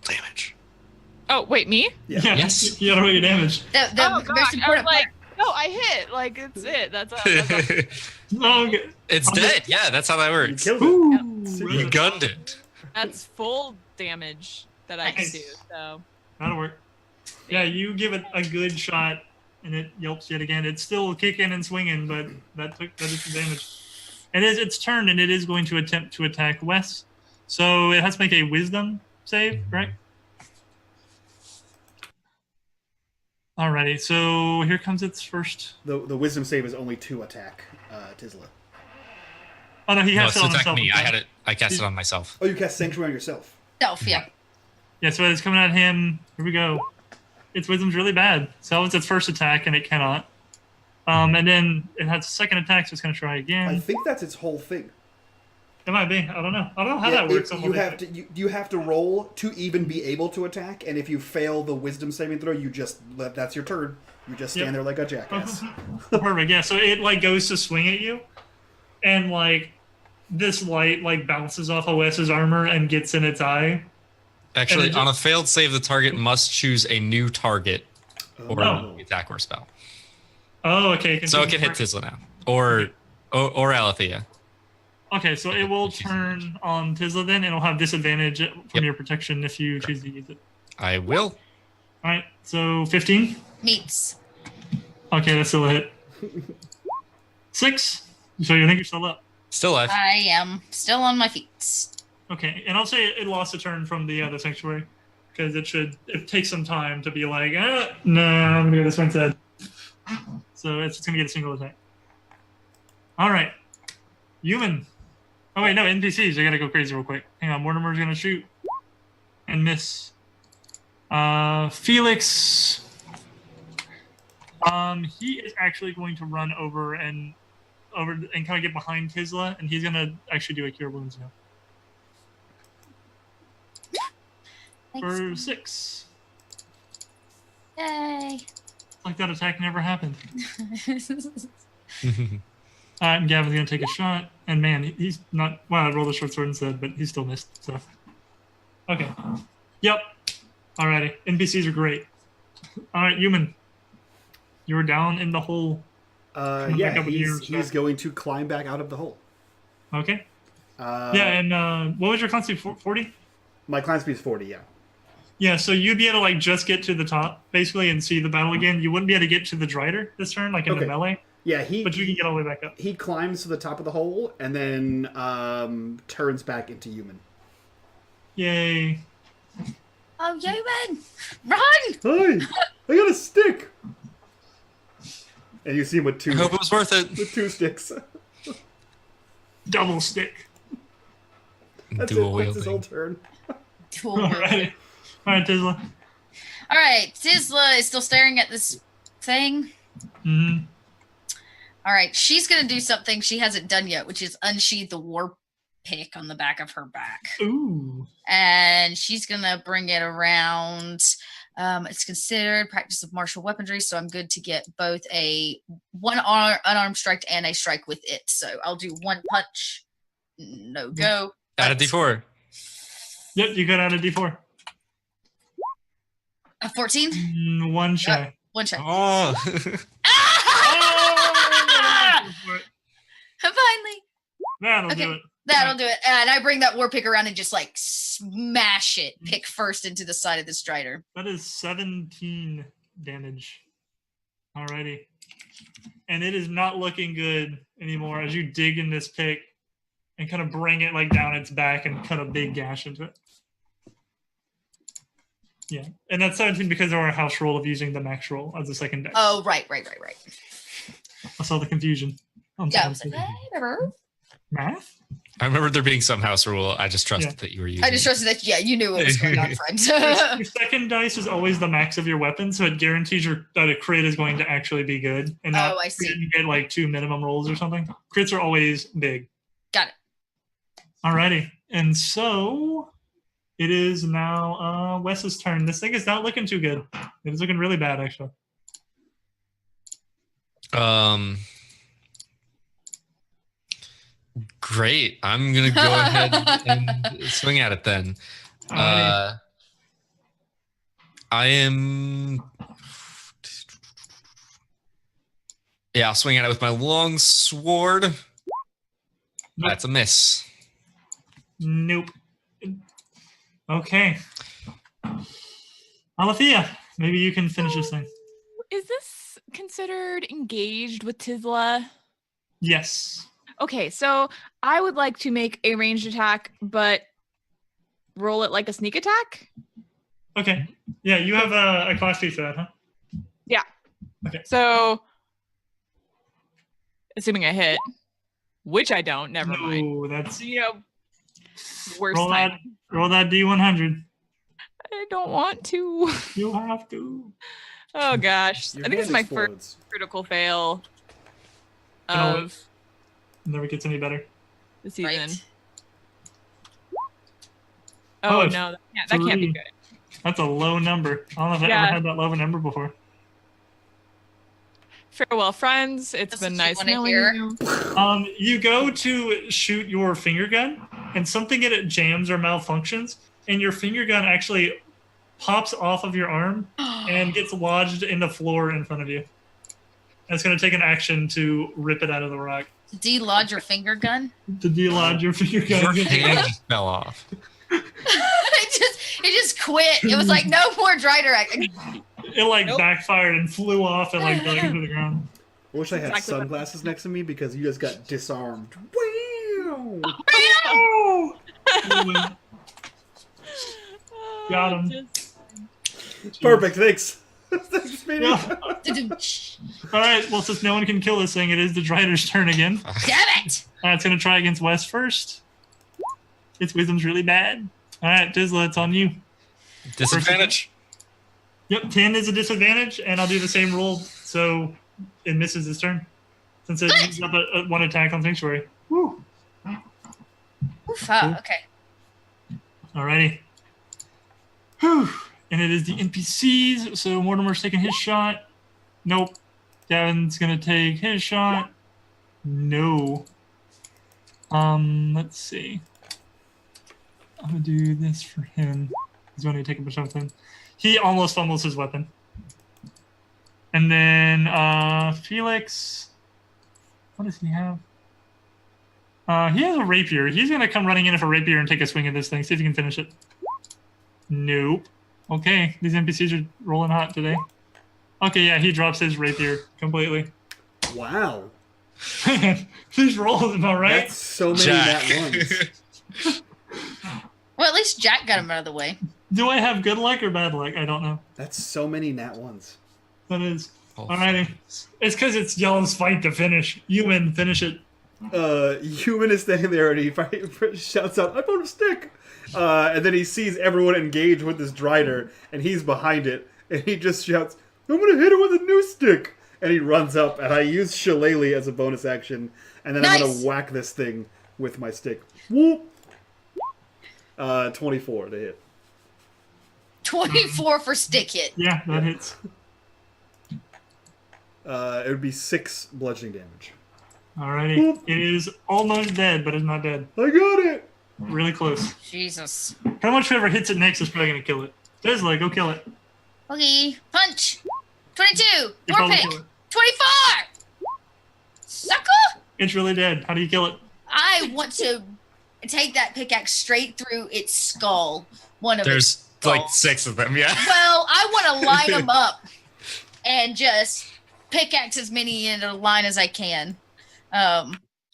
Damage.
Oh wait, me?
Yeah.
Yes.
You gotta roll your damage.
Oh gosh, I was like, no, I hit. Like it's it. That's all.
Oh, okay.
It's dead. Yeah, that's how that
You
works.
killed it.
You gunned it.
That's full damage that I can do. So
That'll work. Yeah, you give it a good shot, and it yelps yet again. It's still kicking and swinging, but that is some damage. It is its turn, and it is going to attempt to attack Wes. So it has to make a Wisdom save, right? Alrighty, so here comes its first.
The wisdom save is only to attack Tisla.
Oh no, he has
No,
to
it's
on
attack
himself.
me. I cast it on myself.
Oh, you cast Sanctuary on yourself.
Yeah.
Yeah, so it's coming at him. Here we go. Its Wisdom's really bad. So it's its first attack, and it cannot. And then it has a second attack, so it's going to try again.
I think that's its whole thing.
It might be. I don't know. I don't know how that works.
You have to roll to even be able to attack, and if you fail the wisdom saving throw, that's your turn. You just stand there like a jackass.
Perfect. Yeah. So it like goes to swing at you, and like this light like bounces off of Wes's armor and gets in its eye.
Actually, on a failed save, the target must choose a new target or an attack or spell.
Oh, okay.
So it can hit Tisla now, or Alethea.
Okay, so it will turn on Tisla then, and it'll have disadvantage from your protection if you choose to use it.
I will.
All right, so 15.
Meets.
Okay, that's still a hit. 6. So you think you're still up?
Still alive.
I am still on my feet.
Okay, and I'll say it lost a turn from the other sanctuary because it takes some time to be like, no, I'm gonna go this way instead. So it's gonna get a single attack. All right, human. Oh wait, no, NPCs. I gotta go crazy real quick. Hang on, Mortimer's gonna shoot and miss. Felix. He is actually going to run over and kind of get behind Tisla, and he's gonna actually do a cure wounds now.
Thanks.
For 6.
Yay.
Like that attack never happened. And Gavin's gonna take a shot, and man, he's not. Well, I rolled a short sword instead, but he still missed. So, okay. Yep. Alrighty. NPCs are great. All right, human. You were down in the hole.
Yeah, he's going to climb back out of the hole.
Okay. Yeah, and what was your con speed? 40?
My climb speed is 40. Yeah.
Yeah, so you'd be able to like just get to the top basically and see the battle again. You wouldn't be able to get to the Drider this turn, like in the melee.
Yeah,
but you can get all the way back up.
he climbs to the top of the hole and then turns back into human.
Yay!
Oh, human! Run!
Hi, I got a stick. And you see him with
I hope it was worth it.
with 2 sticks.
Double stick.
That's
Dual
it. That's his whole
wielding.
turn.
Cool.
All right, Tizla.
All right, Tizla is still staring at this thing.
Mm-hmm.
All right, she's going to do something she hasn't done yet, which is unsheath the war pick on the back of her back.
Ooh.
And she's going to bring it around. It's considered practice of martial weaponry, so I'm good to get both one unarmed strike and a strike with it. So I'll do 1 punch. No go.
Add a D4.
Yep, you got out a D4.
A 14?
1 shy.
1 check.
Oh.
Finally.
That'll
Okay.
do it.
That'll do it. And I bring that war pick around and just like smash it, pick first into the side of the strider.
That is 17 damage. Alrighty. And it is not looking good anymore as you dig in this pick and kind of bring it like down its back and cut a big gash into it. Yeah. And that's 17 because of our house roll of using the max roll as a second deck.
Oh, right.
I saw the confusion.
Yeah, I was like, whatever.
Math?
I remember there being some house rule. I just trusted that you were using.
I just trusted that, you knew what was going on, friend.
Your second dice is always the max of your weapon, so it guarantees that a crit is going to actually be good. And not
I see.
you get like 2 minimum rolls or something. Crits are always big.
Got it.
Alrighty. And so it is now Wes's turn. This thing is not looking too good. It is looking really bad, actually.
Great. I'm gonna go ahead and swing at it then. I am. Yeah, I'll swing at it with my long sword.
Nope.
That's a miss.
Nope. Okay. Alethea, maybe you can finish this thing.
Is this considered engaged with Tizla?
Yes.
Okay, so I would like to make a ranged attack, but roll it like a sneak attack.
Okay. Yeah, you have a class 2 for that, huh?
Yeah.
Okay.
So, assuming I hit, which I don't, never mind.
Oh, that's
Worst
roll
time.
roll that D100.
I don't want to.
You have to.
Oh gosh,
Your
I think this is
hand
my first
explodes.
critical fail
You know what?
of
It never gets any better.
the season.
Right.
Oh
Oh,
no, that can't be
3.
good.
That's a low number. I don't know if I
Yeah.
ever had that low of a number before.
Farewell, friends. It's
That's
been
what you
nice
wanna
knowing
hear.
you.
You go to shoot your finger gun, and something in it jams or malfunctions, and your finger gun actually pops off of your arm and gets lodged in the floor in front of you. And it's going to take an action to rip it out of the rock.
De-lodge your finger gun.
To de-lodge your finger gun.
Your hand just fell off.
it just quit. It was like no more dry direct.
It like
Nope.
backfired and flew off and like dug into the ground.
I wish I had
Exactly what-
sunglasses next to me because you just got disarmed. Wow!
Oh! Got him.
Perfect, thanks. Thanks, Speedy.
Yeah. All right. Well, since no one can kill this thing, it is the Drider's turn again.
Damn it!
It's going to try against Wes first. Its wisdom's really bad. All right, Tizla, it's on you.
Disadvantage.
Yep, 10 is a disadvantage, and I'll do the same roll so it misses his turn. Since it uses up a 1 attack on Sanctuary. Woo.
Oof, okay.
Alrighty. Whew. And it is the NPCs, so Mortimer's taking his shot. Nope. Gavin's gonna take his shot. No. Let's see. I'm gonna do this for him. He's gonna take a bunch of something. He almost fumbles his weapon. And then Felix. What does he have? He has a rapier. He's gonna come running in with a rapier and take a swing at this thing. See if he can finish it. Nope. Okay, these NPCs are rolling hot today. Okay, yeah, he drops his rapier completely.
Wow.
Man, these rolls, am I right?
That's so many
Jack.
nat ones.
Well, at least Jack got him out of the way.
Do I have good luck or bad luck? I don't know.
That's so many nat ones.
That is.
Oh.
Alrighty. It's because it's y'all's fight to finish. Human, finish it.
Human is standing there and he shouts out, "I found a stick!" And then he sees everyone engage with this drider, and he's behind it, and he just shouts, "I'm gonna hit it with a new stick!" And he runs up, and I use Shillelagh as a bonus action, and then I'm
Nice.
gonna whack this thing with my stick. Whoop! 24 to hit.
24 for stick hit.
Yeah, that hits.
It would be 6 bludgeoning damage.
Alrighty.
Boop.
It is almost dead, but it's not dead.
I got it!
Really close.
Jesus.
How much whoever hits it next is probably going to kill it. Tesla, go kill it.
Okay, punch. 22.
You
More
probably
pick.
kill it.
24. Sucker.
It's really dead. How do you kill it?
I want to take that pickaxe straight through its skull. One of its
There's like
skulls.
6 of them, yeah.
Well, I want to line them up and just pickaxe as many in a line as I can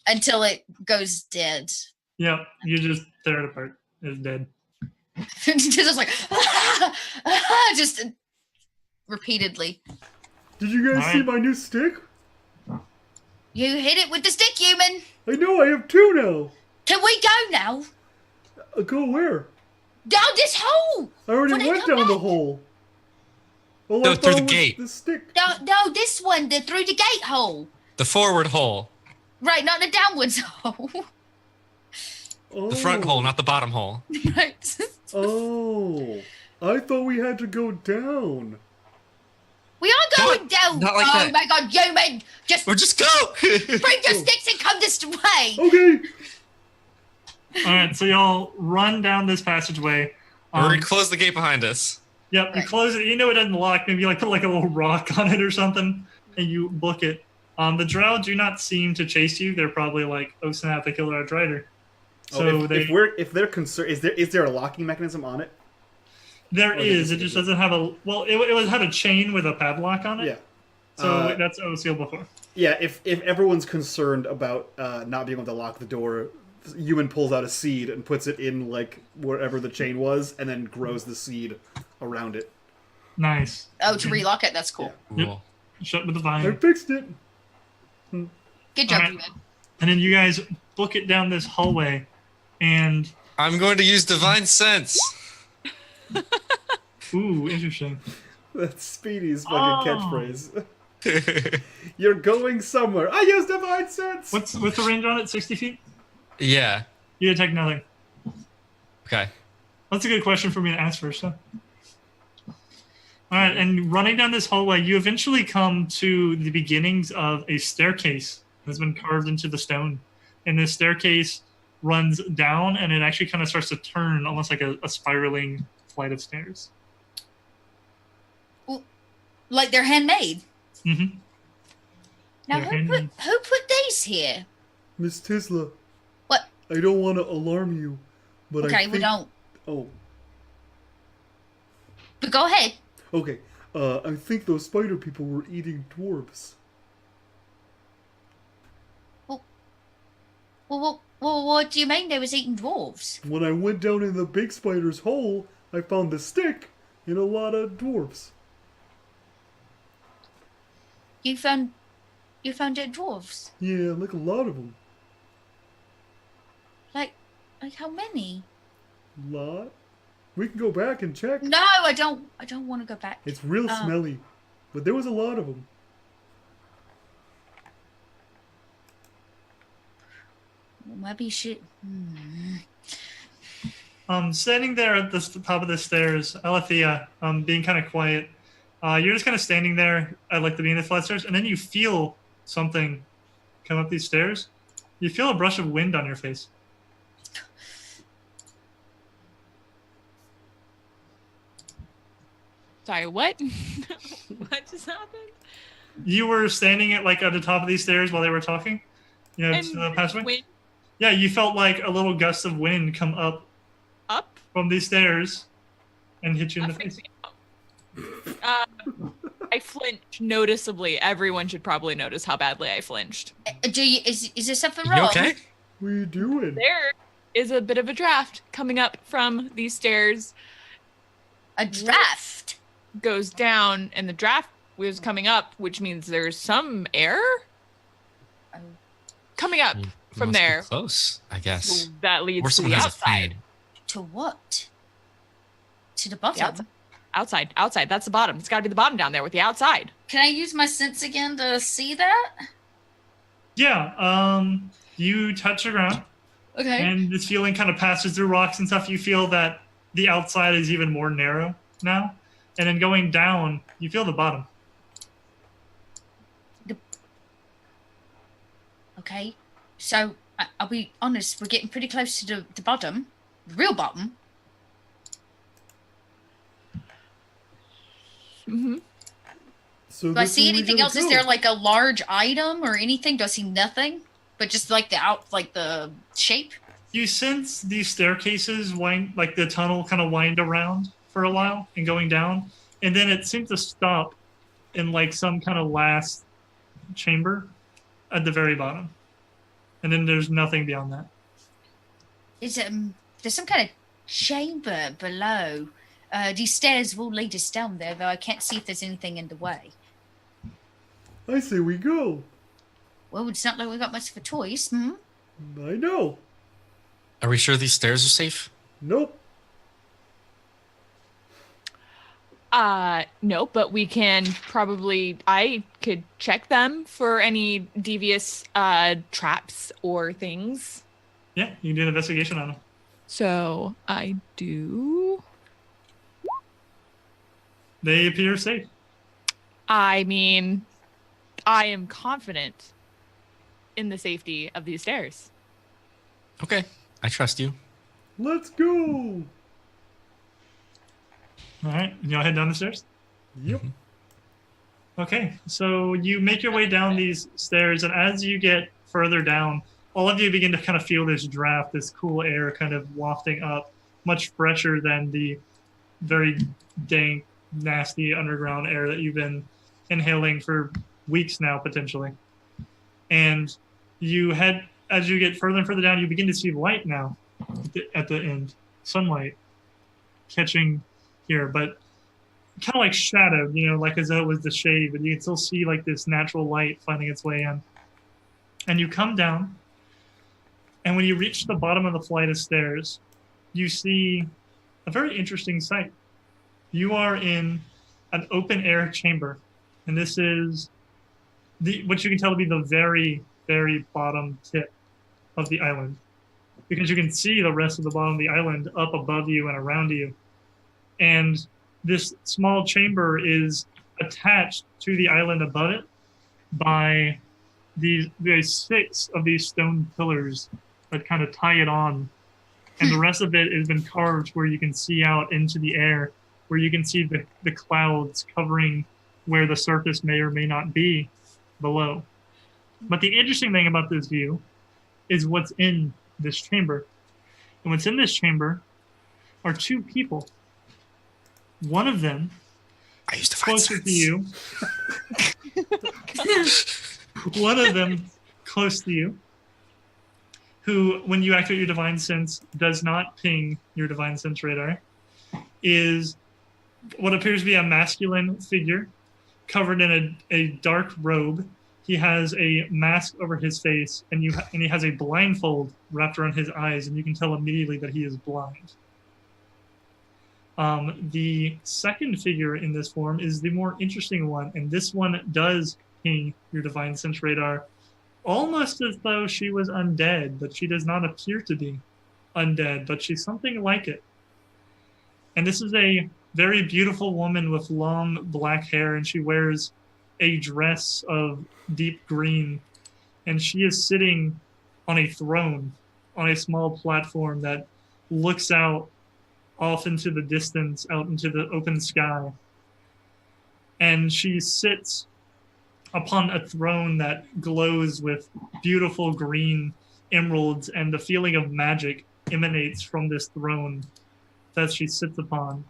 until it goes dead.
Yeah, you just tear it apart. It's dead.
Just like, just repeatedly.
Did you guys see
Alright.
my new stick?
You hit it with the stick, human.
I know, I have 2 now!
Can we go now?
Go where?
Down this hole.
I already
When I
went
come
down the
back.
hole. All
No,
I
through the
found was
gate.
The stick.
No, this one, the through the gate hole.
The forward hole.
Right, not the downwards hole.
Oh.
The front hole, not the bottom hole.
Right.
Oh. I thought we had to go down.
We are going
Not-
down.
not like
oh
that.
my god, human! Just
Or just go!
bring your sticks and come this way.
Okay.
Alright, so y'all run down this passageway.
Or we close the gate behind us.
Yep, you
Right.
close it. You know it doesn't lock. Maybe you like put like a little rock on it or something, and you book it. The drow do not seem to chase you. They're probably like, "Oh snap, they killed our drider." So
if they're concerned, is there a locking mechanism on it?
there
or
is.
is it
It just
just-
doesn't have a. Well, it had a chain with a padlock on it.
Yeah.
So that's what was sealed before.
Yeah. If everyone's concerned about not being able to lock the door, Human pulls out a seed and puts it in like wherever the chain was, and then grows the seed around it.
Nice.
Oh, to relock it, that's cool.
Cool.
Shut with the
I
vine.
fixed it.
Good job,
Alright.
human.
And then you guys book it down this hallway, and
I'm going to use Divine Sense.
ooh, interesting.
That's Speedy's fucking
Oh.
catchphrase. You're going somewhere. I used Divine Sense.
What's the range on it? 60 feet.
Yeah.
You detect nothing.
Okay.
That's a good question for me to ask first, huh? All right, and running down this hallway, you eventually come to the beginnings of a staircase that's been carved into the stone. And this staircase runs down, and it actually kind of starts to turn, almost like a spiraling flight of stairs.
Like they're handmade.
Mm-hmm.
Now,
They're
who put
handmade.
these here?
Miss Tisla.
What?
I don't want to alarm you, but I
Okay,
think...
we don't.
Oh,
But go ahead.
okay. I think those spider people were eating dwarves.
Well, what do you mean they was eating dwarves?
When I went down in the big spider's hole, I found the stick and a lot of dwarves.
You found dead dwarves.
Yeah, like a lot of them.
Like how many?
Lot? We can go back and check.
No, I don't want to go back.
It's real smelly, but there was a lot of them.
Well, maybe shit.
Standing there at the top of the stairs, Alethea, being kind of quiet, you're just kind of standing there at like the beginning of the flat stairs, and then you feel something come up these stairs. You feel a brush of wind on your face.
Sorry, what? What just happened?
You were standing at the top of these stairs while they were talking. You know, to the passageway.
Wind
Yeah, you felt like a little gust of wind come up
up.
from these stairs and hit you in the
That freaks
face.
me out. I flinch noticeably. Everyone should probably notice how badly I flinched.
Is there something
You
wrong?
okay?
What are you doing?
There is a bit of a draft coming up from these stairs.
A draft?
Goes down, and the draft was coming up, which means there's some air coming up from
Must be
there.
close, I guess.
That
Or
leads to
someone
the
has a
outside.
fan.
To what? To the
The
bottom?
outside. That's the bottom. It's got to be the bottom down there with the outside.
Can I use my sense again to see that?
Yeah. You touch the ground,
Okay.
and this feeling kind of passes through rocks and stuff. You feel that the outside is even more narrow now, and then going down, you feel the bottom.
Okay. So, I'll be honest, we're getting pretty close to the bottom. The real bottom.
Mm-hmm.
So
Do I
this
see
is where we
anything
gotta
else? Is
go.
there like a large item or anything? Do I see nothing? But just like the shape?
You sense these staircases wind, like the tunnel kind of wind around for a while and going down, and then it seems to stop in like some kind of last chamber at the very bottom, and then there's nothing beyond that.
Is there's some kind of chamber below? These stairs will lead us down there, though I can't see if there's anything in the way.
I say we go.
Well, it's not like we got much of a choice. Hmm?
I know.
Are we sure these stairs are safe?
Nope.
No, but we can probably, I could check them for any devious traps or things.
Yeah, you can do an investigation on them.
So I do.
They appear safe.
I mean, I am confident in the safety of these stairs.
Okay, I trust you.
Let's go.
All right, y'all head down the stairs.
Yep.
Okay, so you make your way down these stairs, and as you get further down, all of you begin to kind of feel this draft, this cool air kind of wafting up, much fresher than the very dank, nasty underground air that you've been inhaling for weeks now, potentially. And you head, as you get further and further down, you begin to see light now at the end, sunlight catching here, but kind of like shadowed, like as though it was the shade, but you can still see like this natural light finding its way in. And you come down, and when you reach the bottom of the flight of stairs, you see a very interesting sight. You are in an open air chamber, and this is what you can tell to be the very, very bottom tip of the island, because you can see the rest of the bottom of the island up above you and around you. And this small chamber is attached to the island above it by these 6 of these stone pillars that kind of tie it on. And the rest of it has been carved where you can see out into the air, where you can see the clouds covering where the surface may or may not be below. But the interesting thing about this view is what's in this chamber. And what's in this chamber are 2 people. One of them,
I used to find
closer
sense.
to you. One of them close to you, who, when you activate your divine sense, does not ping your divine sense radar, is what appears to be a masculine figure covered in a dark robe. He has a mask over his face, and he has a blindfold wrapped around his eyes, and you can tell immediately that he is blind. The second figure in this form is the more interesting one, and this one does ping your divine sense radar, almost as though she was undead, but she does not appear to be undead, but she's something like it. And this is a very beautiful woman with long black hair, and she wears a dress of deep green, and she is sitting on a throne on a small platform that looks out off into the distance, out into the open sky. And she sits upon a throne that glows with beautiful green emeralds, and the feeling of magic emanates from this throne that she sits upon.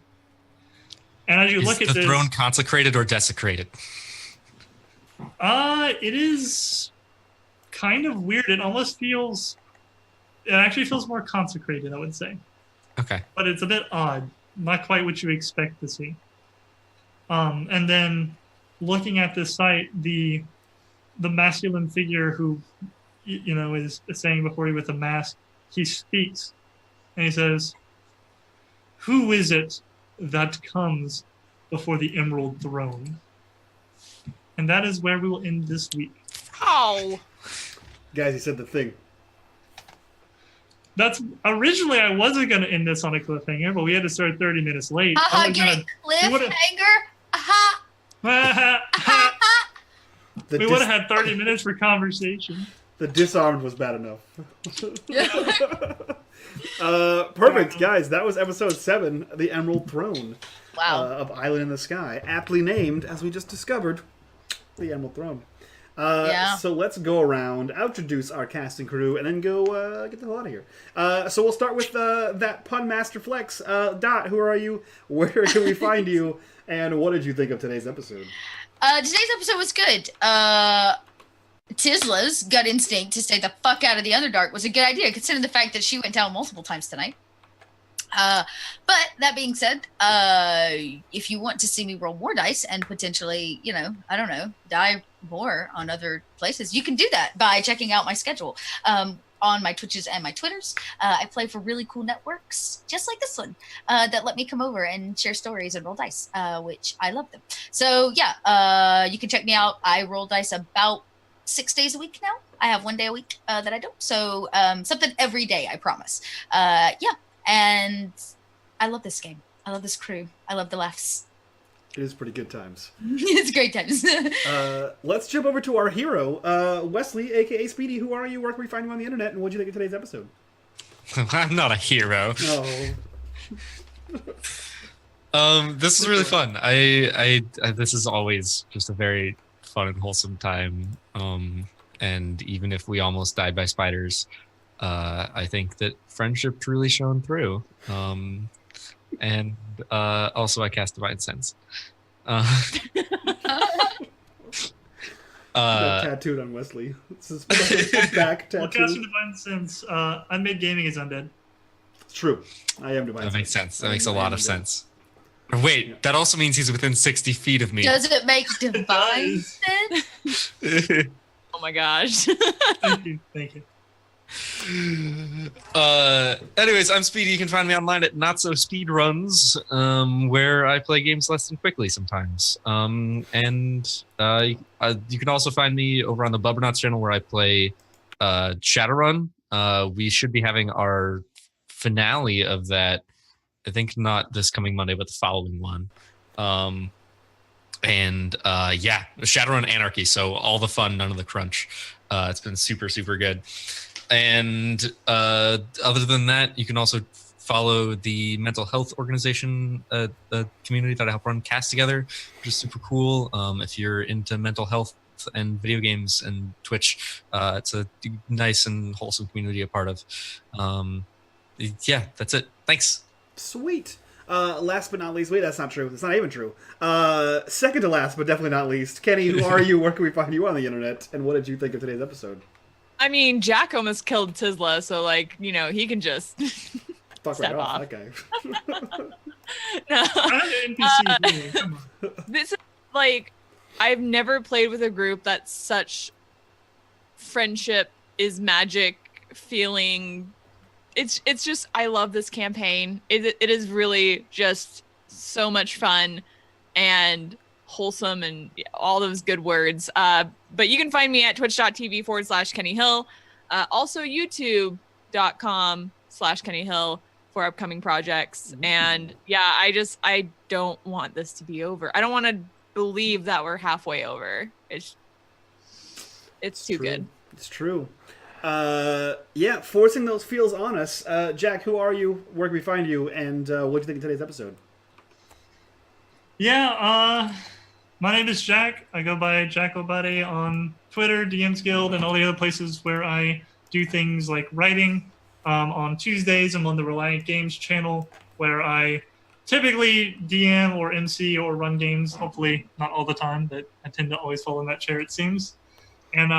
And as you
Is
look at
the
this,
throne consecrated or desecrated?
it is kind of weird. It actually feels more consecrated, I would say.
Okay.
But it's a bit odd. Not quite what you expect to see. And then looking at this site, the masculine figure who, is saying before you with a mask, he speaks and he says, "Who is it that comes before the Emerald Throne?" And that is where we will end this week.
Oh.
Guys, he said the thing.
That's originally I wasn't going to end this on a cliffhanger, but we had to start 30 minutes late.
Get cliffhanger.
We would have had 30 minutes for conversation.
The disarmed was bad enough. Perfect, guys. That was episode 7, The Emerald Throne.
Wow.
Of Island in the Sky. Aptly named, as we just discovered, The Emerald Throne. So let's go around, introduce our casting crew, and then go get the hell out of here. So we'll start with that Pun Master Flex. Dot, who are you? Where can we find you? And what did you think of today's episode?
Today's episode was good. Tisla's gut instinct to stay the fuck out of the Underdark was a good idea, considering the fact that she went down multiple times tonight. But that being said, if you want to see me roll more dice and potentially, die more on other places, you can do that by checking out my schedule. On my Twitches and my Twitters. I play for really cool networks, just like this one, that let me come over and share stories and roll dice, which I love them. So yeah, you can check me out. I roll dice about 6 days a week now. I have 1 day a week that I don't. So something every day, I promise. And I love this game. I love this crew. I love the laughs.
It is pretty good times.
It's great times.
Let's jump over to our hero, Wesley, a.k.a. Speedy. Who are you? Where can we find you on the internet? And what did you think of today's episode?
I'm not a hero. This is really fun. I this is always just a very fun and wholesome time. And even if we almost died by spiders, I think that friendship truly shone through. And also I cast Divine Sense.
Tattooed on Wesley. This is back tattoo.
Well, casting Divine Sense, unMadeGaming is undead.
It's true. I am Divine Sense.
That makes sense. That makes a lot of sense. Wait, that also means he's within 60 feet of me.
Does it make Divine Sense?
Oh my gosh.
Thank you.
Anyways, I'm Speedy. You can find me online at Not So Speedruns, where I play games less than quickly sometimes. You can also find me over on the Bubbernauts channel where I play Shadowrun. We should be having our finale of that, I think not this coming Monday, but the following one. Shadowrun Anarchy. So all the fun, none of the crunch. It's been super, super good. And other than that, you can also follow the mental health organization, the community that I help run Cast Together, which is super cool. If you're into mental health and video games and Twitch, it's a nice and wholesome community to be a part of. That's it. Thanks.
Sweet. Last but not least, wait, that's not true. That's not even true. Second to last, but definitely not least, Kenny, who are you? Where can we find you on the internet? And what did you think of today's episode?
I mean, Jack almost killed Tisla, so he can just
Fuck
step
right off,
off.
that guy.
No.
NPC. Come on.
This is I've never played with a group that's such friendship is magic feeling. It's just, I love this campaign. It is really just so much fun and wholesome and all those good words. But you can find me at twitch.tv/Kenny Hill. Also youtube.com/Kenny Hill for upcoming projects. And yeah, I don't want this to be over. I don't want to believe that we're halfway over. It's too
true.
good.
It's true. Forcing those feels on us. Jack, who are you? Where can we find you? And what do you think of today's episode?
My name is Jack. I go by JackO'Buddy on Twitter, DMs Guild, and all the other places where I do things like writing. On Tuesdays, I'm on the Reliant Games channel where I typically DM or MC or run games. Hopefully not all the time, but I tend to always fall in that chair, it seems. And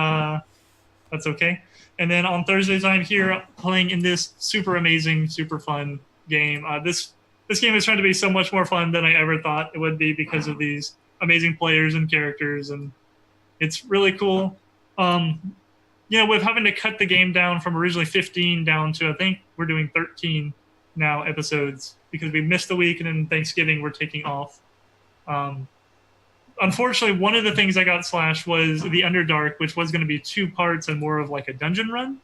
that's okay. And then on Thursdays, I'm here playing in this super amazing, super fun game. This game is trying to be so much more fun than I ever thought it would be because of these amazing players and characters, and it's really cool. With having to cut the game down from originally 15 down to, I think we're doing 13 now episodes because we missed a week, and then Thanksgiving we're taking off. Unfortunately, one of the things I got slashed was the Underdark, which was going to be 2 parts and more of like a dungeon run.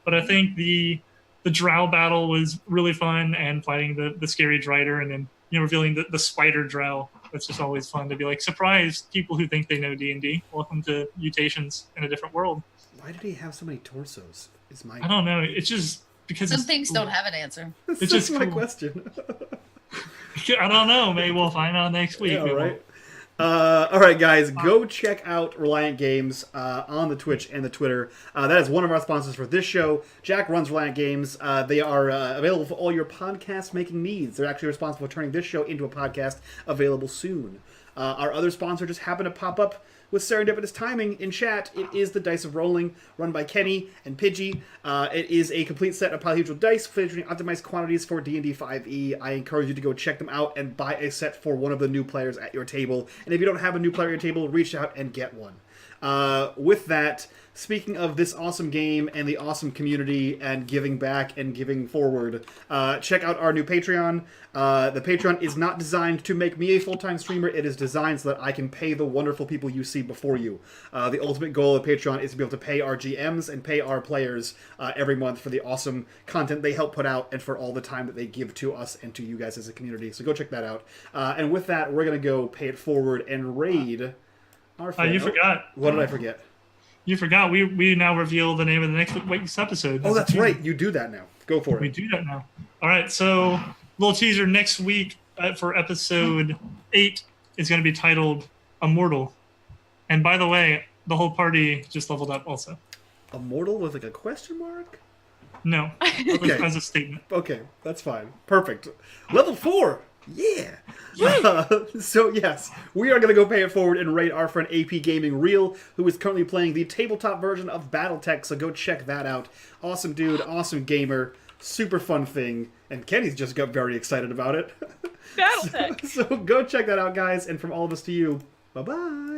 But I think the drow battle was really fun, and fighting the scary drider, and then revealing the spider drow. That's just always fun to be like, surprise people who think they know D&D. Welcome to Mutations in a Different World.
Why did he have so many torsos?
I don't know. It's just because
some things don't have an answer.
It's just
my
cool.
question.
I don't know. Maybe we'll find out next week.
Yeah, right. All right, guys, go check out Reliant Games on the Twitch and the Twitter. That is one of our sponsors for this show. Jack runs Reliant Games. They are available for all your podcast-making needs. They're actually responsible for turning this show into a podcast available soon. Our other sponsor just happened to pop up with serendipitous timing in chat. It is the Dice of Rolling, run by Kenny and Pidgey. It is a complete set of polyhedral dice featuring optimized quantities for D&D 5e. I encourage you to go check them out and buy a set for one of the new players at your table. And if you don't have a new player at your table, reach out and get one. With that, speaking of this awesome game and the awesome community and giving back and giving forward, check out our new Patreon. The Patreon is not designed to make me a full-time streamer. It is designed so that I can pay the wonderful people you see before you. The ultimate goal of Patreon is to be able to pay our GMs and pay our players every month for the awesome content they help put out and for all the time that they give to us and to you guys as a community. So go check that out. And with that, we're going to go pay it forward and raid our friend.
You forgot.
What did I forget?
You forgot. We now reveal the name of the next week's episode.
Oh, that's right. You do that now. Go for it.
We do that now. All right. So, little teaser next week for episode 8 is going to be titled Immortal. And by the way, the whole party just leveled up also.
Immortal with like a question mark?
No.
Okay.
As a statement.
Okay. That's fine. Perfect. Level 4. Yeah. So yes, we are going to go pay it forward and raid our friend AP Gaming Real, who is currently playing the tabletop version of BattleTech. So go check that out. Awesome dude, awesome gamer, super fun thing, and Kenny's just got very excited about it.
BattleTech.
So go check that out, guys. And from all of us to you, bye bye.